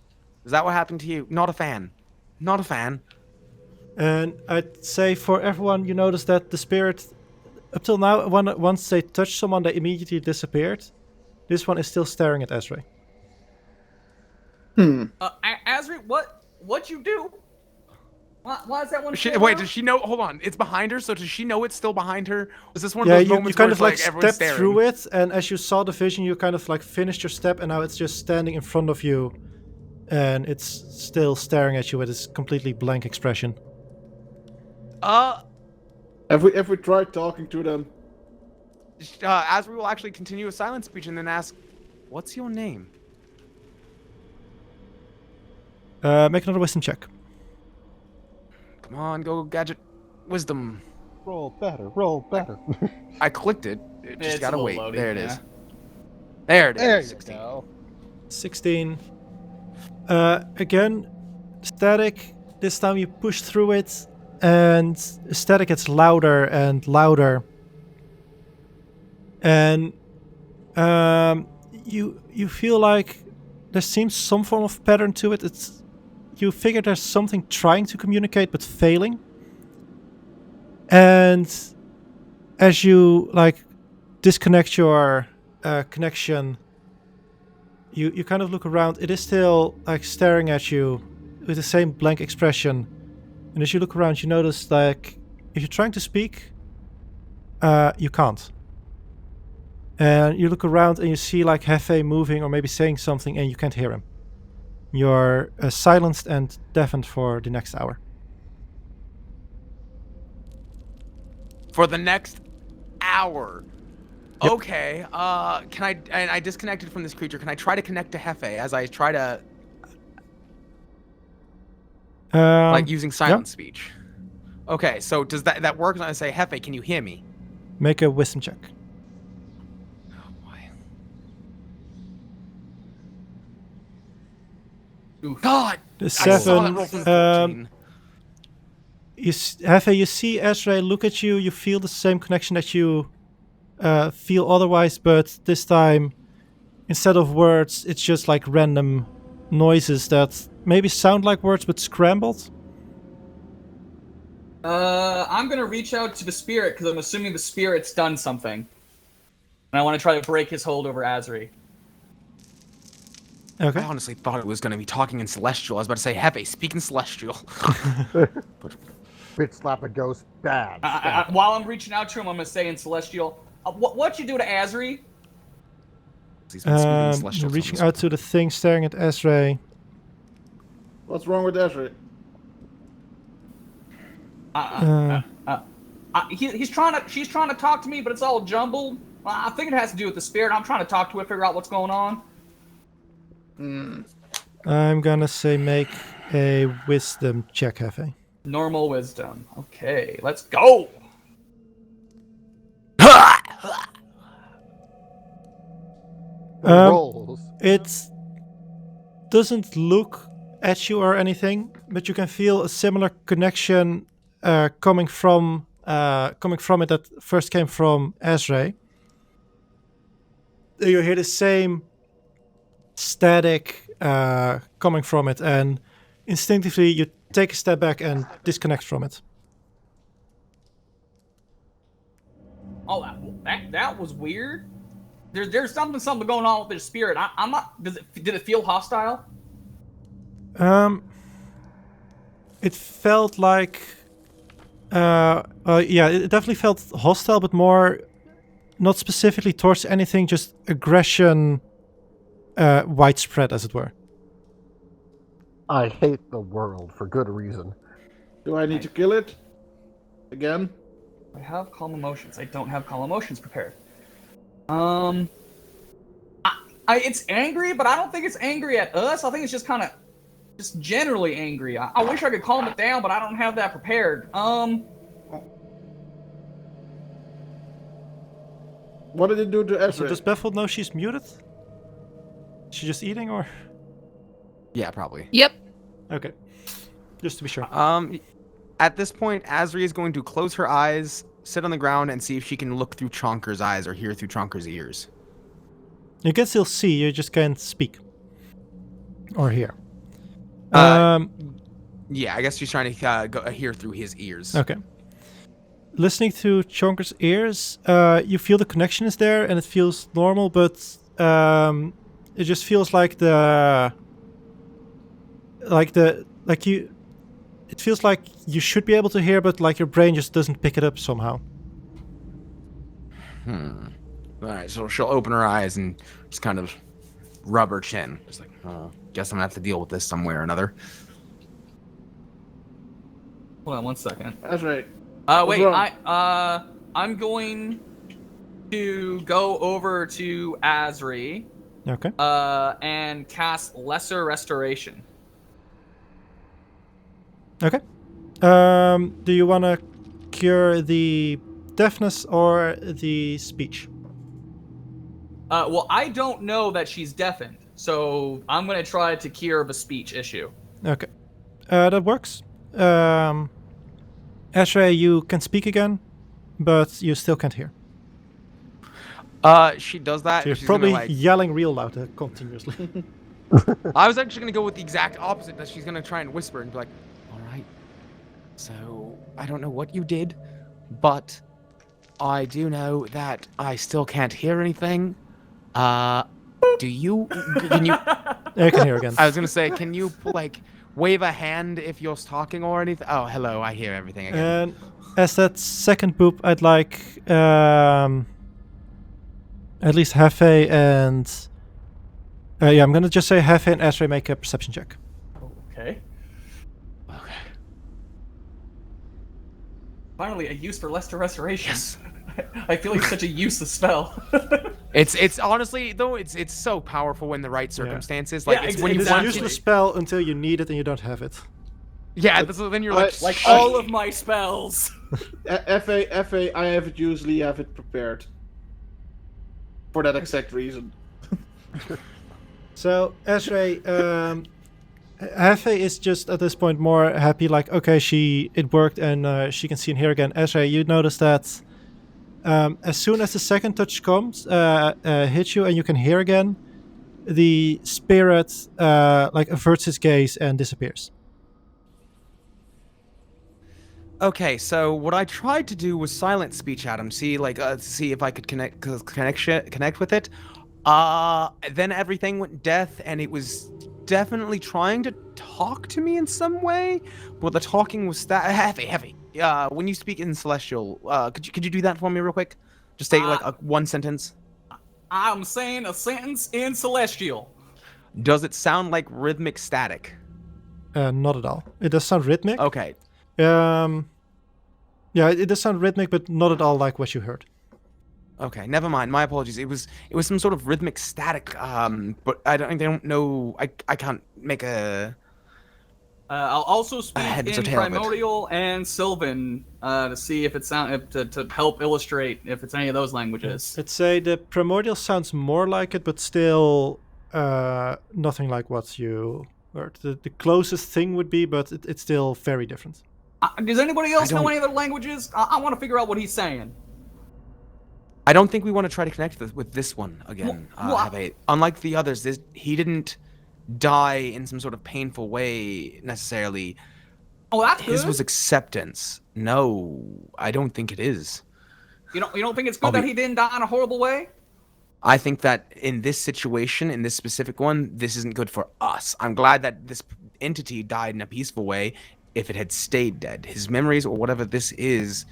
that what happened to you? Not a fan. Not a fan. And I'd say for everyone, you notice that the spirit, up till now, once they touched someone, they immediately disappeared. This one is still staring at Ezra. Azri, what'd you do? Why is that one? Wait, does she know? Hold on, it's behind her. So does she know it's still behind her? Was this one of Yeah, those you moments kind where of like it's everyone's stepped staring? through it, and as you saw the vision, you kind of like finished your step, and now it's just standing in front of you, and it's still staring at you with this completely blank expression. Have we tried talking to them? As we will actually continue a silent speech and then ask, "What's your name?" Make another wisdom check. Come on, go gadget, wisdom. Roll better, roll better. I clicked it. It just It's gotta a little wait. loading, There it is. yeah. There it is. There you 16. go. 16. Again, static. This time you push through it, and static gets louder and louder. And you feel like there seems some form of pattern to it. You figure there's something trying to communicate but failing. And as you like disconnect your connection, you kind of look around. It is still like staring at you with the same blank expression. And as you look around, you notice like if you're trying to speak, you can't. And you look around and you see like Hephe moving or maybe saying something, and you can't hear him. You're silenced and deafened for the next hour. For the next hour. Yep. Okay. Can I? And I disconnected from this creature. Can I try to connect to Hephe as I try to like using silent speech? Okay. So does that work? When I say Hephe, can you hear me? Make a wisdom check. Oh boy. God! The I saw that 7. roll from 14. Hephe, you see Ezra look at you. You feel the same connection that you feel otherwise, but this time, instead of words, it's just like random noises that maybe sound like words but scrambled. I'm gonna reach out to the spirit because I'm assuming the spirit's done something, and I want to try to break his hold over Azri. Okay. I honestly thought it was going to be talking in Celestial. I was about to say, Hephe, speak in Celestial. Bitch slap a ghost, bad. While I'm reaching out to him, I'm gonna say in Celestial, what'd you do to Azri? He's been speaking in Celestial. Reaching out to the thing staring at Ezra. What's wrong with Ezra? She's trying to talk to me, but it's all jumbled. I think it has to do with the spirit. I'm trying to talk to it, figure out what's going on. I'm gonna say make a wisdom check, Hephe. Normal wisdom. Okay, let's go. Rolls. It doesn't look at you or anything, but you can feel a similar connection coming from it that first came from Ezra. You hear the same static coming from it, and instinctively you take a step back and disconnect from it. Oh, that was weird. There's something going on with their spirit. I'm not. Did it feel hostile? It felt like, yeah, it definitely felt hostile, but more not specifically towards anything, just aggression, widespread, as it were. I hate the world for good reason. Do I need to kill it? Again? I have calm emotions. I don't have calm emotions prepared. It's angry, but I don't think it's angry at us. I think it's just kind of, just generally angry. I wish I could calm it down, but I don't have that prepared. What did it do to Ezra? So does Baffled know she's muted? Is she just eating, or? Yeah, probably. Yep. Okay. Just to be sure. At this point, Azri is going to close her eyes, sit on the ground, and see if she can look through Chonker's eyes or hear through Chonker's ears. You can still see, you just can't speak. Or hear. Yeah, I guess she's trying to hear through his ears. Okay. Listening through Chonker's ears, you feel the connection is there and it feels normal, but it just feels like it feels like you should be able to hear, but like your brain just doesn't pick it up somehow. Alright, so she'll open her eyes and just kind of rub her chin. Just like, guess I'm gonna have to deal with this some way or another. Hold on 1 second. That's right. Wait, I'm going to go over to Azri. Okay. And cast Lesser Restoration. Okay. Do you want to cure the deafness or the speech? Well, I don't know that she's deafened, so I'm going to try to cure the speech issue. Okay. That works. Ashray, you can speak again, but you still can't hear. She does that. So you're she's probably gonna, yelling real loud continuously. I was actually gonna go with the exact opposite. That she's gonna try and whisper and be like, "All right, so I don't know what you did, but I do know that I still can't hear anything. Can you?" I can hear again. I was gonna say, can you like wave a hand if you're talking or anything? Oh, hello, I hear everything again. And as that second boop, I'd like at least Hephe and yeah, I'm gonna just say Hephe and Ashray make a perception check. Okay. Okay. Finally, a use for Lesser Restoration. Yes. I feel like such a useless spell. It's honestly though it's so powerful when the right circumstances. Like Yeah, it's when It's you a want useless to. spell until you need it and you don't have it. Yeah, then you're like Like all of my spells. Fa, I usually have it prepared. For that exact reason. So Ashray, Hephe is just at this point more happy, like, okay, it worked and she can see and hear again. Ezra, you notice that as soon as the second touch comes, hits you and you can hear again, the spirit like averts its gaze and disappears. Okay, so what I tried to do was silent speech at him, see if I could connect with it. Then everything went deaf, and it was definitely trying to talk to me in some way. But the talking was heavy. When you speak in Celestial, could you do that for me real quick? Just say one sentence. I'm saying a sentence in Celestial. Does it sound like rhythmic static? Not at all. It does sound rhythmic. Okay. Yeah, it does sound rhythmic, but not at all like what you heard. Okay, never mind. My apologies. It was some sort of rhythmic static. But I don't know. I can't make a. I'll also speak head or in tail of it. Primordial and Sylvan to see if it to help illustrate if it's any of those languages. I'd say the Primordial sounds more like it, but still nothing like what you heard. The closest thing would be, but it's still very different. Does anybody else know any other languages? I want to figure out what he's saying. I don't think we want to try to connect with this one again. Hephe. Unlike the others, he didn't die in some sort of painful way necessarily. Oh, that's His good. was acceptance. No, I don't think it is. You don't think it's good that he didn't die in a horrible way? I think that in this situation, in this specific one, this isn't good for us. I'm glad that this entity died in a peaceful way. If it had stayed dead, his memories or whatever this is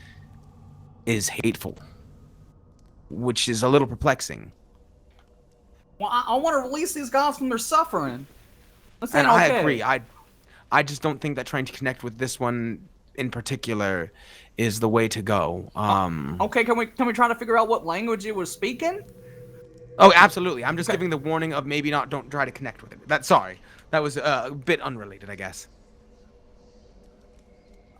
hateful, which is a little perplexing. Well, I want to release these guys from their suffering. And I agree. I just don't think that trying to connect with this one in particular is the way to go. Okay, can we try to figure out what language it was speaking? Oh, absolutely. I'm just giving the warning of maybe don't try to connect with it. That was a bit unrelated, I guess.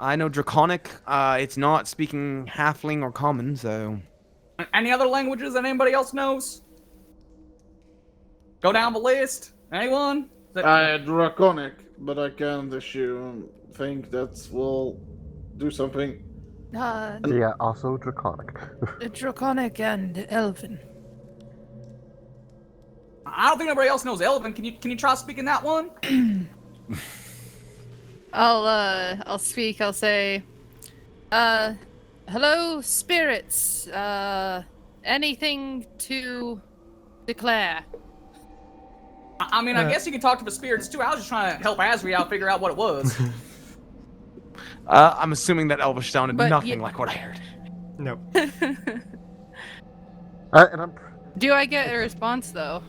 I know Draconic. It's not speaking Halfling or Common, so. Any other languages that anybody else knows? Go down the list. Anyone? Draconic, but I can't think that will do something. Yeah, also Draconic. Draconic and Elven. I don't think nobody else knows Elven. Can you try speaking that one? I'll speak. I'll say, hello, spirits. Anything to declare? I mean, I guess you can talk to the spirits too. I was just trying to help Asri out figure out what it was. I'm assuming that Elvish sounded But nothing like what I heard. No. And I'm Do I get a response though?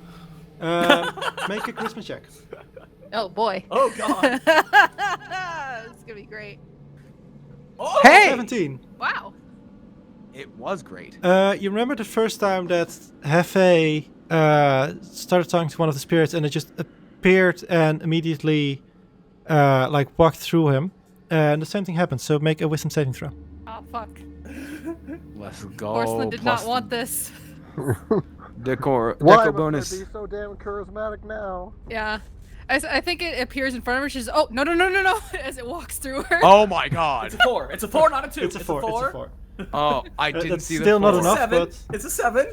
Make a charisma check. Oh boy. Oh god. This is gonna be great. Oh, Hey! 17. Wow. It was great. You remember the first time that Hephe started talking to one of the spirits and it just appeared and immediately walked through him? And the same thing happened, so make a wisdom saving throw. Oh fuck. Let's go. Porcelain did not want this. Decor Why must bonus. I be so damn charismatic now? Yeah. I think it appears in front of her. She's no, as it walks through her. Oh my god. It's a 4. It's a 4, not a 2. It's a 4. It's a 4. Oh, I didn't That's see the still not four. enough, 7. but It's a 7.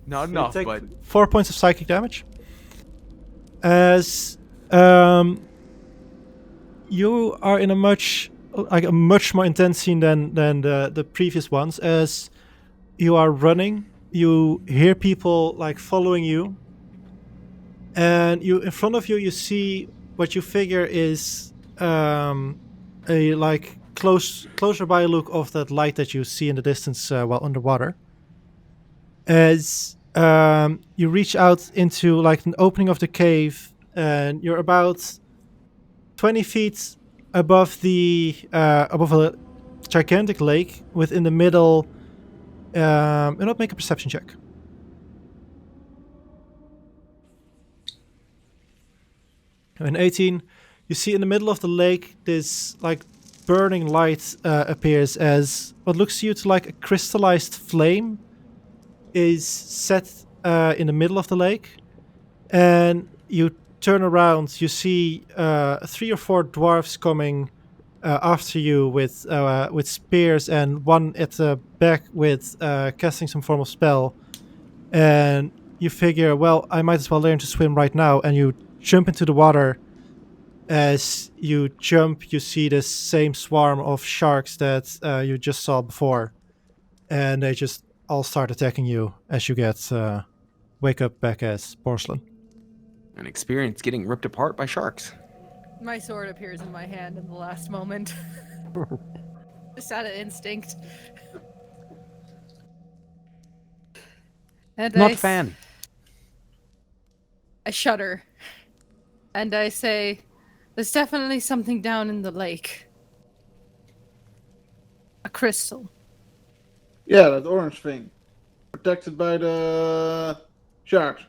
Not you enough, take but 4 points of psychic damage. As you are in a much more intense scene than the previous ones. As you are running, you hear people following you, and in front of you you see what you figure is a closer by look of that light that you see in the distance while underwater. As you reach out into an opening of the cave, and you're about 20 feet above above a gigantic lake within the middle. Not make a perception check. An 18. You see in the middle of the lake this burning light appears as what looks to you to a crystallized flame is set in the middle of the lake, and you turn around, you see 3 or 4 dwarves coming after you with spears, and one at the back with casting some form of spell. And you figure, well, I might as well learn to swim right now, and you jump into the water. As you jump, you see the same swarm of sharks that you just saw before, and they just all start attacking you as you get wake up back as porcelain. An experience getting ripped apart by sharks. My sword appears in my hand in the last moment. Just out of instinct. And Not a fan. I shudder. And I say, there's definitely something down in the lake. A crystal. Yeah, that orange thing. Protected by the sharks.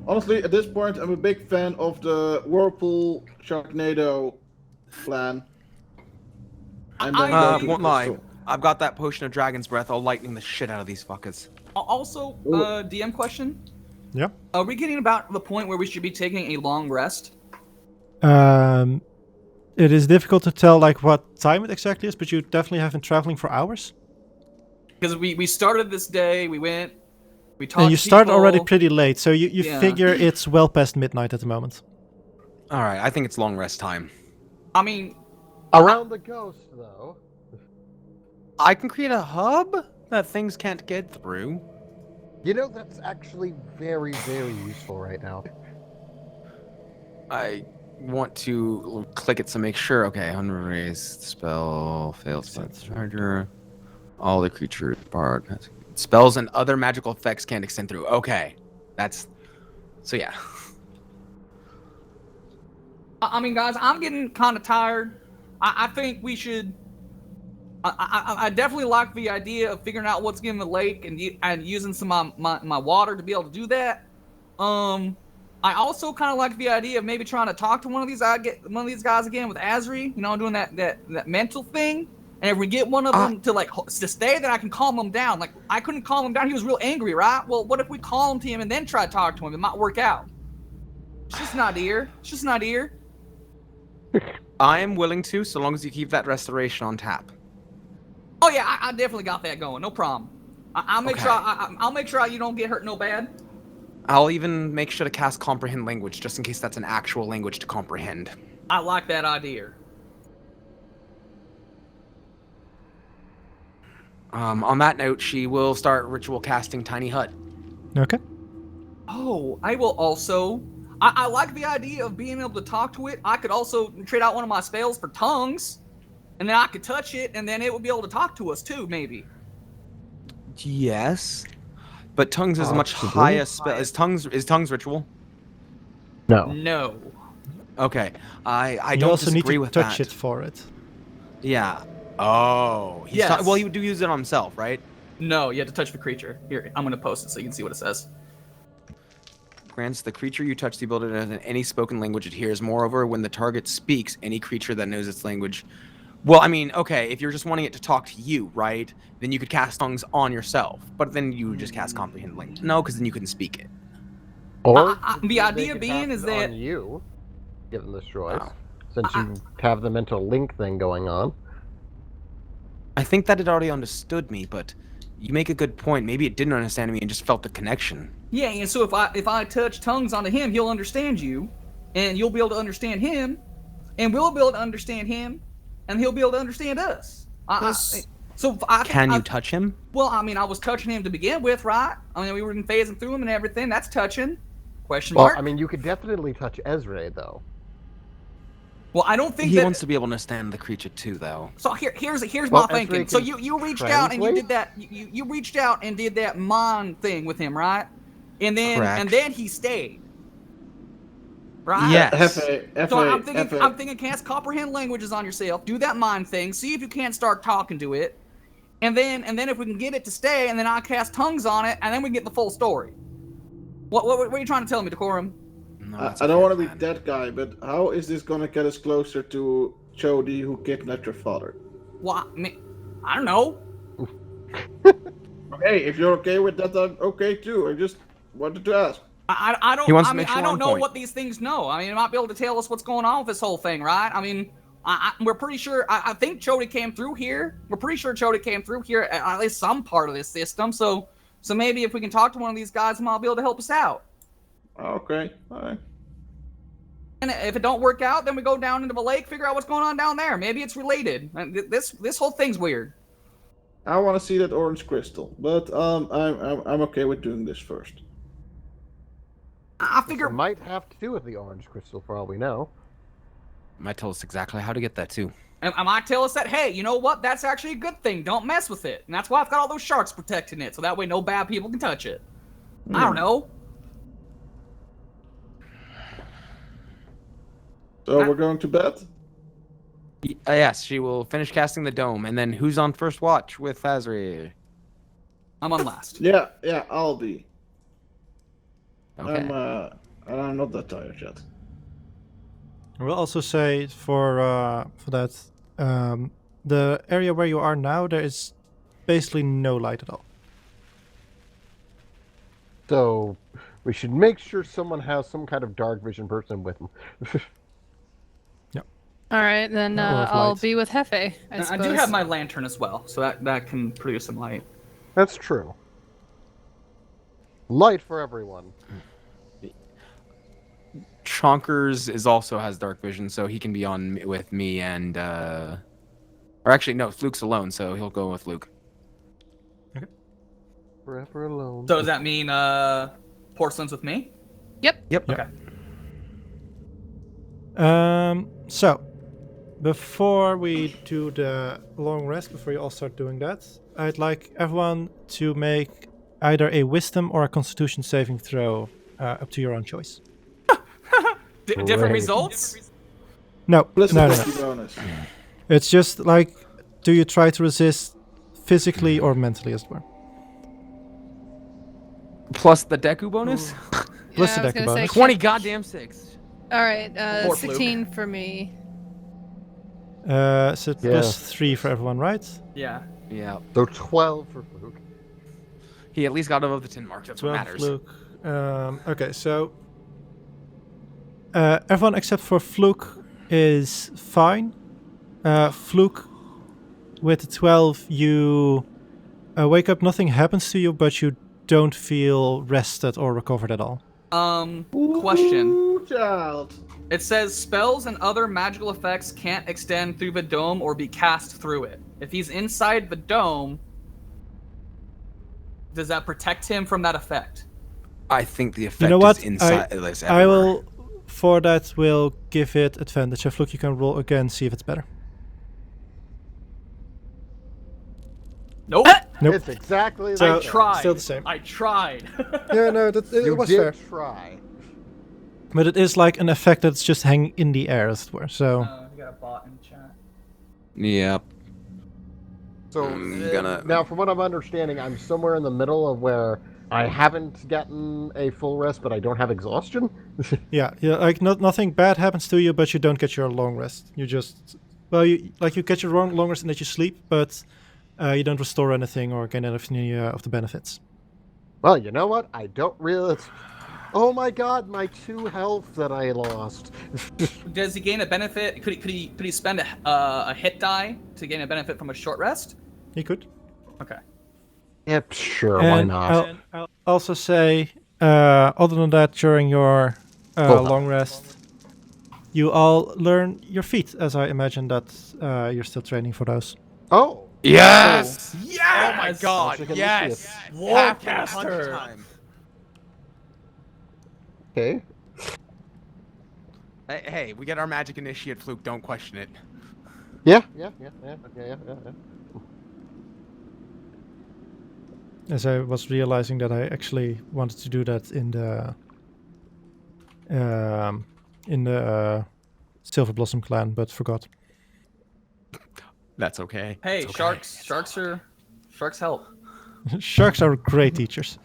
Honestly, at this point, I'm a big fan of the Whirlpool Sharknado plan. And then go to the Won't lie. crystal. I've got that potion of dragon's breath. I'll lightning the shit out of these fuckers. Also, Ooh. DM question. Yeah. Are we getting about the point where we should be taking a long rest? It is difficult to tell like what time it exactly is, but you definitely have been traveling for hours. Because we started this day, we went, we talked And you to start people. already pretty late, so you Yeah. figure it's well past midnight at the moment. All right, I think it's long rest time. I mean, Around the ghost, though. I can create a hub that things can't get through. You know, that's actually very, very useful right now. I want to click it to make sure. Okay, unraised spell fails to charger. All the creatures barred. Spells and other magical effects can't extend through. Okay, that's so yeah. I mean, guys, I'm getting kind of tired. I think we should. I definitely like the idea of figuring out what's in the lake and using some of my water to be able to do that. I also kind of like the idea of maybe trying to talk to one of these guys again with Azri. You know, doing that mental thing. And if we get one of them to stay, then I can calm him down. Like I couldn't calm him down; he was real angry, right? Well, what if we calmed him and then try to talk to him? It might work out. It's just not here. It's just not here. I am willing to, so long as you keep that restoration on tap. Oh yeah, I definitely got that going. No problem. I'll make sure. I'll make sure you don't get hurt no bad. I'll even make sure to cast comprehend language, just in case that's an actual language to comprehend. I like that idea. On that note, she will start ritual casting Tiny Hut. Okay. Oh, I will also. I like the idea of being able to talk to it. I could also trade out one of my spells for tongues, and then I could touch it, and then it would be able to talk to us too, maybe. Yes, but tongues is a much Possibly. higher spell. Is tongues ritual? No. No. Okay, I You don't also need disagree to with touch that. it for it. Yeah. Oh. Yes. Well, he would use it on himself, right? No, you have to touch the creature. Here, I'm gonna post it so you can see what it says. Grants the creature you touch the ability to know any spoken language it hears. Moreover, when the target speaks, any creature that knows its language. Well, I mean, okay, if you're just wanting it to talk to you, right? Then you could cast tongues on yourself, but then you would just cast comprehend language. No, because then you couldn't speak it. Or The they idea could being cast is it that on you, given this choice, Oh. since you have the mental link thing going on. I think that it already understood me, but you make a good point. Maybe it didn't understand me and just felt the connection. yeah, and so if I touch tongues onto him, he'll understand you, and you'll be able to understand him, and we'll be able to understand him, and he'll be able to understand us. Can you touch him? Well, I mean, I was touching him to begin with, right? I mean, we were phasing through him and everything. That's touching. Question Well, mark. I mean, you could definitely touch Ezra, though. Well, I don't think He that. wants to be able to understand the creature too, though. So here's Well, my thinking. Ezra So can you reached out and you translate? did that. You reached out and did that mind thing with him, right? And then Correct. he stayed. Right? Yes. Hephe, So I'm thinking cast comprehend languages on yourself. Do that mind thing. See if you can't start talking to it. And then if we can get it to stay, and then I cast tongues on it, and then we get the full story. What are you trying to tell me, Decorm? No, I that's a don't fair want to be plan. that guy, but how is this gonna get us closer to Chodi, who kidnapped your father? Well, I don't know. Okay, if you're okay with that, I'm okay too. I just wanted to ask. I don't. He wants I to mean, make sure I we're don't on know point. what these things know. I mean, they might be able to tell us what's going on with this whole thing, right? I mean, we're pretty sure. I think Chodi came through here. We're pretty sure Chodi came through here at least some part of this system. So maybe if we can talk to one of these guys, they might be able to help us out. Okay, alright. And if it don't work out, then we go down into the lake, figure out what's going on down there. Maybe it's related. This whole thing's weird. I want to see that orange crystal, but I'm okay with doing this first. I figure It might have to do with the orange crystal, for all we know. Might tell us exactly how to get that too. and I might tell us that, hey, you know what? That's actually a good thing. Don't mess with it. And that's why I've got all those sharks protecting it, so that way no bad people can touch it. I don't know. So we're going to bed? Yes, she will finish casting the dome, and then who's on first watch with Azri? I'm on last. Yeah, I'll be. Okay. I'm not that tired yet. I will also say for that, the area where you are now, there is basically no light at all. So we should make sure someone has some kind of dark vision person with them. All right, then Or with I'll light. be with Hephe. I I suppose. do have my lantern as well, so that can produce some light. That's true. Light for everyone. Chonkers has dark vision, so he can be on with me and or actually no, Fluke's alone, so he'll go with Fluke. Forever alone. So does that mean porcelain's with me? Yep. Okay. So before we do the long rest, before you all start doing that, I'd like everyone to make either a wisdom or a constitution saving throw, up to your own choice. Different Great. results? No, Plus no, the no, no. 50 bonus. It's just like, do you try to resist physically or mentally, as it were? Plus the Deku bonus. Plus Yeah, the I was Deku gonna say, bonus. 20 goddamn 6. All right, Poor Fluke. 16 for me. So it's plus Yes. 3 for everyone, right? Yeah. Yeah. So 12 for Fluke. He at least got above the 10 mark. That's what 12 matters. Fluke. Okay, so everyone except for Fluke is fine. Fluke, with the 12, you wake up, nothing happens to you, but you don't feel rested or recovered at all. Question. Ooh, child. It says spells and other magical effects can't extend through the dome or be cast through it. If he's inside the dome, does that protect him from that effect? I think the effect You know what? is inside. is I everywhere. will, for that, will give it advantage. So Fluke, you can roll again, see if it's better. Nope. Nope. It's exactly So- the I tried. Still the same. I tried. Yeah, no, it You was did fair. try. But it is like an effect that's just hanging in the air, as it were. So You got a bot in the chat. Yep. So I'm gonna- now, from what I'm understanding, I'm somewhere in the middle of where I haven't gotten a full rest, but I don't have exhaustion. yeah, like nothing bad happens to you, but you don't get your long rest. You just, well, you get your long rest and that you sleep, but you don't restore anything or gain any of the benefits. Well, you know what? I don't really. Oh my God, my 2 health that I lost. Does he gain a benefit? Could he spend a hit die to gain a benefit from a short rest? You could. Okay. Yep, sure, why And not? I'll also say, other than that, during your long rest, you all learn your feet, as I imagine that you're still training for those. Oh, Yes! Yes! Oh my god, Magic yes! initiative. Warcaster. Time. okay. Hey, we get our magic initiate, Fluke. Don't question it. Yeah. As I was realizing that I actually wanted to do that in the Silver Blossom clan, but forgot. That's okay. Hey, It's okay. sharks help. Sharks are great teachers.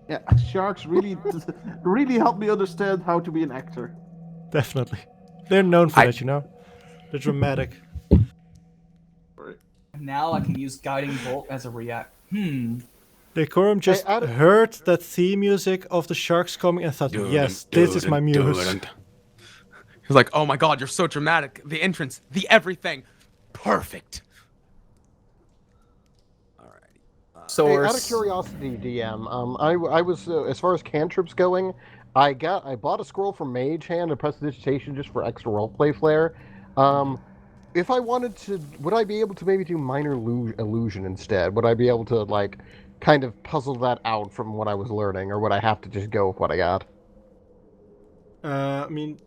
Yeah, sharks really helped me understand how to be an actor. Definitely. They're known for I- that, you know? They're dramatic. Now I can use guiding bolt as a react. Decorum just heard that theme music of the sharks coming and thought, yes, this is my muse. He's like, oh my god, you're so dramatic. The entrance, the everything. Perfect. Alrighty. Hey, out of curiosity, DM, I was as far as cantrips going, I bought a scroll from Mage Hand and Prestidigitation just for extra roleplay flair. If I wanted to, would I be able to maybe do minor illusion instead? Would I be able to like kind of puzzle that out from what I was learning, or would I have to just go with what I got? I mean,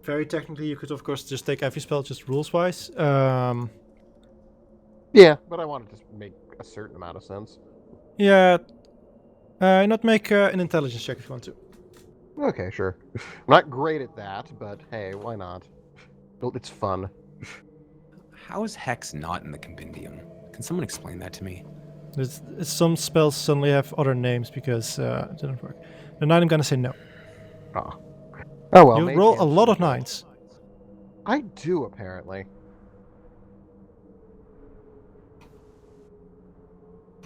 very technically, you could of course just take every spell just rules-wise. Yeah, but I wanted to make a certain amount of sense. Yeah, not make an intelligence check if you want to. Okay, sure. I'm not great at that, but hey, why not? It's fun. How is Hex not in the compendium? Can someone explain that to me? Some spells suddenly have other names because it didn't work. The 9, I'm gonna say no. Oh well. You roll a lot of 9s. I do, apparently.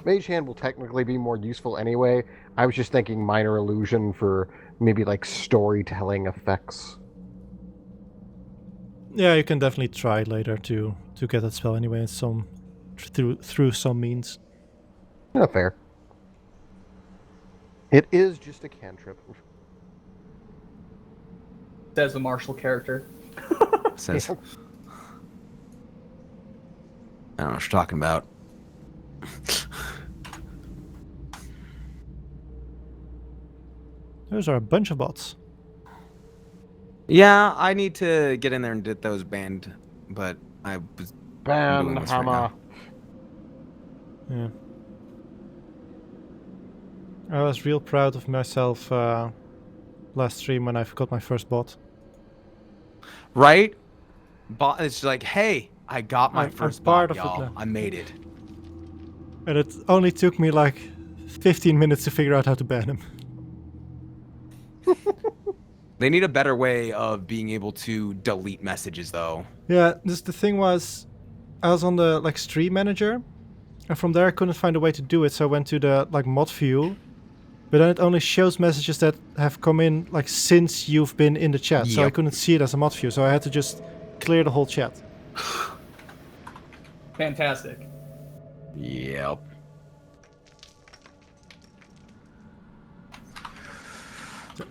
Mage Hand will technically be more useful anyway. I was just thinking minor illusion for maybe like storytelling effects. Yeah, you can definitely try later to get that spell anyway, through some means. Yeah, fair. It is just a cantrip. Says the martial character. Says. I don't know what you're talking about. Those are a bunch of bots. Yeah, I need to get in there and get those banned, but I was doing this right now. Yeah. I was real proud of myself last stream when I got my first bot. Right? Bot, it's like, hey, I got my I'm first part bot, of it y'all. now. I made it. And it only took me like 15 minutes to figure out how to ban him. They need a better way of being able to delete messages, though. Yeah, the thing was, I was on the like stream manager, and from there I couldn't find a way to do it, so I went to the like mod view, but then it only shows messages that have come in like since you've been in the chat, so I couldn't see it as a mod view, so I had to just clear the whole chat. Fantastic. Yep.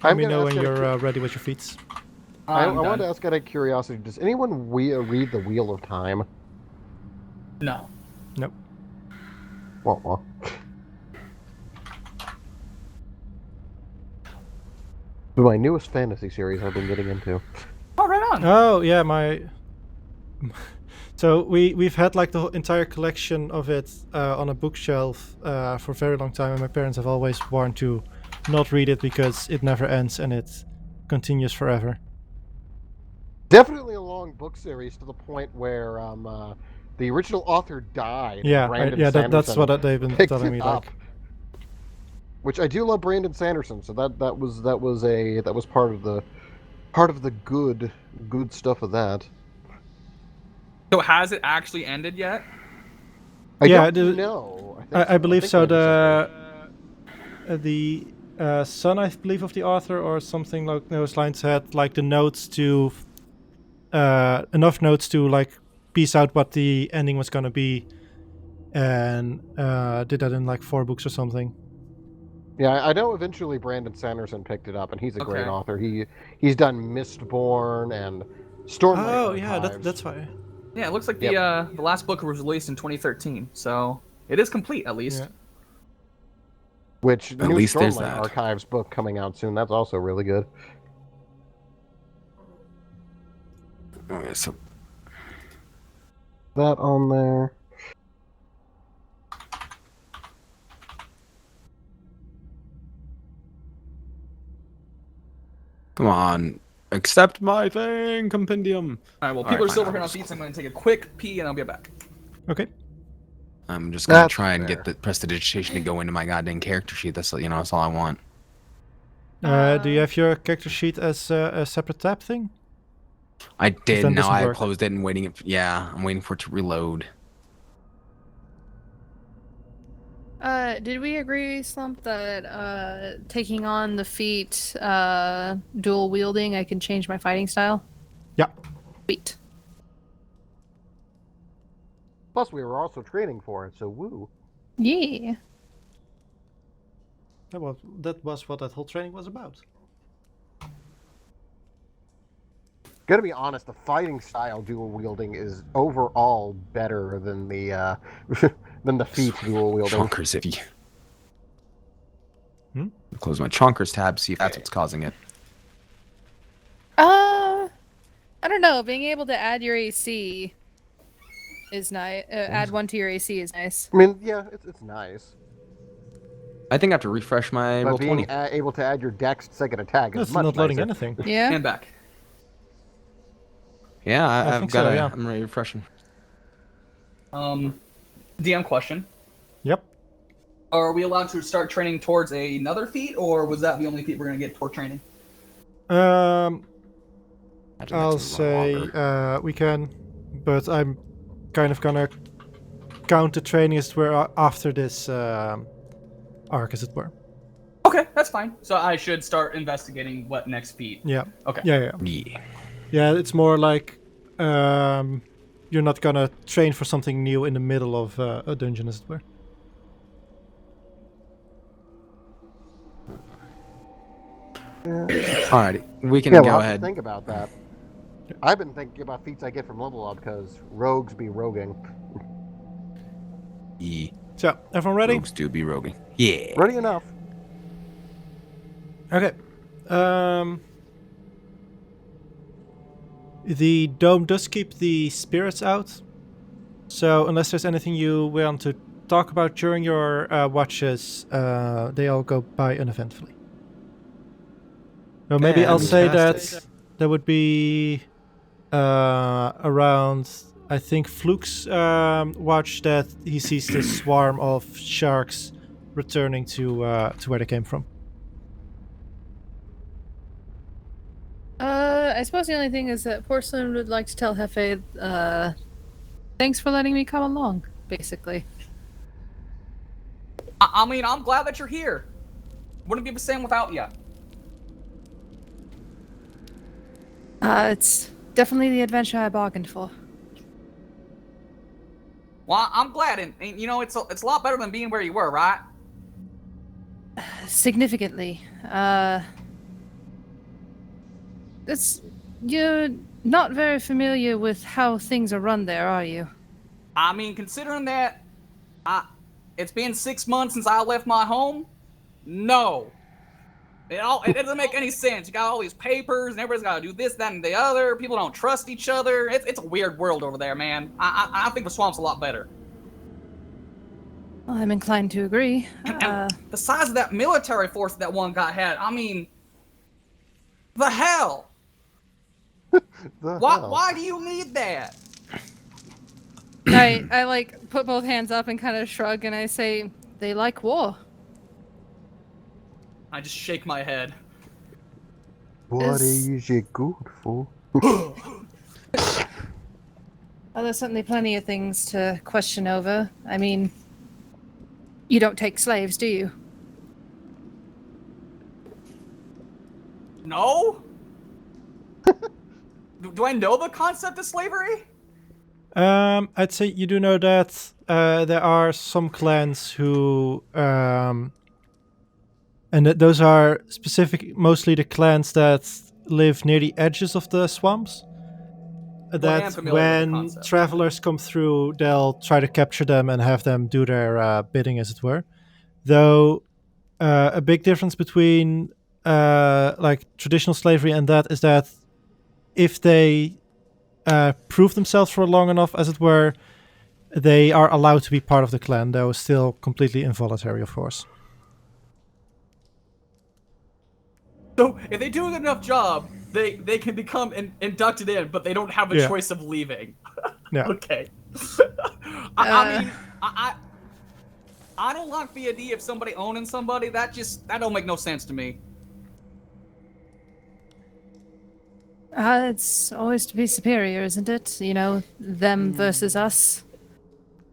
Let me know when you're ready with your feats. I wanted to ask out of curiosity, does anyone read the Wheel of Time? No. Nope. Well. My newest fantasy series I've been getting into. Oh, right on. Oh yeah, So we've had like the entire collection of it on a bookshelf for a very long time, and my parents have always warned to not read it because it never ends and it continues forever. Definitely a long book series to the point where the original author died. Yeah, that's what they've been telling me. Like, which I do love Brandon Sanderson, so that was part of the good stuff of that. So has it actually ended yet? I don't know. I believe so. The son, I believe, of the author or something like those lines had like the notes to enough notes to like piece out what the ending was gonna be, and did that in like 4 books or something. Yeah, I know eventually Brandon Sanderson picked it up, and he's a great author. He's done Mistborn and Stormlight. Oh yeah, that's why. Yeah, it looks like the last book was released in 2013, so it is complete at least. Yeah. Which At new least there's Stormlight that. Archives book coming out soon. That's also really good. Okay, so That on there. come on, accept my thing, compendium. All right, well, All people right, are still fine, working on seats. I'm going to take a quick pee and I'll be back. Okay. I'm just gonna That's try and fair. get the prestidigitation to go into my goddamn character sheet. That's that's all I want. Do you have your character sheet as a separate tab thing? I did. then Now doesn't I work. closed it and waiting. I'm waiting for it to reload. Did we agree, Slump, that taking on the feat dual wielding, I can change my fighting style? Yeah. Sweet. Plus, we were also training for it, so woo. Yeah. That was what that whole training was about. Gotta be honest, the fighting style dual wielding is overall better than the than the feat dual wielding. Chonkers, if you. Hmm? Close my chonkers tab, see if that's what's causing it. I don't know. Being able to add your AC is nice. Add 1 to your AC is nice. I mean, yeah, it's nice. I think I have to refresh my But roll being 20. able to add your dex second attack is It's much not loading nicer. anything. Yeah. And back. Yeah, I I've think got so, a. yeah. I'm ready refreshing. DM question. Yep. Are we allowed to start training towards another feat, or was that the only feat we're going to get toward training? Imagine I'll that's a lot say longer. we can, but I'm kind of gonna count the training as we're after this arc, as it were. Okay, that's fine. So I should start investigating what next feat. Yeah. Okay. Yeah. Yeah. Yeah, it's more like you're not gonna train for something new in the middle of a dungeon, as it were. Alrighty, we can Yeah, go we'll have ahead. to think about that. I've been thinking about feats I get from level up because rogues be roguing. Yeah. So, everyone ready? Rogues do be roguing. Yeah. Ready enough. Okay. The dome does keep the spirits out. So unless there's anything you want to talk about during your watches, they all go by uneventfully. So maybe I'll say Fantastic. that there would be around, I think, Fluke's watch that he sees this swarm of sharks returning to where they came from. I suppose the only thing is that Porcelain would like to tell Hephe, thanks for letting me come along, basically. I mean, I'm glad that you're here. Wouldn't be the same without you. It's definitely the adventure I bargained for. Well, I'm glad, and you know, it's a lot better than being where you were, right? Significantly. You're not very familiar with how things are run there, are you? I mean, considering that, it's been 6 months since I left my home. No, it doesn't make any sense. You got all these papers, and everybody's got to do this, that, and the other. People don't trust each other. It's a weird world over there, man. I think the swamp's a lot better. Well, I'm inclined to agree. And the size of that military force that one guy had, I mean, the hell? Why do you need that? I like put both hands up and kind of shrug, and I say, they like war. I just shake my head. What is it good for? Well, there's certainly plenty of things to question over. I mean, you don't take slaves, do you? No? Do I know the concept of slavery? I'd say you do know that there are some clans who, and those are mostly the clans that live near the edges of the swamps. I am That familiar with the when concept. travelers come through, they'll try to capture them and have them do their bidding, as it were. Though a big difference between like traditional slavery and that is that if they prove themselves for long enough, as it were, they are allowed to be part of the clan, though still completely involuntary, of course. So if they do a good enough job, they can become inducted in, but they don't have a Yeah. choice of leaving. Yeah. Okay. I mean, I don't like the idea of somebody owning somebody. That don't make no sense to me. It's always to be superior, isn't it? You know, them versus us.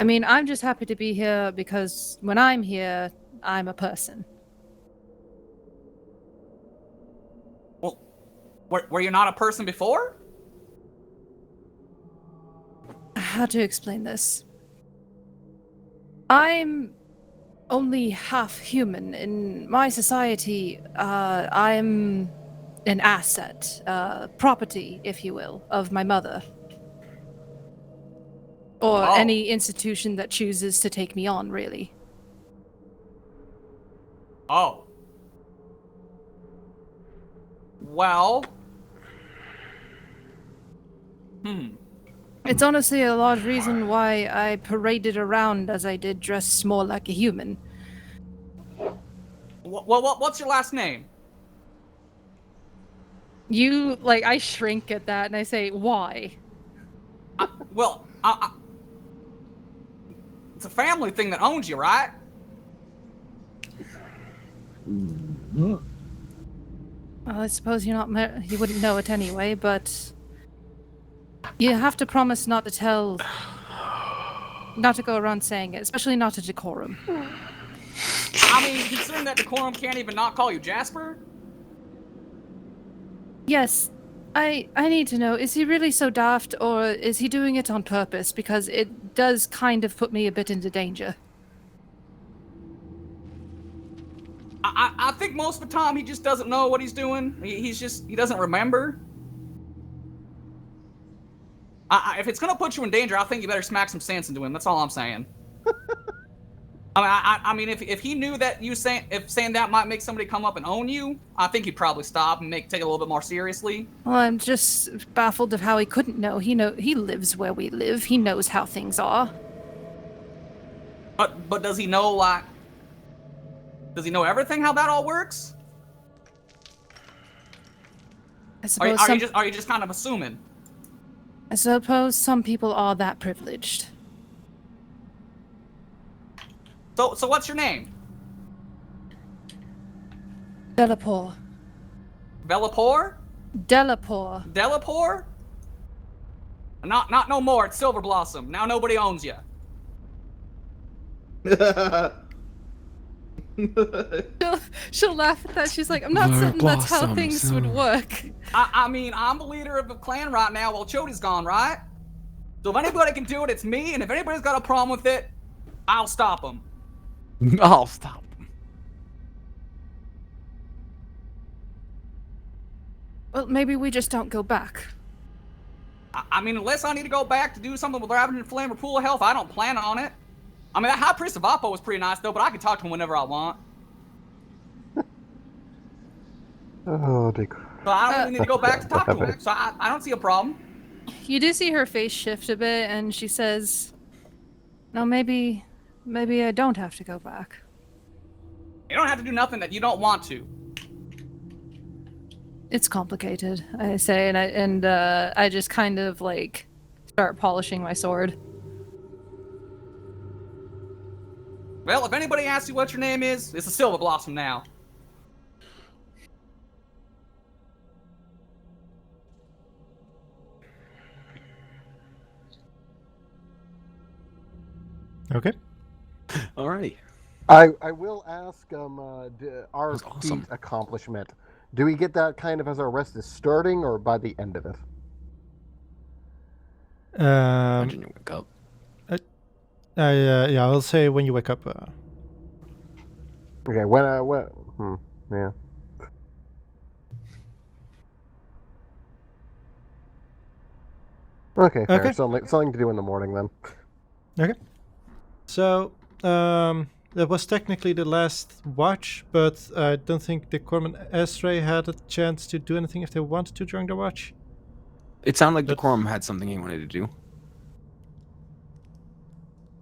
I mean, I'm just happy to be here because when I'm here, I'm a person. Well, were you not a person before? How to explain this? I'm only half human. In my society, I'm an asset, property, if you will, of my mother. Or Oh. any institution that chooses to take me on, really. Oh. Well. It's honestly a large reason why I paraded around as I did, dressed more like a human. What's your last name? You, like, I shrink at that and I say, why? It's a family thing that owns you, right? Well, I suppose you're not you wouldn't know it anyway, but you have to promise not to go around saying it, especially not to Decorum. I mean, considering that Decorum can't even not call you Jasper? Yes, I need to know, is he really so daft, or is he doing it on purpose? Because it does kind of put me a bit into danger. I think most of the time he just doesn't know what he's doing. He doesn't remember. If it's gonna put you in danger, I think you better smack some sense into him. That's all I'm saying. I mean, if he knew that saying that might make somebody come up and own you, I think he'd probably stop and take it a little bit more seriously. Well, I'm just baffled of how he couldn't know. He lives where we live. He knows how things are. But does he know does he know everything how that all works? I suppose are you just kind of assuming? I suppose some people are that privileged. So what's your name? Delapore. Velapor? Delapore. Delapor? Not no more. It's Silver Blossom. Now nobody owns you. She'll laugh at that. She's like, I'm not certain that's how things would work. I mean, I'm the leader of the clan right now while Chodi's gone, right? So if anybody can do it, it's me. And if anybody's got a problem with it, I'll stop them. I'll stop. Well, maybe we just don't go back. I mean, unless I need to go back to do something with Ravaging Flame or Pool of Health, I don't plan on it. I mean, that High Priest of Apo was pretty nice, though, but I can talk to him whenever I want. Oh, Dick. So I don't really need to go back to talk to him. So I don't see a problem. You do see her face shift a bit, and she says, no, maybe I don't have to go back. You don't have to do nothing that you don't want to. It's complicated, I say, and I just kind of, like, start polishing my sword. Well, if anybody asks you what your name is, it's a Silver Blossom now. Okay. Alrighty. I will ask our That's awesome. feat accomplishment. Do we get that kind of as our rest is starting or by the end of it? Imagine you wake up. Yeah, I'll say when you wake up. Okay, yeah. Okay, fair. Okay. Something to do in the morning then. Okay. So, that was technically the last watch, but I don't think Decorm and Esray had a chance to do anything if they wanted to during the watch. It sounded like But- Decorum had something he wanted to do.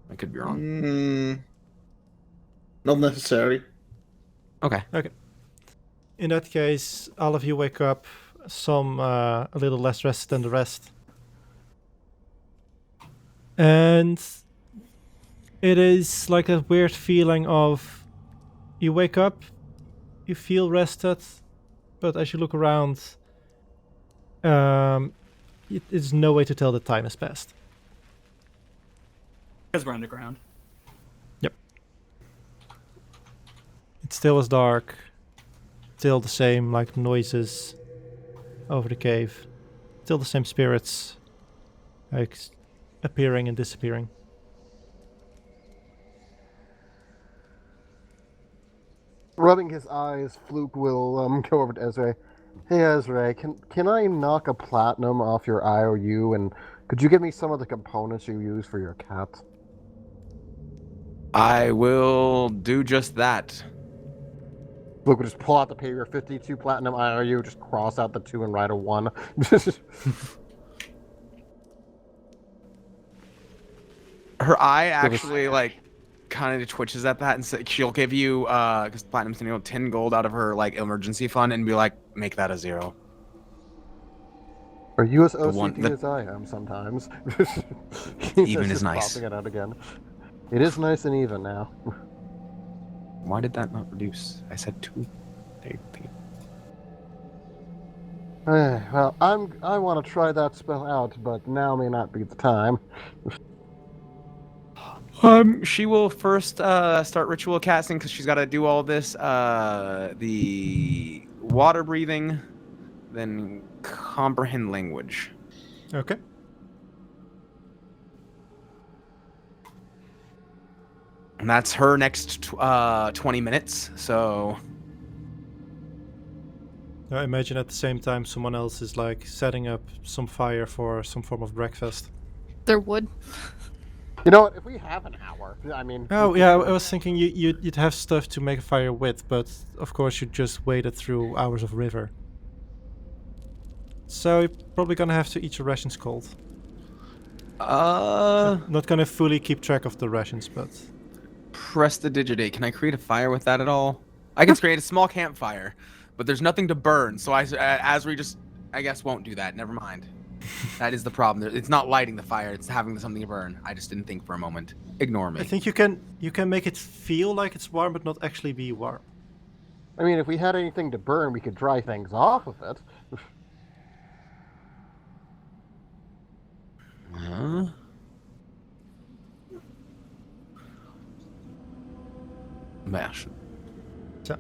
I could be wrong. Not necessary. Okay. In that case, all of you wake up, some a little less rested than the rest. And it is like a weird feeling of you wake up, you feel rested, but as you look around, it's no way to tell the time has passed. Because we're underground. It still is dark. Still the same like noises over the cave. Still the same spirits like appearing and disappearing. Rubbing his eyes, Fluke will go over to Ezra. Hey Ezra, can I knock a platinum off your IOU, and could you give me some of the components you use for your cat? I will do just that. Fluke will just pull out the paper, 52 platinum IOU, just cross out the 2 and write a 1. Her eye actually like kind of twitches at that, and she'll give you because platinum's 10 gold out of her like emergency fund, and be like, make that a 0. Are you as one- OCD the- as I am sometimes? Even Just is nice. Popping it out again. It is nice and even now. Why did that not reduce? I said 2. Well, I want to try that spell out, but now may not be the time. She will first start ritual casting because she's got to do all this. The water breathing, then comprehend language. Okay. And that's her next 20 minutes. So I imagine at the same time someone else is like setting up some fire for some form of breakfast. There would. You know what? If we have an hour, I mean. Oh yeah, I was thinking you'd have stuff to make a fire with, but of course you just waded through hours of river. So you're probably gonna have to eat your rations cold. Not gonna fully keep track of the rations, but prestidigitate. Can I create a fire with that at all? I can create a small campfire, but there's nothing to burn. So Asri just, I guess, won't do that. Never mind. That is the problem. It's not lighting the fire; it's having something to burn. I just didn't think for a moment. Ignore me. I think you can make it feel like it's warm, but not actually be warm. I mean, if we had anything to burn, we could dry things off of it. Huh? Mash. So,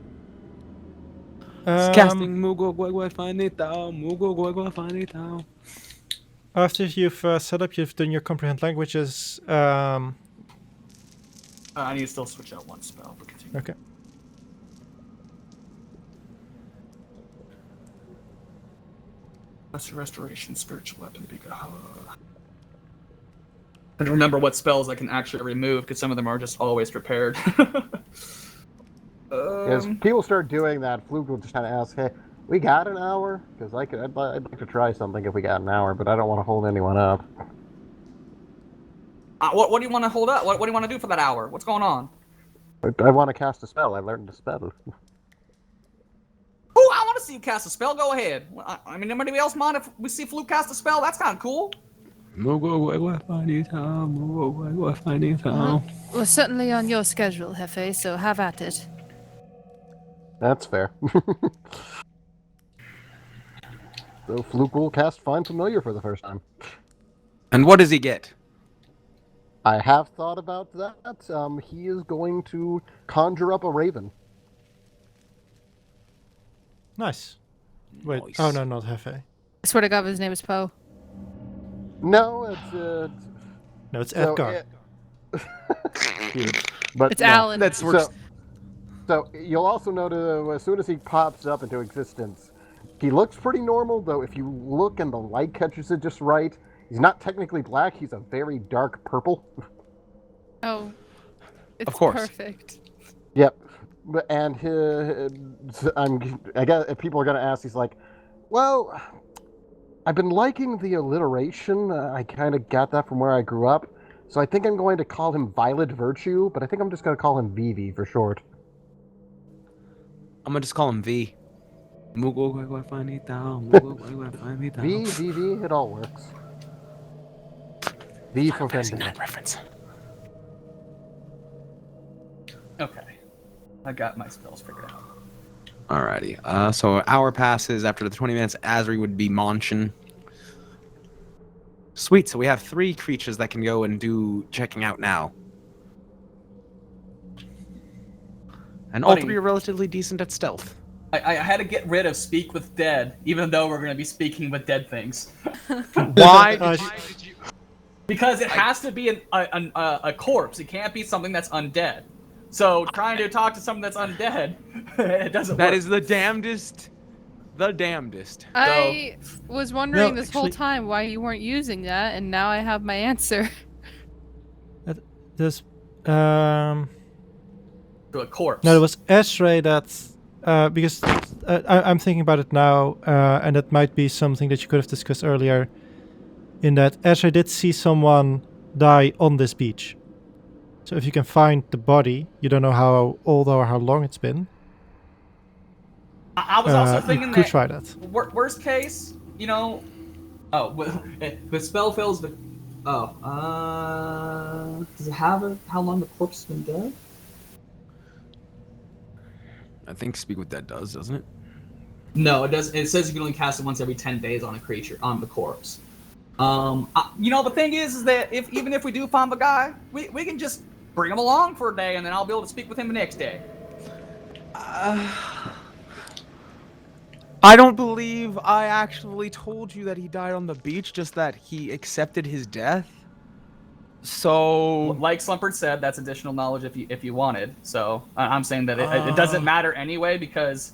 Casting Mugo Gwegwe Finitao, Mugo Gwegwe Finitao. after you've set up, you've done your comprehend languages. I need to still switch out one spell, but continue. Okay. Lesser restoration, spiritual weapon, big. And remember what spells I can actually remove, because some of them are just always prepared. As people start doing that, Fluke will just kind of ask, "Hey, we got an hour? Because I'd like to try something if we got an hour, but I don't want to hold anyone up." What do you want to hold up? What do you want to do for that hour? What's going on? I want to cast a spell. I learned a spell. Oh, I want to see you cast a spell. Go ahead. I mean, anybody else mind if we see Fluke cast a spell? That's kind of cool. Mugo Gwegwe Finitao, Mugo Gwegwe Finitao. We're certainly on your schedule, Hephe, so have at it. That's fair. So Fluke will cast Find Familiar for the first time. And what does he get? I have thought about that. He is going to conjure up a raven. Nice. Wait. Nice. Oh no, not Hephe. I swear to God, his name is Poe. No, No, it's so Edgar. but It's no. Alan. That's works. So you'll also notice as soon as he pops up into existence, he looks pretty normal. Though if you look and the light catches it just right, he's not technically black. He's a very dark purple. Oh, it's Of course. perfect. Yep. And I guess if people are going to ask, he's like, well, I've been liking the alliteration. I kind of got that from where I grew up. So I think I'm going to call him Violet Virtue, but I think I'm just going to call him Vivi for short. I'm gonna just call him V. Mugo Gwegwe Finitao, Mugo Gwegwe Finitao. V, it all works. V for Fantasy Vendetta. Night reference. Okay. I got my spells figured out. Alrighty. So an hour passes after the 20 minutes. Asri would be munching. Sweet. So we have 3 creatures that can go and do checking out now. And all Buddy. 3 are relatively decent at stealth. I had to get rid of speak with dead, even though we're going to be speaking with dead things. Why did you? Because it has to be a corpse. It can't be something that's undead. So trying to talk to someone that's undead, it doesn't work. That is the damnedest. The damnedest. I was wondering No, this whole actually- time why you weren't using that, and now I have my answer. There's To a corpse. no, it was Esray that because I'm thinking about it now, and that might be something that you could have discussed earlier. In that Esray did see someone die on this beach. So if you can find the body, you don't know how old or how long it's been. I was also You thinking could that try that. worst case, you know. Oh, the spell fails. Does it have how long the corpse has been dead? I think Speak with Dead does, doesn't it? No, it does. It says you can only cast it once every 10 days on a creature, on the corpse. The thing is that even if we do find the guy, we can just bring him along for a day, and then I'll be able to speak with him the next day. I don't believe I actually told you that he died on the beach, just that he accepted his death. So, Like Slumperd said, that's additional knowledge if you wanted. So I'm saying that it doesn't matter anyway, because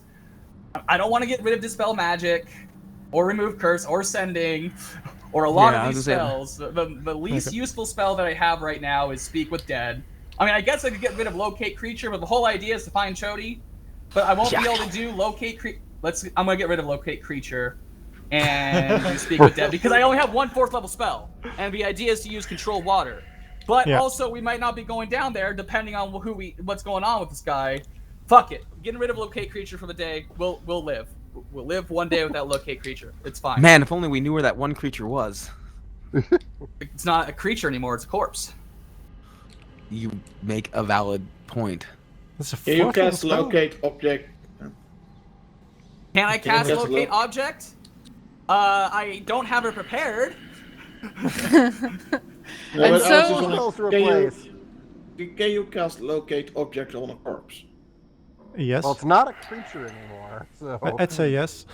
I don't want to get rid of Dispel Magic, or Remove Curse, or Sending, or a lot of these spells. The least useful spell that I have right now is Speak with Dead. I mean, I guess I could get rid of Locate Creature, but the whole idea is to find Chodi. But I won't be able to do Locate Creature. I'm gonna get rid of Locate Creature and do Speak with Dead, because I only have 1 4th level spell, and the idea is to use Control Water. But also, we might not be going down there, depending on what's going on with this guy. Fuck it, getting rid of Locate Creature for the day. We'll live. We'll live one day without Locate Creature. It's fine. man, if only we knew where that one creature was. It's not a creature anymore. It's a corpse. You make a valid point. That's a Can you 4th level cast spell. locate object? Can I cast cast Locate lo- Object? I don't have it prepared. No, And but I was so- just wondering, Spells to can you- replace. Can you cast locate object on a corpse? Yes, Well, it's not a creature anymore, so. I'd say yes.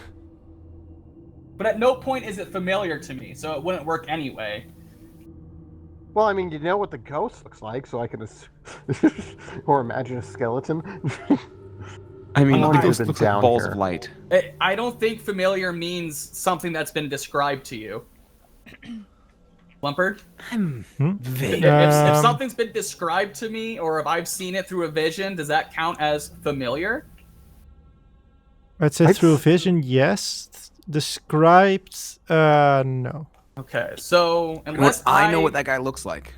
But at no point is it familiar to me, so it wouldn't work anyway. Well, I mean, you know what the ghost looks like, so I can or imagine a skeleton. I mean, How long the has it ghost been looks like down balls here? of light. I don't think familiar means something that's been described to you. Slumperd? Vague. If something's been described to me, or if I've seen it through a vision, does that count as familiar? I'd say through vision, yes. Described, no. Okay, so unless I know what that guy looks like.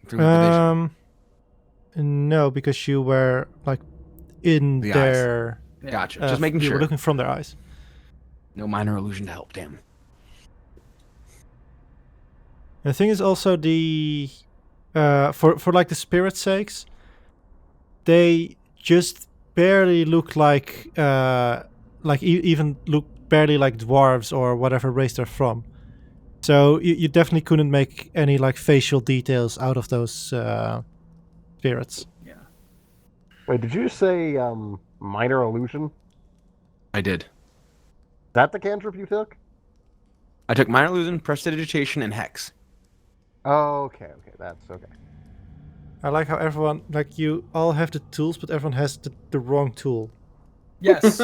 Through the vision. No, because you were like in The eyes. their. Gotcha. Just making you sure. were looking from their eyes. No minor illusion to help. Damn. The thing is also the for like the spirit sakes, they just barely look like even look barely like dwarves or whatever race they're from. So you definitely couldn't make any like facial details out of those spirits. Yeah. Wait, did you say minor illusion? I did. Is that the cantrip you took? I took minor illusion, prestidigitation, and hex. Oh, okay, that's okay. I like how everyone like you all have the tools, but everyone has the wrong tool. Yes.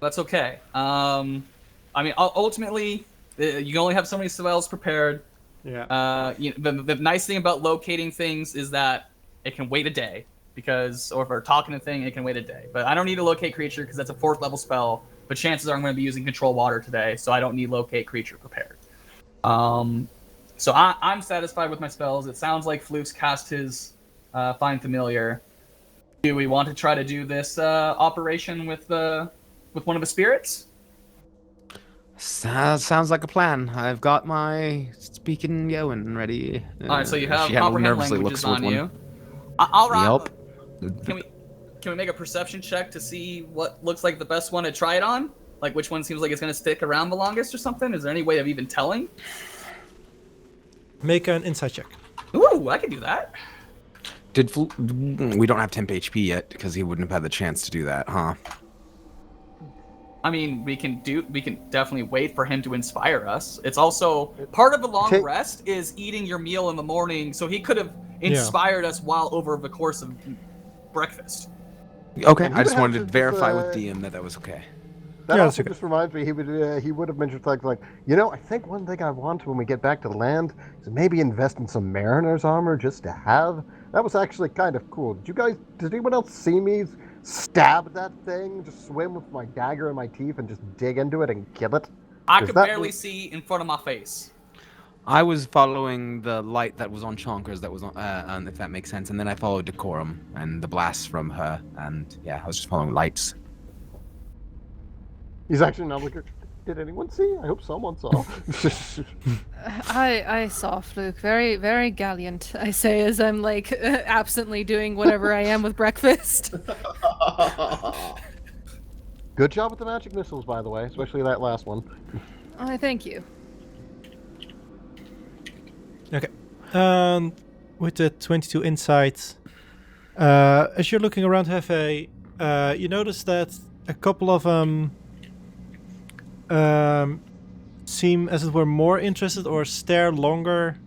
That's okay. I mean, ultimately, you only have so many spells prepared. Yeah. The nice thing about locating things is that it can wait a day, or if we're talking a thing, it can wait a day. But I don't need to locate creature because that's a 4th level spell. But chances are I'm going to be using Control Water today, so I don't need locate creature prepared. So I'm satisfied with my spells. It sounds like Fluke's cast his Find Familiar. Do we want to try to do this operation with one of the spirits? Sounds like a plan. I've got my speaking going ready. All right, so you have She comprehend nervously languages looks with on one. you. All right. Yep. Can we make a perception check to see what looks like the best one to try it on? Like which one seems like it's gonna stick around the longest or something? Is there any way of even telling? Make an insight check. Ooh, I can do that. We don't have temp HP yet because he wouldn't have had the chance to do that, huh? I mean, we can definitely wait for him to inspire us. It's also part of the long rest is eating your meal in the morning, so he could have inspired us while over the course of breakfast. Okay, I just wanted to verify with DM that was okay. That also just reminds me, he would have mentioned things like, I think one thing I want when we get back to land is maybe invest in some mariner's armor just to have. That was actually kind of cool. Did anyone else see me stab that thing, just swim with my dagger in my teeth and just dig into it and kill it? I could barely see in front of my face. I was following the light that was on Chonkers that was on, if that makes sense, and then I followed Decorum and the blasts from her, and yeah, I was just following lights. He's actually not looking. Did anyone see? I hope someone saw. I saw Fluke. Very, very gallant, I say, as I'm like absently doing whatever I am with breakfast. Good job with the magic missiles, by the way, especially that last one. I thank you. Okay. With the 22 insight, as you're looking around Hephe, you notice that a couple of seem as it were more interested or stare longer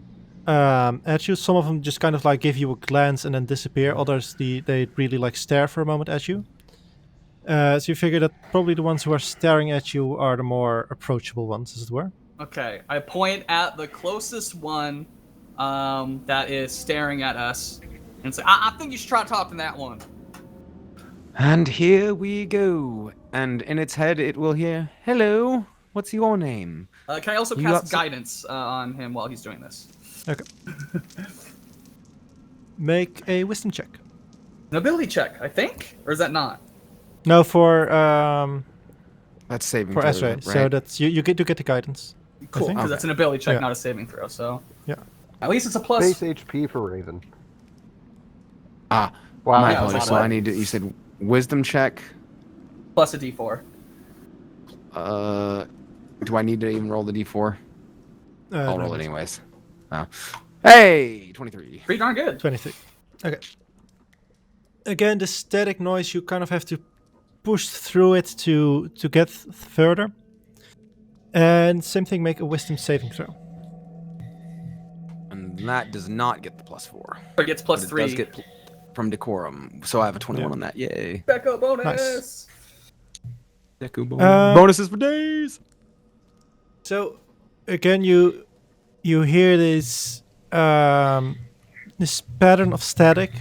at you. Some of them just kind of like give you a glance and then disappear. Others, they really like stare for a moment at you. So you figure that probably the ones who are staring at you are the more approachable ones, as it were. Okay, I point at the closest one that is staring at us and say, I think you should try talking to that one. And here we go. And in its head, it will hear, "Hello, what's your name?" Can I also cast guidance on him while he's doing this? Okay. Make a wisdom check. An ability check, I think? Or is that not? No, for That's saving for throw, Esra. right? So that's you get to get the guidance. Cool, because Okay. that's an ability check, Yeah. not a saving throw, so... Yeah. At least it's a plus... Base HP for Raven. Ah, Wow. my yeah, apologies. that's So not I need to. You said wisdom check. Plus a d4. Do I need to even roll the d4? I'll No, roll it anyways. Oh. Hey, 23. Pretty darn good. 23. Okay. Again, the static noise, you kind of have to push through it to get further. And same thing, make a wisdom saving throw. And that does not get the +4. Or it gets plus But it 3. does get from Decorum. So I have a 21 on that. Yay. Becca bonus! Nice. Deku bonuses for days. So again, you hear this this pattern of static,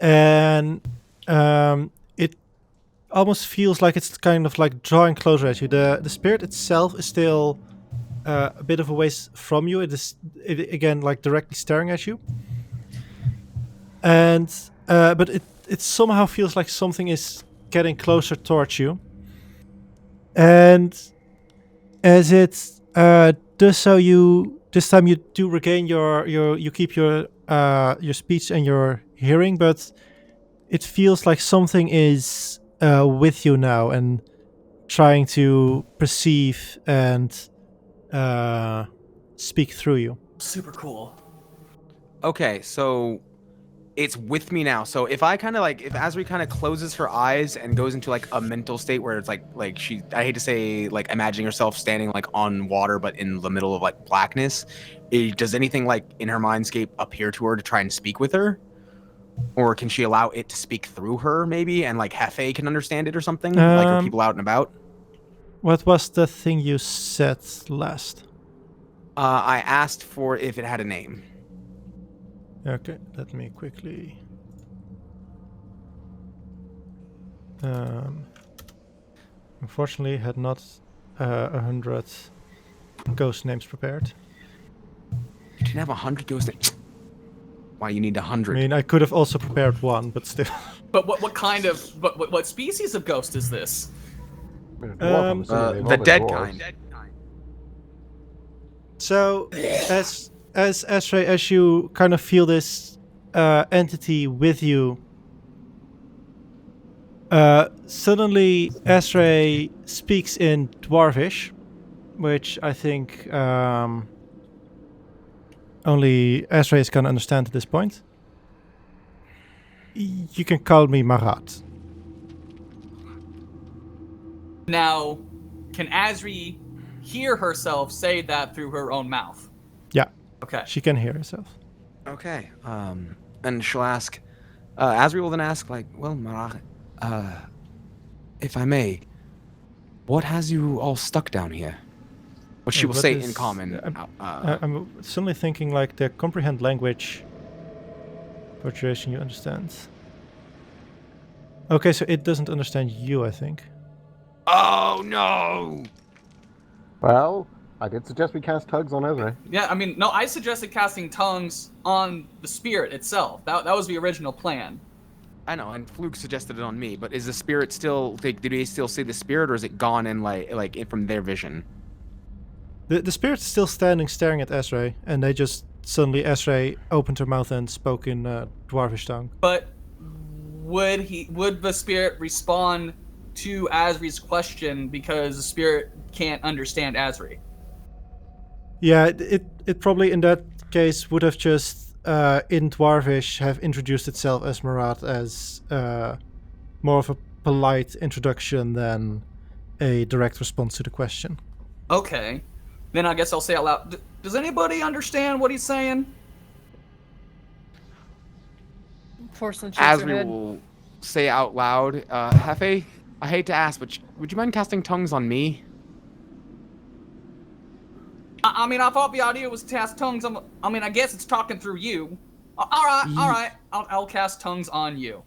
and it almost feels like it's kind of like drawing closer at you. The spirit itself is still a bit of a ways from you. It again like directly staring at you, and but it somehow feels like something is getting closer towards you. And as it does so, this time you do regain you keep your speech and your hearing, but it feels like something is with you now and trying to perceive and speak through you. Super cool. Okay, so it's with me now. So if I kind of like, if Asri kind of closes her eyes and goes into like a mental state where it's like she, I hate to say like imagining herself standing like on water, but in the middle of like blackness, does anything like in her mindscape appear to her to try and speak with her? Or can she allow it to speak through her maybe? And like Hephe can understand it or something? Like are people out and about? What was the thing you said last? I asked for if it had a name. Okay, let me quickly. Unfortunately, had not 100 ghost names prepared. You didn't have 100 ghost names. Why you need 100? I mean, I could have also prepared one, but still. But what kind of what species of ghost is this? The dead kind. So, as Esra, as you kind of feel this entity with you, Suddenly, Ezra speaks in Dwarvish, which I think only Ezra is going to understand at this point. You can call me Marat. Now, can Asri hear herself say that through her own mouth? Yeah, Okay. she can hear herself. Okay. And she'll ask. Asri will then ask, like, well, Marach, if I may, what has you all stuck down here? What she will What say is- in common. I'm suddenly thinking like the comprehend language punctuation you understand. Okay, so it doesn't understand you, I think. Oh no! Well, I did suggest we cast tugs on Ezra. Yeah, I mean, no, I suggested casting tongues on the spirit itself. That was the original plan. I know, and Fluke suggested it on me, but is the spirit still? Like, did they still see the spirit, or is it gone and like from their vision? The spirit's still standing, staring at Ezra, and they just suddenly Ezra opened her mouth and spoke in Dwarvish tongue. But would the spirit respond to Asri's question because the spirit can't understand Asri? Yeah, it probably in that case would have just in Dwarvish have introduced itself as Marat as more of a polite introduction than a direct response to the question. Okay. Then I guess I'll say out loud. Does anybody understand what he's saying? Force and shakes her Asri head. will say out loud, Hephe, I hate to ask, but would you mind casting tongues on me? I mean, I thought the idea was to cast tongues on... I mean, I guess it's talking through you. All right. I'll cast tongues on you.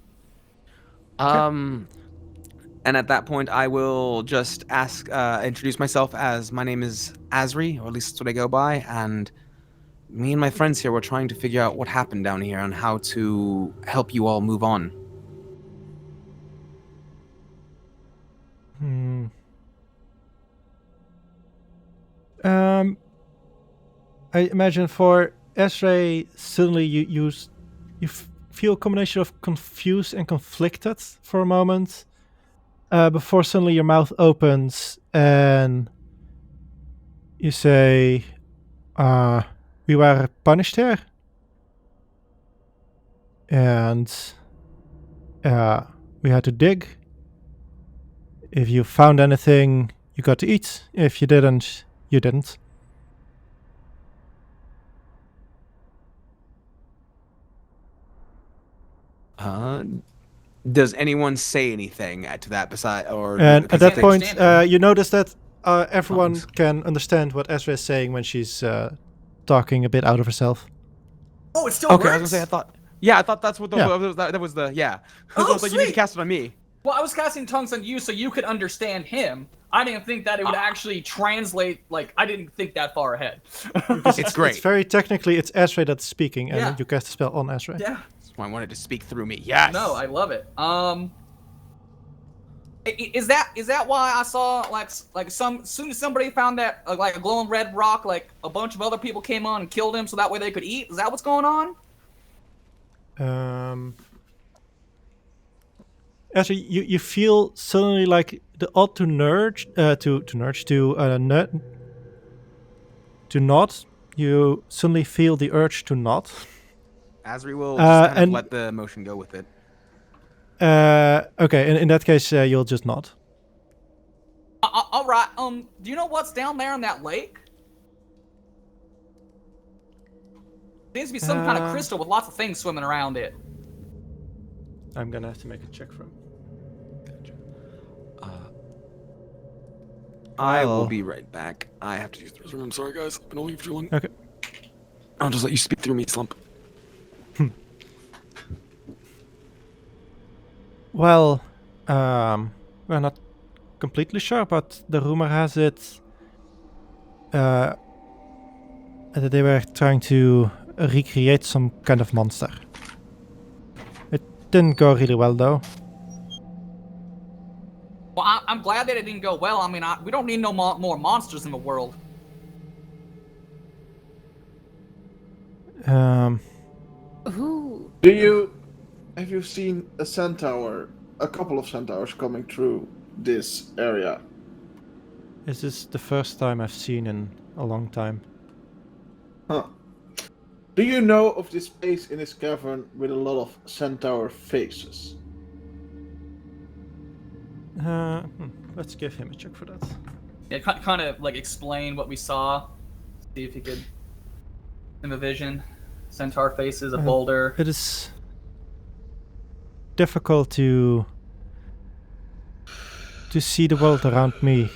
And at that point, I will just introduce myself as my name is Asri, or at least that's what I go by, and me and my friends here were trying to figure out what happened down here and how to help you all move on. I imagine for Ezra, suddenly you feel a combination of confused and conflicted for a moment, before suddenly your mouth opens and you say, we were punished here, and we had to dig. If you found anything, you got to eat. If you didn't, you didn't. Does anyone say anything to that beside, or? And at that they point, understand you notice that everyone can understand what Ezra is saying when she's talking a bit out of herself. Oh, it still Okay, works? I was gonna say, I thought that's what the Yeah. that was the yeah. Oh, I was like, you need to sweet. cast it on me. Well, I was casting tongues on you so you could understand him. I didn't think that it would actually translate. Like, I didn't think that far ahead. It's great. It's very technically, it's Ezra that's speaking, and Yeah. you cast the spell on Ezra. Yeah. That's why I wanted to speak through me. Yes. No, I love it. Is that why I saw like soon as somebody found that like a glowing red rock, like a bunch of other people came on and killed him so that way they could eat? Is that what's going on? Actually, you feel suddenly like the odd to nod. You suddenly feel the urge to nod. Asri will just kind of and- let the emotion go with it. Okay, in that case, you'll just nod. All right. Do you know what's down there in that lake? Seems to be some kind of crystal with lots of things swimming around it. I'm gonna have to make a check for him. I will be right back. I have to use the restroom. I'm sorry, guys. I've been holding you for too long. Okay. I'll just let you speak through me, Slump. Well, we're not completely sure, but the rumor has it that they were trying to recreate some kind of monster. It didn't go really well, though. Well, I'm glad that it didn't go well. I mean, we don't need no more monsters in the world. Ooh. Have you seen a centaur a couple of centaurs coming through this area. This is the first time I've seen in a long time. Huh. Do you know of this place in this cavern with a lot of centaur faces? Let's give him a check for that. Yeah, kind of like explain what we saw. See if he could, in the vision, centaur faces, a boulder. It is difficult to see the world around me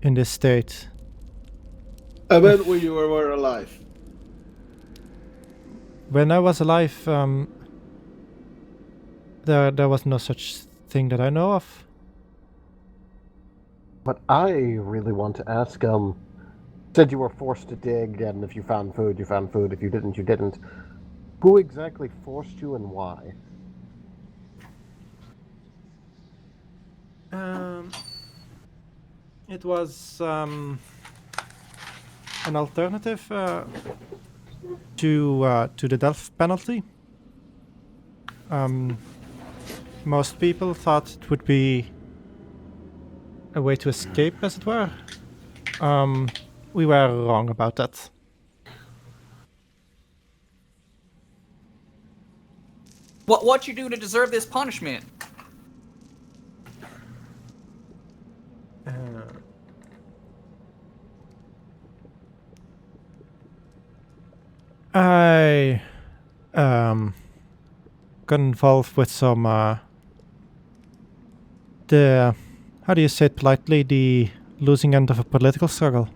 in this state. I bet when you were alive. When I was alive, there was no such thing that I know of. But I really want to ask, said you were forced to dig, and if you found food, you found food. If you didn't, you didn't. Who exactly forced you and why? It was an alternative to the death penalty. Most people thought it would be a way to escape, as it were. We were wrong about that. What you do to deserve this punishment? I got involved with some the, how do you say it politely, the losing end of a political struggle.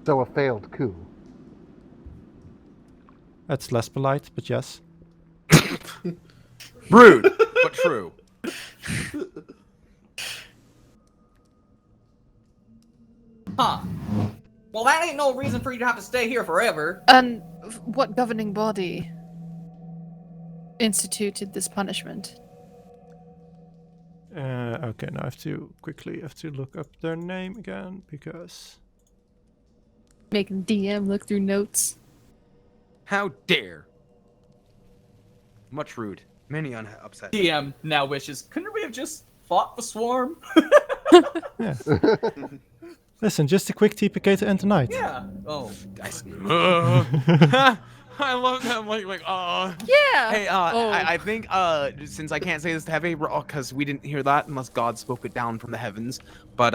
So a failed coup. That's less polite, but yes. Rude, but true. Huh. Well, that ain't no reason for you to have to stay here forever. And what governing body instituted this punishment? Okay, now I have to quickly look up their name again, because... Making DM look through notes. How dare! Much rude. Many upset. DM now wishes, couldn't we have just fought the swarm? Yeah. Listen, just a quick TPK to end the night. Yeah. Oh. I love that. Like, Yeah. Hey, Oh. I think, since I can't say this to Hephe, because we didn't hear that unless God spoke it down from the heavens. But,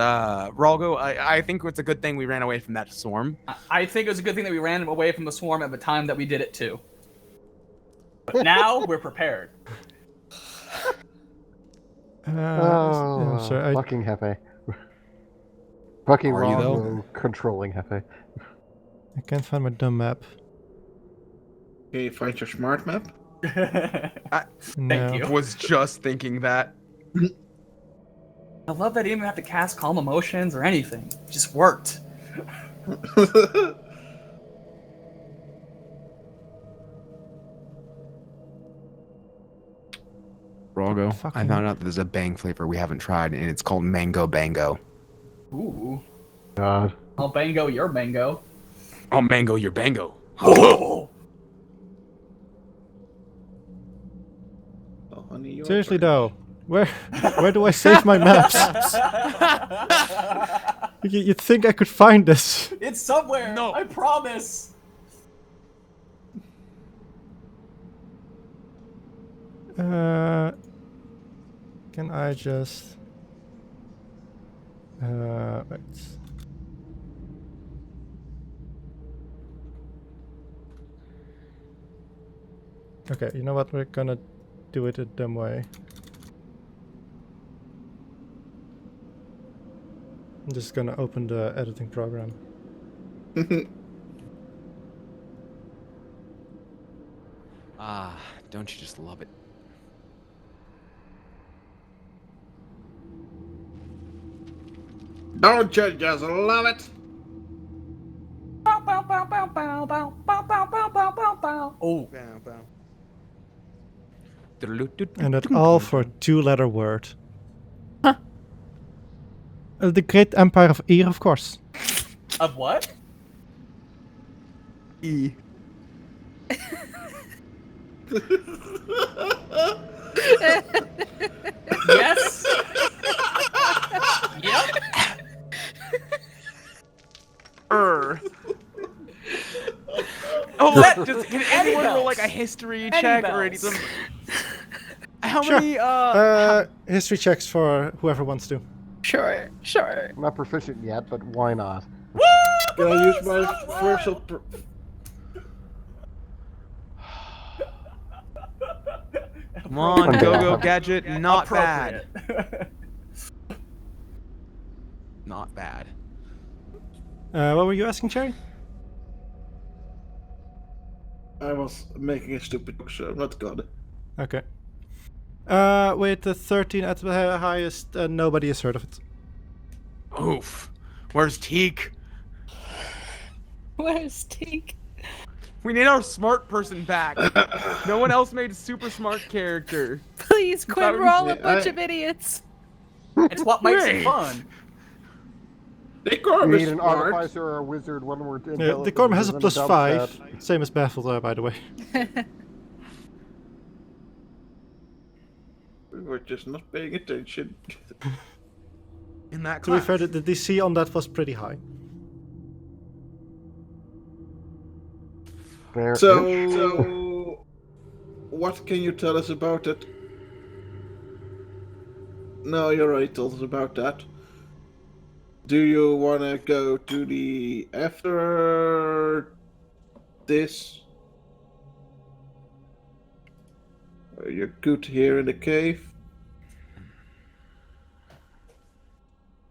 Ralgo, I think it's a good thing we ran away from that swarm. I think it was a good thing that we ran away from the swarm at the time that we did it too. But now we're prepared. I'm sorry, Fucking Hephe. Fucking Are you, though? Ralgo controlling Hephe. I can't find my dumb map. Okay, find your smart map. No. you. Was just thinking that. I love that he didn't even have to cast calm emotions or anything. It just worked. Ralgo, I Fucking- found out that there's a bang flavor we haven't tried, and it's called Mango Bango. Ooh. God. I'll bango your mango. I'll mango your bango. Oh! Oh, honey, you're Seriously pretty. though, where do I save my maps? You'd think I could find this. It's somewhere. No. I promise. Can I just... wait. Okay, you know what? We're gonna do it a dumb way. I'm just gonna open the editing program. Ah, don't you just love it? Don't you just love it? Bow, bow, bow, bow, bow, bow, bow, bow, bow, bow, bow, bow. Oh. And that all for a two-letter word. Huh. The Great Empire of Ear, of course. Of what? E. Yes. Yep. Oh, Let- can any anyone roll bells? like a history Any check or bells? anything? How Sure. many? History checks for whoever wants to. Sure. I'm not proficient yet, but why not? Can I use my first? Come on, Okay, go I'll- gadget. Not bad. Appropriate. Not bad. What were you asking, Cherry? I was making a stupid joke, so I'm not good. Okay. With the 13 at the highest, nobody has heard of it. Oof. Where's Teak? Where's Teak? We need our smart person back. No one else made a super smart character. Please, Quinn, Sorry. we're all a Yeah, bunch of idiots. It's what makes it Right. fun. Decorm We is need an smart. artificer or a wizard, one more. Yeah, Decorm has a +5, same as Baffle, by the way. We were just not paying attention. In that To be class. fair, the DC on that was pretty high. So, what can you tell us about it? No, you already told us about that. Do you want to go to the after this? You're good here in the cave.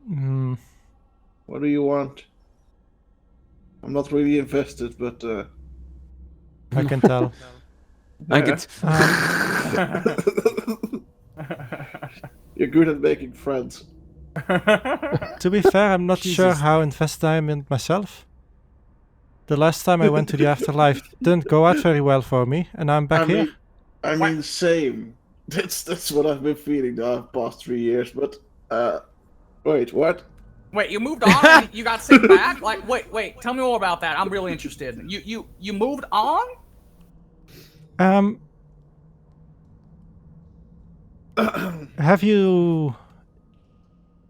Mm, What do you want? I'm not really invested, but I can tell. I could. you're good at making friends. To be fair, I'm not sure how invested I am in myself. The last time I went to the afterlife didn't go out very well for me, and I'm back here. I mean, same. That's what I've been feeling the past 3 years. But wait, what? Wait, you moved on and you got sent back? Like, wait, tell me more about that. I'm really interested. You moved on? Have you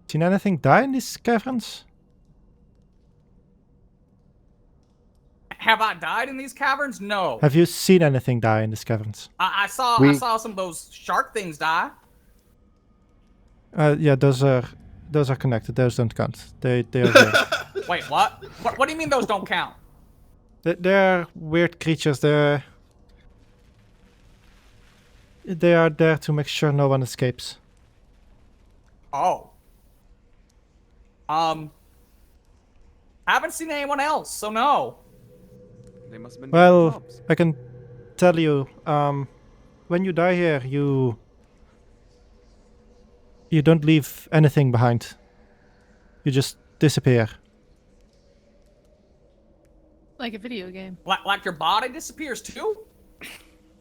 seen anything die in these caverns? Have I died in these caverns? No. Have you seen anything die in these caverns? I saw We- I saw some of those shark things die. Yeah, those are connected. Those don't count. They are there. Wait, what? What do you mean those don't count? They're weird creatures. They are there to make sure no one escapes. Oh. Haven't seen anyone else, so no. They must have been. Well, jobs. I can tell you, when you die here, you don't leave anything behind. You just disappear. Like a video game. Like your body disappears too?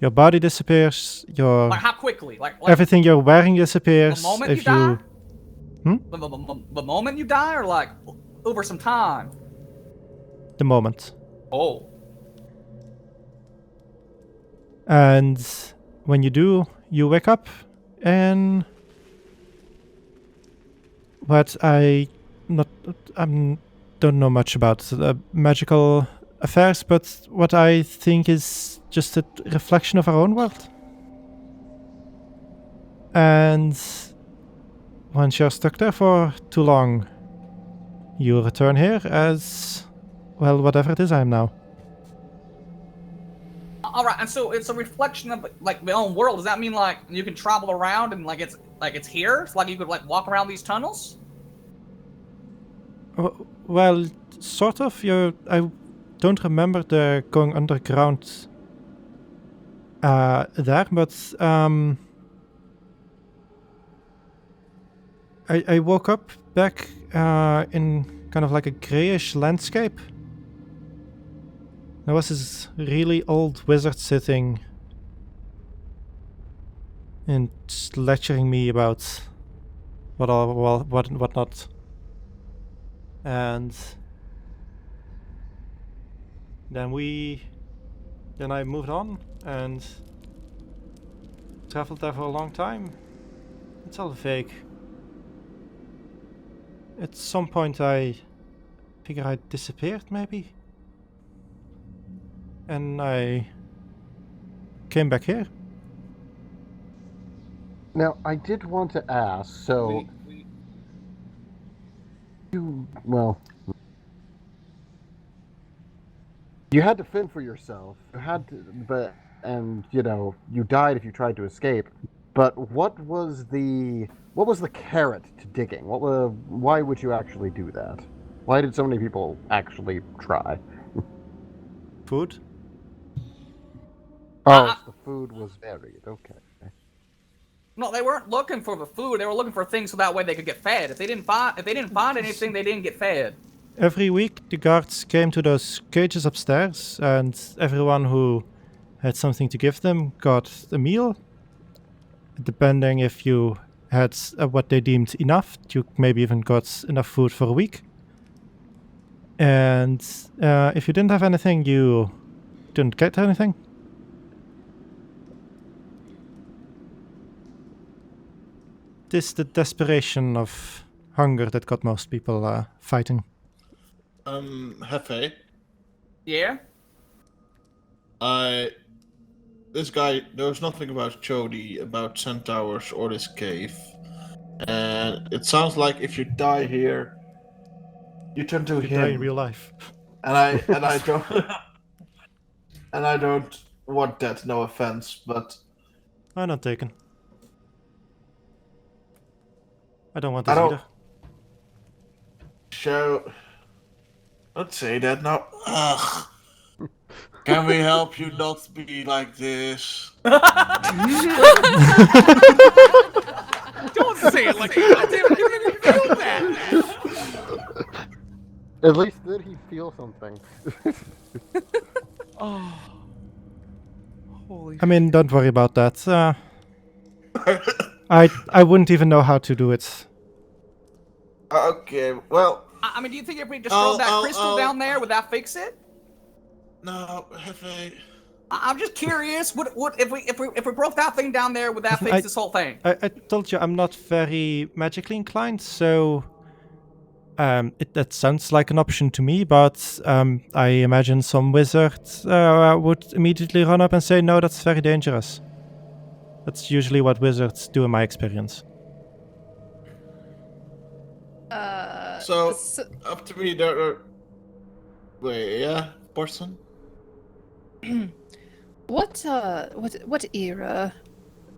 Your body disappears. Your Like how quickly? Like everything you're wearing disappears. the moment if you die? Hmm? The moment you die, or like over some time? The moment. Oh. And when you do, you wake up and what don't know much about magical affairs, but what I think is just a reflection of our own world. And once you're stuck there for too long, you return here as, well, whatever it is I am now. All right, and so it's a reflection of like my own world. Does that mean like you can travel around and like it's here? It's like you could like walk around these tunnels? Well, sort of. I don't remember the going underground there, but I woke up back in kind of like a grayish landscape. There was this really old wizard sitting and just lecturing me about what not. And then I moved on, and traveled there for a long time. It's all vague. At some point I figure I disappeared, maybe? And I came back here. Now, I did want to ask, so... Well... You had to fend for yourself. You had to, and, you know, you died if you tried to escape. But what was the carrot to digging? Why would you actually do that? Why did so many people actually try? Food? Oh, the food was buried. Okay. No, they weren't looking for the food. They were looking for things so that way they could get fed. If they didn't find anything, they didn't get fed. Every week the guards came to those cages upstairs, and everyone who had something to give them got a meal. Depending if you had what they deemed enough, you maybe even got enough food for a week. And if you didn't have anything, you didn't get anything. It is the desperation of hunger that got most people fighting. Hephe, Yeah? this guy knows nothing about Chodi, about centaurs, or this cave. And it sounds like if you die here, you turn to You die in him. real life. And I don't and I don't want that, no offense, but I'm not taken. I don't want this I don't- either. don't say that now. Ugh. Can we help you not be like this? Don't say it like that. Goddamn, you didn't even feel that. At least did he feel something? Oh. Holy I mean, don't worry about that. I wouldn't even know how to do it. Okay, well, I mean, do you think if we just throw that crystal down there, would that fix it? no, Hephe. I'm just curious. What if we broke that thing down there? Would that fix this whole thing? I told you I'm not very magically inclined, so that sounds like an option to me, but I imagine some wizard would immediately run up and say, no, that's very dangerous. That's usually what wizards do in my experience. So, up to me, wait, yeah, person? What era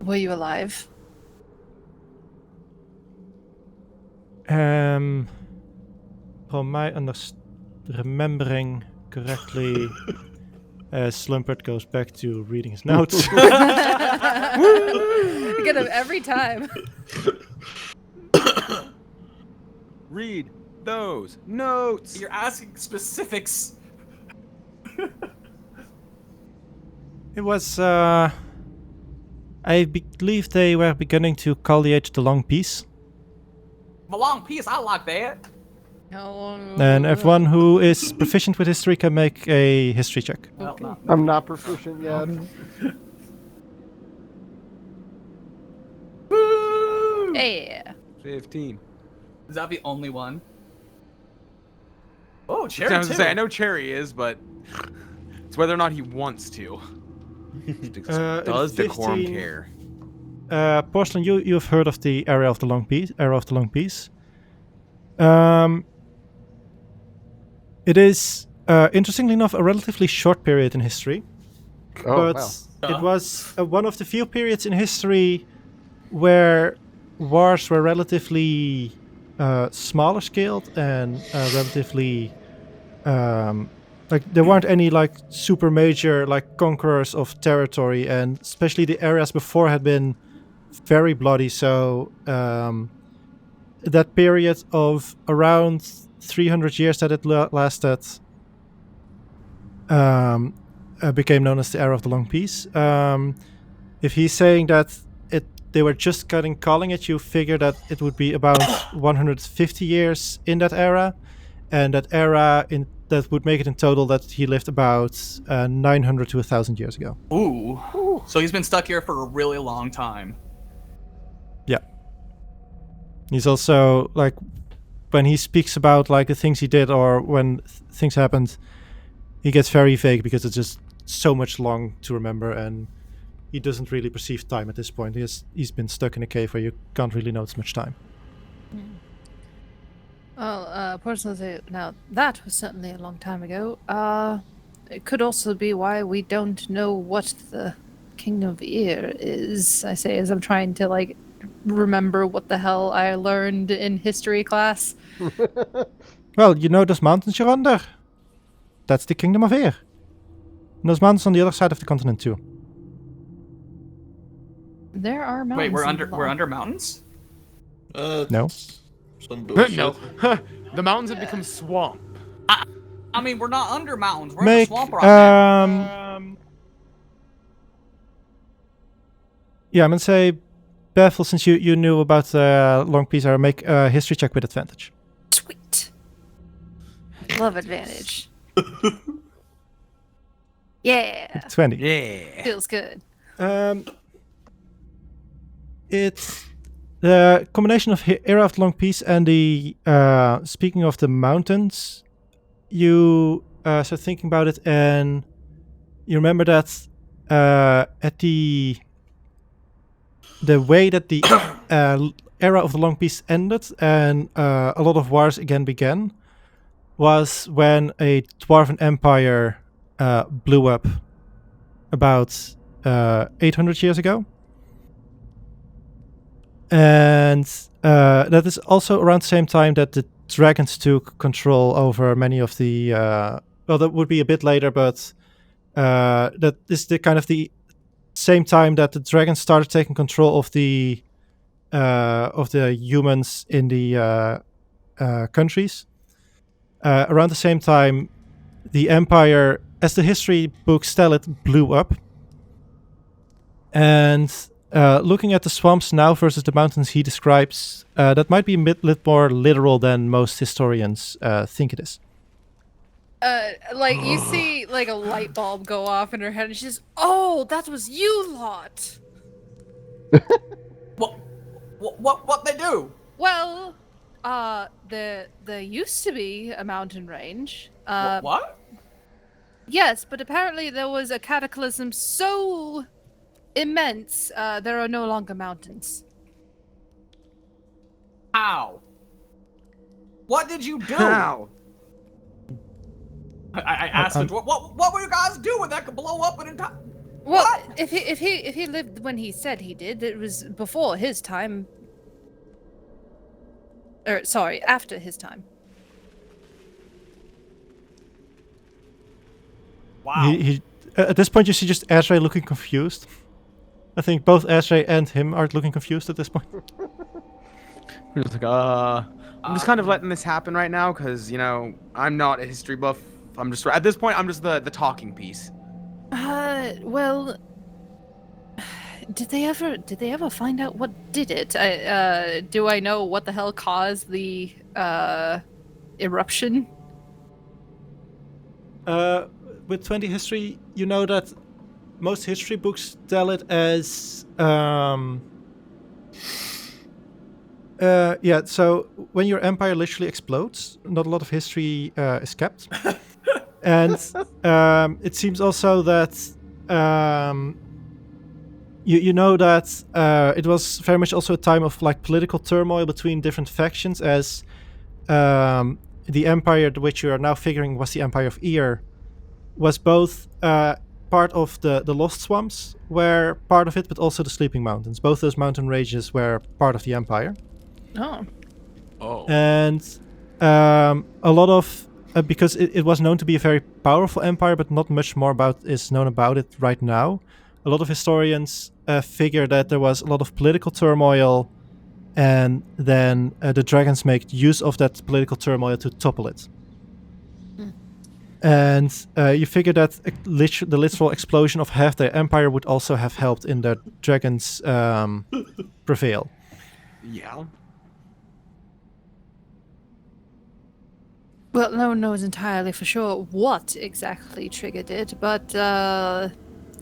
were you alive? From my remembering correctly, Slumperd goes back to reading his notes. You get him every time. Read those notes. You're asking specifics. It was, I believe they were beginning to colliate the long peace. The long piece, I like that. How long? And everyone who is proficient with history can make a history check. Well, no. I'm not proficient yet. Yeah. 15. Is that the only one? Oh, I Cherry was too. gonna say, I know Cherry is, but it's whether or not he wants to. Does Decorm 15. care? Porcelain, you've heard of the Era of the Long Peace. It is, interestingly enough, a relatively short period in history. Oh, But wow. it was one of the few periods in history where wars were relatively smaller scaled and relatively like there weren't any like super major like conquerors of territory, and especially the areas before had been very bloody. So that period of around 300 years that it lasted became known as the Era of the Long Peace. If he's saying that they were just calling it, you figure that it would be about 150 years in that era, and that era in that would make it in total that he lived about 900 to 1,000 years ago. Ooh. So he's been stuck here for a really long time. Yeah. He's also, like, when he speaks about, like, the things he did or when things happened, he gets very vague because it's just so much long to remember, and he doesn't really perceive time at this point. He's been stuck in a cave where you can't really notice much time. Well, personally, now that was certainly a long time ago. It could also be why we don't know what the Kingdom of Ear is. I say as I'm trying to like remember what the hell I learned in history class. Well, you know those mountains you're under? That's the Kingdom of Ear. And those mountains on the other side of the continent too. There are mountains. Wait, we're involved. under mountains? No. Some bullshit. No, the mountains have become swamp. I mean, we're not under mountains. We're in Make the swamp right now. Yeah, I'm gonna say, Bethel, since you knew about the long piece, I'll make a history check with advantage. Sweet. Love advantage. Yeah. 20. Yeah. Feels good. It's the combination of Era of the Long Peace and the speaking of the mountains. You start thinking about it, and you remember that at the way that the Era of the Long Peace ended and a lot of wars again began was when a Dwarven Empire blew up about 800 years ago. And that is also around the same time that the dragons took control over many of the... well, that would be a bit later, but that is the kind of the same time that the dragons started taking control of the humans in the countries. Around the same time, the empire, as the history books tell it, blew up. And looking at the swamps now versus the mountains he describes, that might be a bit more literal than most historians think it is. Like you see like a light bulb go off in her head and she's, oh, that was you lot. What they do? Well, there used to be a mountain range. What? Yes, but apparently there was a cataclysm so immense, there are no longer mountains. How? What did you do? How? I asked the dwarf, what were you guys doing that could blow up an entire... Well, What? if he lived when he said he did, it was before his time. Or sorry, after his time. Wow. He at this point you see just Azrael looking confused. I think both Azrael and him are looking confused at this point. I'm just like, I'm just kind of letting this happen right now because, you know, I'm not a history buff. I'm just, at this point, I'm just the talking piece. Well, did they ever find out what did it? Do I know what the hell caused the eruption? With 20 history, you know that most history books tell it as yeah, so when your empire literally explodes, not a lot of history is kept. And it seems also that you know that it was very much also a time of like political turmoil between different factions, as the empire which you are now figuring was the Empire of Ear was both part of the Lost Swamps were part of it, but also the Sleeping Mountains. Both those mountain ranges were part of the empire. Oh. And a lot of because it was known to be a very powerful empire, but not much more is known about it right now. A lot of historians figure that there was a lot of political turmoil, and then the dragons make use of that political turmoil to topple it. And you figure that the literal explosion of half their empire would also have helped in the dragons' prevail. Yeah. Well, no one knows entirely for sure what exactly triggered it, but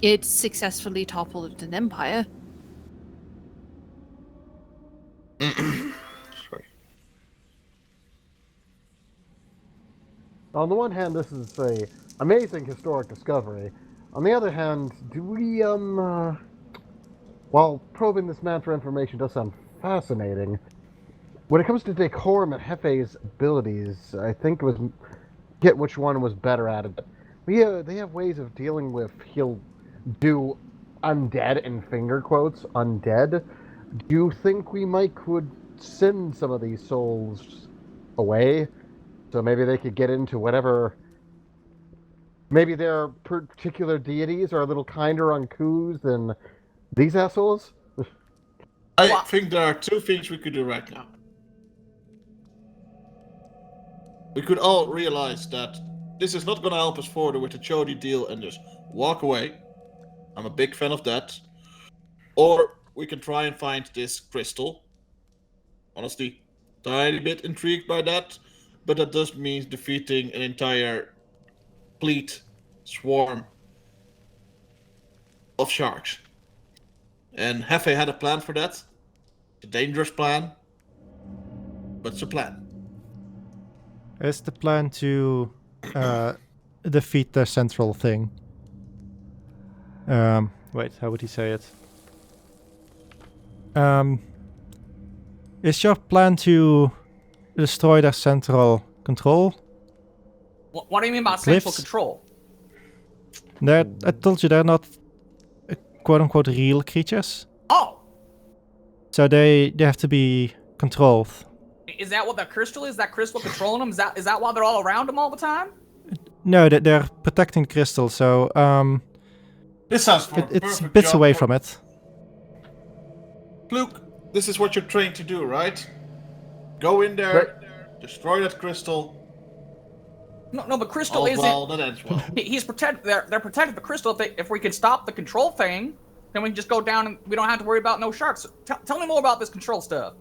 it successfully toppled an empire. Sorry. On the one hand, this is a amazing historic discovery. On the other hand, do we, while probing this man for information does sound fascinating, when it comes to Decorm and Hefe's abilities, I think it was get which one was better at it. But yeah, they have ways of dealing with, he'll do undead, in finger quotes, undead. Do you think we might could send some of these souls away? So maybe they could get into whatever. Maybe their particular deities are a little kinder on coups than these assholes? I think there are two things we could do right now. We could all realize that this is not going to help us further with the Chodi deal and just walk away. I'm a big fan of that. Or we can try and find this crystal. Honestly, tiny bit intrigued by that, but that does mean defeating an entire fleet swarm of sharks. And Hephe had a plan for that. It's a dangerous plan, but it's a plan. Is the plan to defeat the central thing? Wait, how would he say it? Is your plan to destroy their central control? What do you mean by central Glyphs? control? I told you they're not quote-unquote real creatures. Oh, So they have to be controlled. is that what that crystal is? That crystal controlling them? Is that why they're all around them all the time? No, they're protecting the crystal, so This sounds for it's bits away from it. Luke, this is what you're trained to do, right? Go in there, destroy that crystal. No, but crystal All isn't. well, that ends well. He's protect. They're protecting the crystal. If we can stop the control thing, then we can just go down and we don't have to worry about no sharks. Tell me more about this control stuff.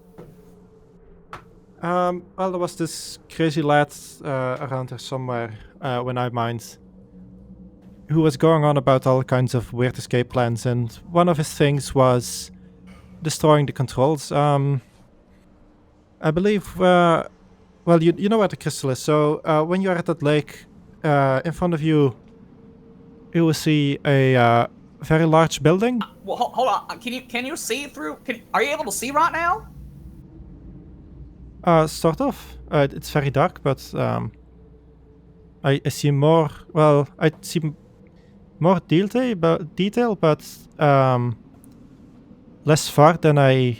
Well, there was this crazy lad around here somewhere when I mined, who was going on about all kinds of weird escape plans, and one of his things was destroying the controls. I believe, well, you know where the crystal is, so when you're at that lake, in front of you, you will see a very large building. Well, hold on. Can you see through? Are you able to see right now? Sort of. It's very dark, but I see more. Well, I see more detail, but less far than I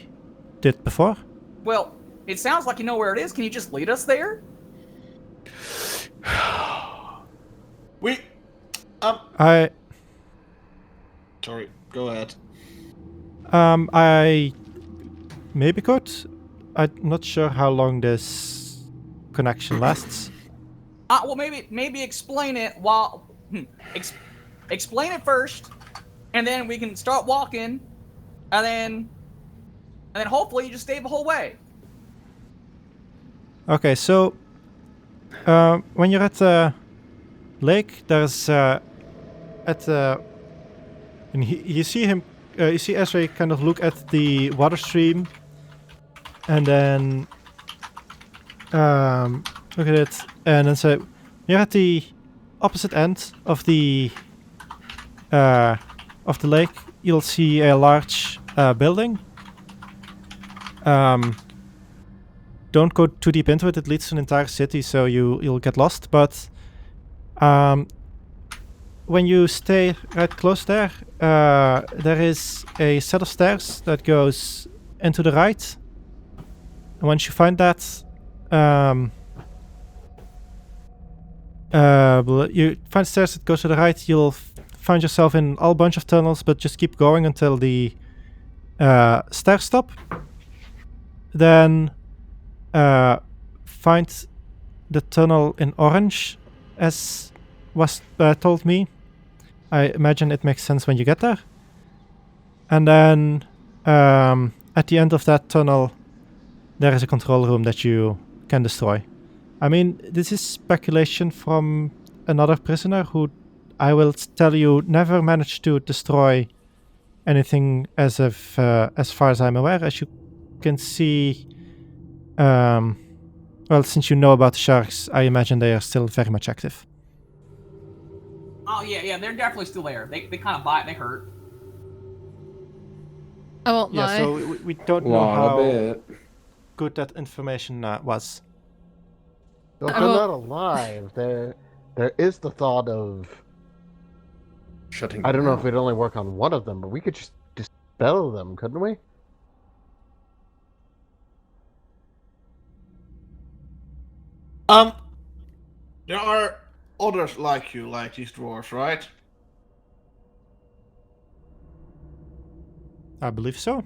did before. Well, it sounds like you know where it is. Can you just lead us there? Sorry, go ahead. I maybe could. I'm not sure how long this connection lasts. Well, maybe explain it while explain it first, and then we can start walking, and then hopefully you just stay the whole way. Okay, so when you're at the lake, there's and you see him. You see Ezra kind of look at the water stream, and then look at it, and then say, you're at the opposite end of the lake. You'll see a large building. Don't go too deep into it. It leads to an entire city, so you'll get lost. But when you stay right close there, there is a set of stairs that goes into the right. And once you find that, you find stairs that go to the right, you'll find yourself in a bunch of tunnels, but just keep going until the stairs stop. Then find the tunnel in orange, as was told me. I imagine it makes sense when you get there. And then at the end of that tunnel, there is a control room that you can destroy. I mean, this is speculation from another prisoner who, I will tell you, never managed to destroy anything as far as I'm aware. As you can see, well, since you know about the sharks, I imagine they are still very much active. Oh yeah, they're definitely still there. They kind of bite, they hurt. I won't Yeah, lie. so we don't know how good that information was. So if they're not alive, there is the thought of Shutting. I don't know if we'd only work on one of them, but we could just dispel them, couldn't we? There are others like you, like these dwarves, right? I believe so.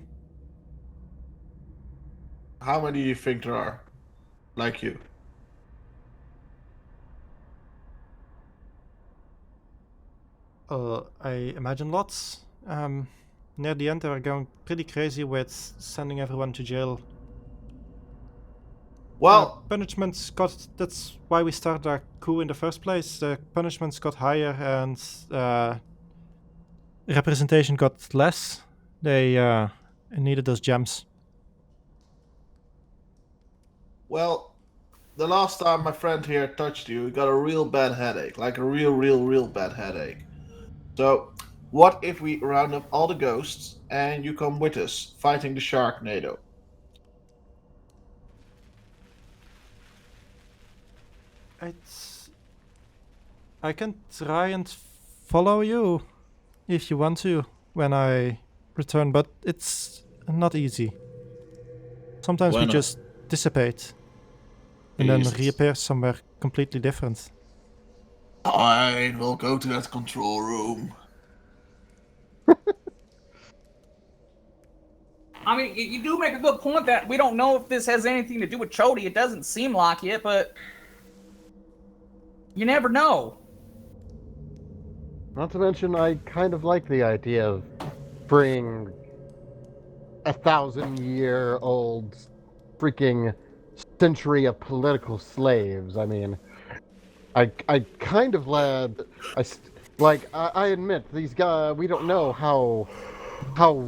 How many do you think there are like you? I imagine lots. Near the end, they were going pretty crazy with sending everyone to jail. Well, Punishments got. That's why we started our coup in the first place. The punishments got higher and representation got less. They needed those gems. well, the last time my friend here touched you, he got a real bad headache. Like a real bad headache. So, what if we round up all the ghosts and you come with us, fighting the Sharknado? I can try and follow you if you want to when I return, but it's not easy. Sometimes Why we not? just dissipate and then Jesus. reappear somewhere completely different. I will go to that control room. I mean, you do make a good point that we don't know if this has anything to do with Chodi. It doesn't seem like it, but you never know. Not to mention, I kind of like the idea of freeing 1,000-year-old freaking century of political slaves. I mean, I kind of glad. I admit these guys. We don't know how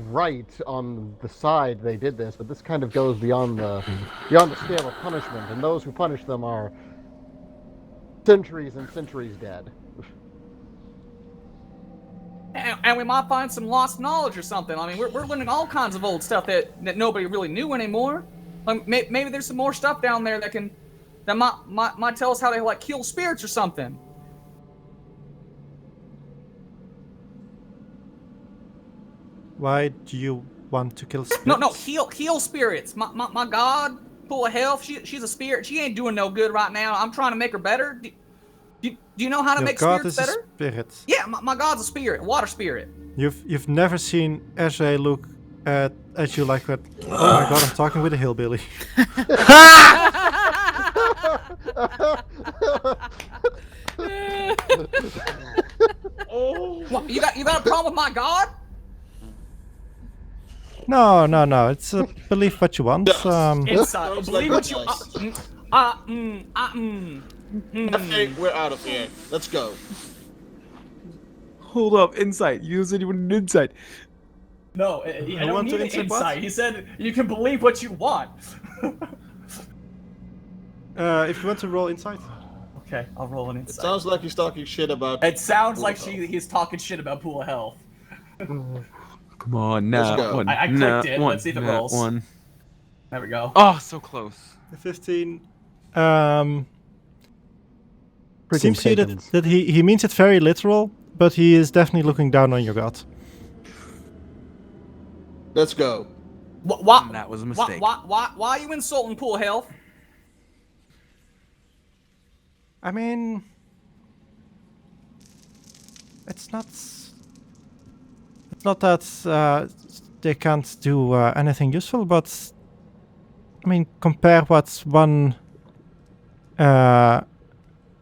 right on the side they did this, but this kind of goes beyond the scale of punishment, and those who punish them are centuries and centuries dead. And we might find some lost knowledge or something. I mean, we're learning all kinds of old stuff that nobody really knew anymore. Like maybe there's some more stuff down there that might tell us how they like kill spirits or something. Why do you want to kill spirits? No, heal spirits. My god, Pool of Hephe, she's a spirit. She ain't doing no good right now. I'm trying to make her better. Do you know how to Your make god spirits is better? a spirit. Yeah, my god's a spirit, water spirit. You've never seen Ajay look at you like that. Oh my god, I'm talking with a hillbilly. What, you got a problem with my god? No. It's believe what you want. Inside. Believe what you. Hey, we're out of here. Let's go. Hold up, insight. You said you wanted insight. No, I don't want need to an insight what? insight. He said you can believe what you want. If you want to roll insight. Okay, I'll roll an It insight. sounds like he's talking shit about. It sounds like Pool of he's talking shit about Pool of Hephe. Come on, Let's now go. one. I clicked nah, it. one, Let's see if it nah, rolls. One. There we go. Oh, so close. 15. Freaking Seems to you pagans. that he means it very literal, but he is definitely looking down on your god. Let's go. Why? That was a mistake. Why are you insulting Pool of Hephe? I mean, it's not that they can't do anything useful, but I mean, compare what one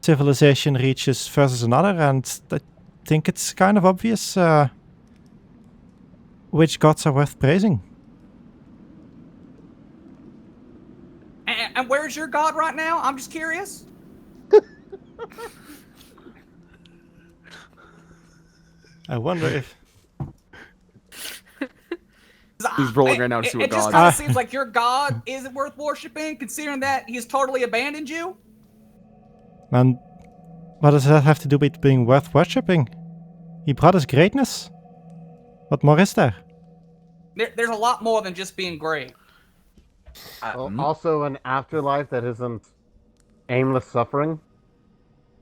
civilization reaches versus another, and I think it's kind of obvious which gods are worth praising. And where's your god right now? I'm just curious. I wonder if... He's rolling right now to see what It just god. kind of seems like your god isn't worth worshiping, considering that he's totally abandoned you. Man, what does that have to do with being worth worshipping? He brought us greatness. What more is there? There's a lot more than just being great. Well, also an afterlife that isn't aimless suffering.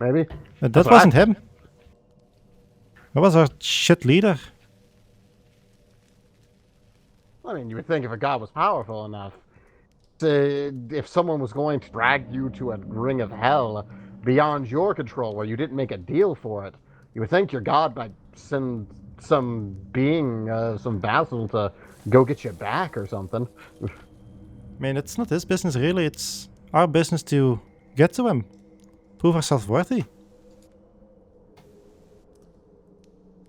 Maybe? That wasn't him. That was our shit leader. I mean, you would think if a god was powerful enough, if someone was going to drag you to a ring of hell beyond your control where you didn't make a deal for it, you would think your god might send some being, some vassal to go get you back or something. I mean, it's not his business really, it's our business to get to him. Prove ourselves worthy.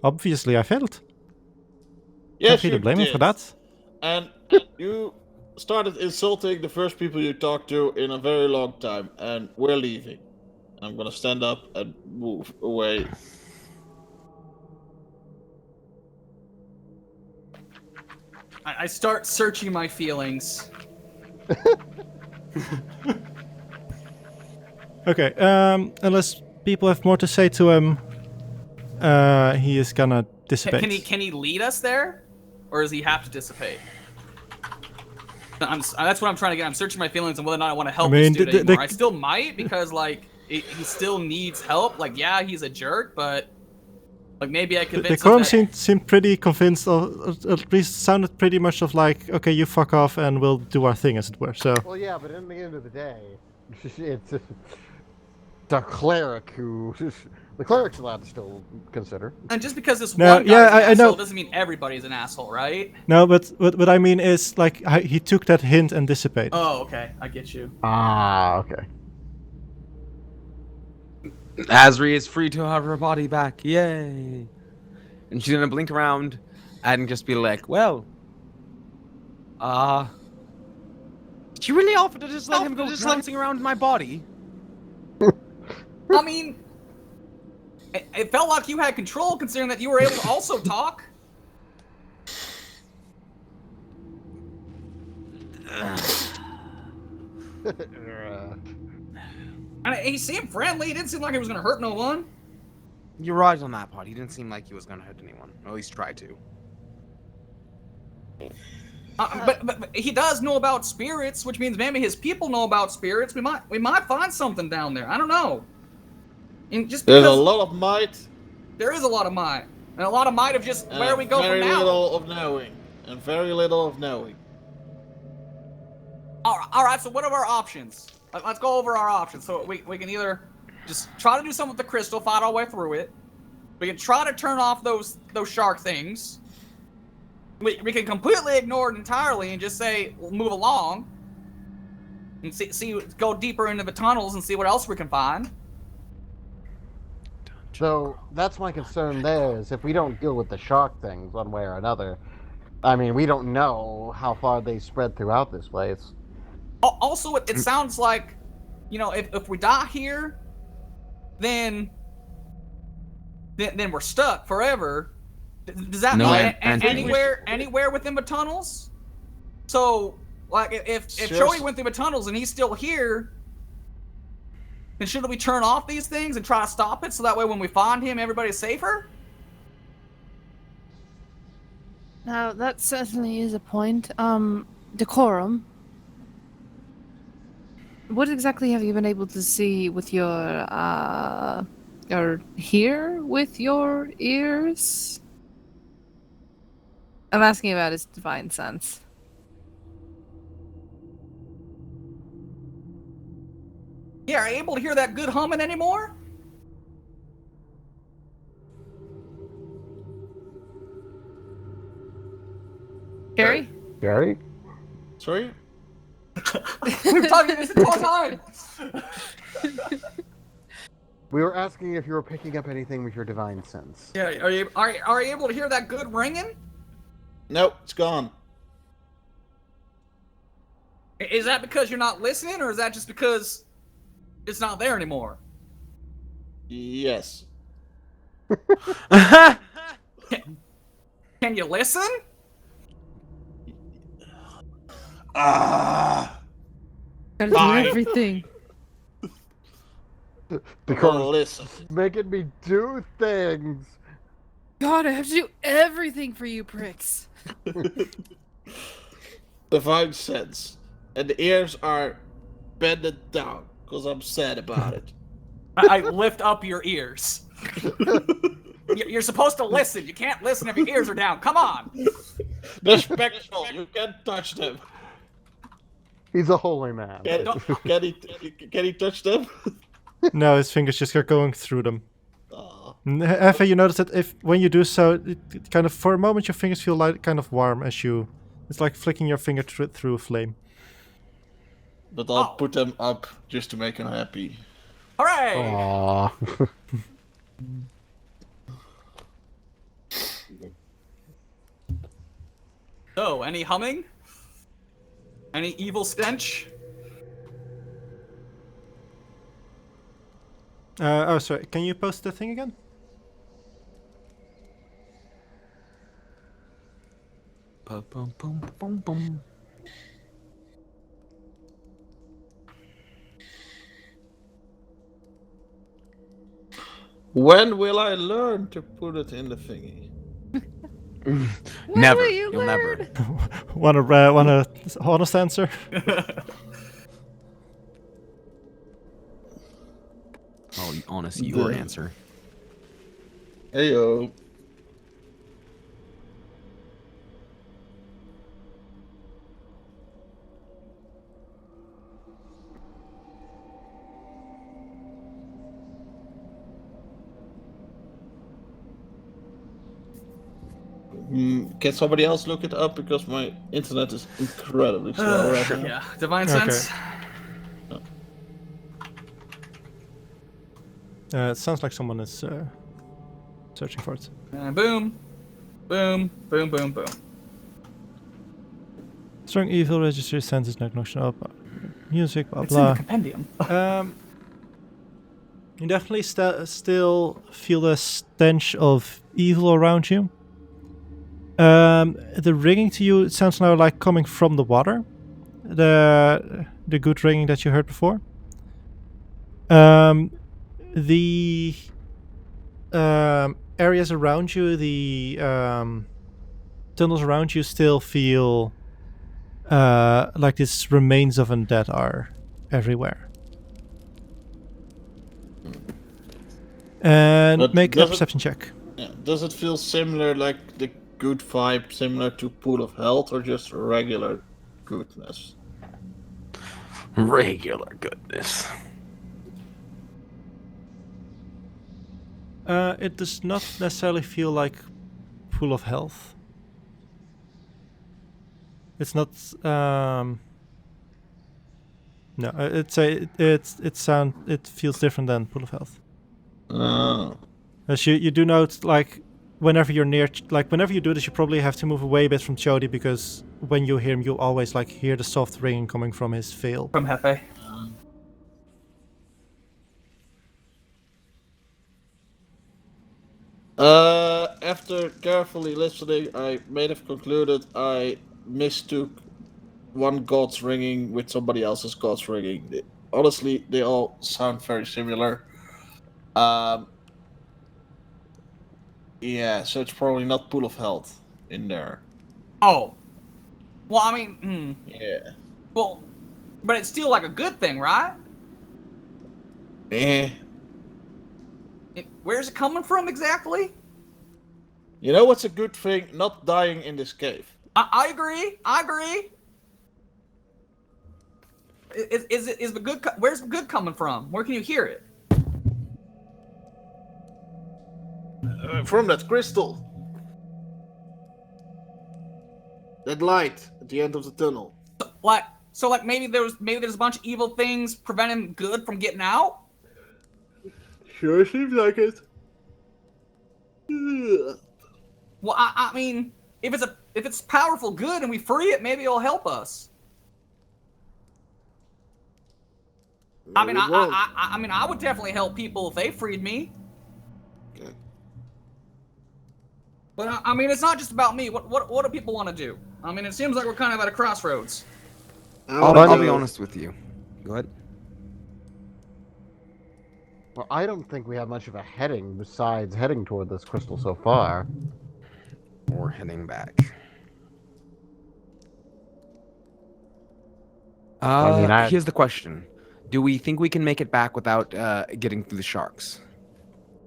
Obviously I failed. Yes, Can't really you blame him did. for that. And you started insulting the first people you talked to in a very long time, and we're leaving. I'm gonna stand up and move away. I start searching my feelings. Okay, unless people have more to say to him, he is gonna dissipate. Can he lead us there, or does he have to dissipate? That's what I'm trying to get. I'm searching my feelings and whether or not I want to help this dude anymore. I still might because like he still needs help. Like yeah, he's a jerk, but like maybe I convince him. Decorm seemed pretty convinced, or at least sounded pretty much of like, okay, you fuck off and we'll do our thing, as it were. So. Well, yeah, but in the end of the day, it's the cleric who the cleric's allowed to still consider. And just because this No, one guy yeah, is an I asshole know. doesn't mean everybody's an asshole, right? No, but what I mean is like he took that hint and dissipated. Oh, okay, I get you. Ah, okay. Asri is free to have her body back. Yay! And she's gonna blink around and just be like, well, did you really offer to just let him go bouncing around my body? I mean, it felt like you had control considering that you were able to also talk. And he seemed friendly. He didn't seem like he was going to hurt no one. You're right on that part. He didn't seem like he was gonna hurt anyone, or at least try to. But he does know about spirits, which means maybe his people know about spirits. We might find something down there. I don't know. And just because There's a lot of might. there is a lot of might, and a lot of might of just where we go from very now. little of knowing, and very little of knowing. All right. So what are our options? Let's go over our options. So we can either just try to do something with the crystal, fight our way through it. We can try to turn off those shark things. We can completely ignore it entirely and just say we'll move along and see go deeper into the tunnels and see what else we can find. So that's my concern there is if we don't deal with the shark things one way or another, I mean, we don't know how far they spread throughout this place. Also, it sounds like, you know, if we die here, then we're stuck forever. Does that mean anywhere within the tunnels? So, like, if Chodi went through the tunnels and he's still here, then shouldn't we turn off these things and try to stop it so that way when we find him, everybody's safer? Now, that certainly is a point. Decorum. What exactly have you been able to see with your, or hear with your ears? I'm asking about his divine sense. Yeah, are you able to hear that good humming anymore? Gary? Gary? Sorry? We've talked this entire time. We were asking if you were picking up anything with your divine sense. Yeah, are you able to hear that good ringing? Nope, it's gone. Is that because you're not listening, or is that just because it's not there anymore? Yes. Can you listen? Ah. Gotta do Fine. everything. Because Listen. making me do things. God, I have to do everything for you pricks. Divine sense. And the ears are bended down, because I'm sad about it. I lift up your ears. You're supposed to listen. You can't listen if your ears are down. Come on. They're spectral. You can't touch them. He's a holy man. Can he touch them? No, his fingers just are going through them. Oh. Hephe, you notice that when you do so, it kind of for a moment your fingers feel like kind of warm as you. It's like flicking your finger through a flame. But I'll put them up just to make him happy. Hooray! Aww. So, any humming? Any evil stench? Oh, sorry. Can you post the thing again? Boom, boom, boom, boom, boom. When will I learn to put it in the thingy? Never. will you You'll never. Want a honest answer? Oh, honest, your answer. Heyo. Can somebody else look it up, because my internet is incredibly slow right now. Yeah, divine Okay. sense. It sounds like someone is searching for it. And boom, boom, boom, boom, boom. Strong evil registry senses no notion of music, blah It's in the blah. compendium. You definitely still feel the stench of evil around you. The ringing to you, it sounds now like coming from the water. The good ringing that you heard before. The areas around you, the tunnels around you still feel like these remains of undead are everywhere. And But make a does it- perception check. Yeah. Does it feel similar, like the good vibe, similar to Pool of Health, or just regular goodness? Regular goodness. It does not necessarily feel like Pool of Health. It's not. No, it feels different than Pool of Health. Oh. As you do note, like whenever you're near, like whenever you do this, you probably have to move away a bit from Chodi, because when you hear him, you always like hear the soft ringing coming from his veil. From Hephe. After carefully listening, I may have concluded I mistook one god's ringing with somebody else's god's ringing. Honestly, they all sound very similar. Yeah, so it's probably not Pool of Health in there. Oh. Well, I mean, Yeah. well, but it's still like a good thing, right? Eh. Where's it coming from exactly? You know what's a good thing? Not dying in this cave. I agree. I agree. Is the good? Where's the good coming from? Where can you hear it? From that crystal. That light at the end of the tunnel. Like maybe there's a bunch of evil things preventing good from getting out. Sure seems like it. Ugh. Well, I mean, if it's powerful good and we free it, maybe it'll help us. I mean, We won't. I mean, I would definitely help people if they freed me. Okay. But I mean, it's not just about me. What do people want to do? I mean, it seems like we're kind of at a crossroads. I'll be honest with you. Go ahead. Well, I don't think we have much of a heading besides heading toward this crystal so far. Or heading back. Here's the question. Do we think we can make it back without getting through the sharks?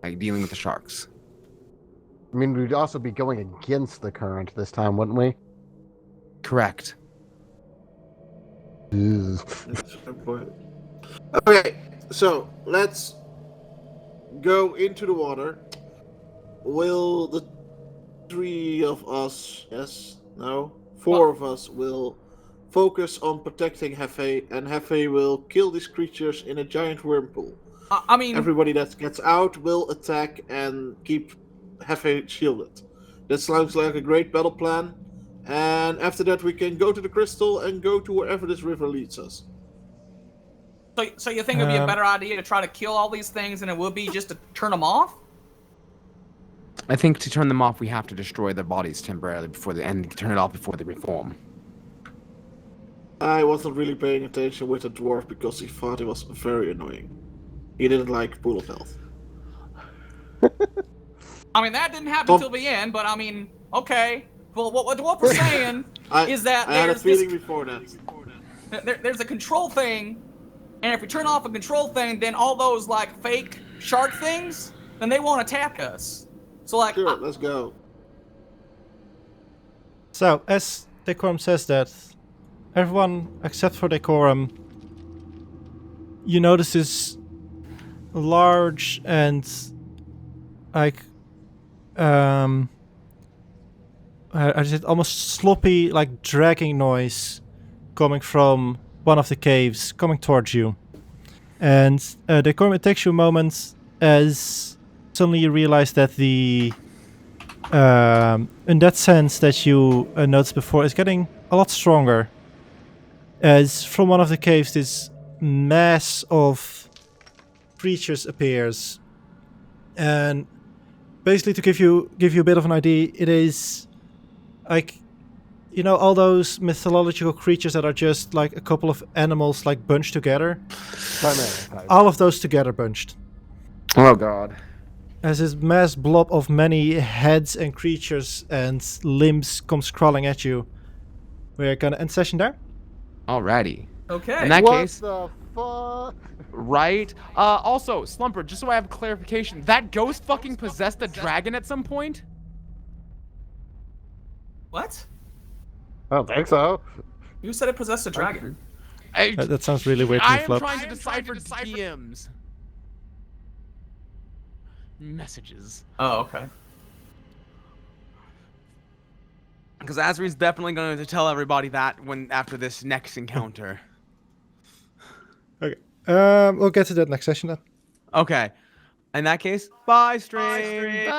Like, dealing with the sharks? I mean, we'd also be going against the current this time, wouldn't we? Correct. That's a good point. Okay, so let's go into the water. Will the 3 of us, four of us will focus on protecting Hephe, and Hephe will kill these creatures in a giant whirlpool. I mean, Everybody that gets out will attack and keep Hephe shielded. That sounds like a great battle plan. And after that, we can go to the crystal and go to wherever this river leads us. so you think it'd be a better idea to try to kill all these things than it would be just to turn them off? I think to turn them off, we have to destroy their bodies temporarily and turn it off before they reform. I wasn't really paying attention with the dwarf because he thought it was very annoying. He didn't like pool of health. I mean, that didn't happen till the end, but I mean, okay. Well, what we're saying is that I had a there's feeling before that. there's a control thing, and if we turn off a control thing, then all those like fake shark things, then they won't attack us. So like, Sure, let's go. So, as Decorm says that, everyone except for Decorm, you notice this large and like I said almost sloppy, like dragging noise coming from one of the caves, coming towards you. And Decorm, it takes you a moment as suddenly you realize that the in that sense that you noticed before is getting a lot stronger. As from one of the caves, this mass of creatures appears, and basically to give you a bit of an idea, it is like, you know, all those mythological creatures that are just like a couple of animals like bunched together. All of those together bunched. Oh god. As this mass blob of many heads and creatures and limbs comes crawling at you. We're gonna end session there. Alrighty. okay. In that What case, the fuck? right? Also, Slumperd, just so I have clarification, that ghost fucking possessed a dragon at some point? What? I don't think so. You said it possessed a dragon. That sounds really weird to I me, am Flop. trying to decipher DMs. Messages. Oh, okay. Because Azri's definitely going to tell everybody that after this next encounter. Okay. We'll get to that next session then. Okay. In that case, bye, stream.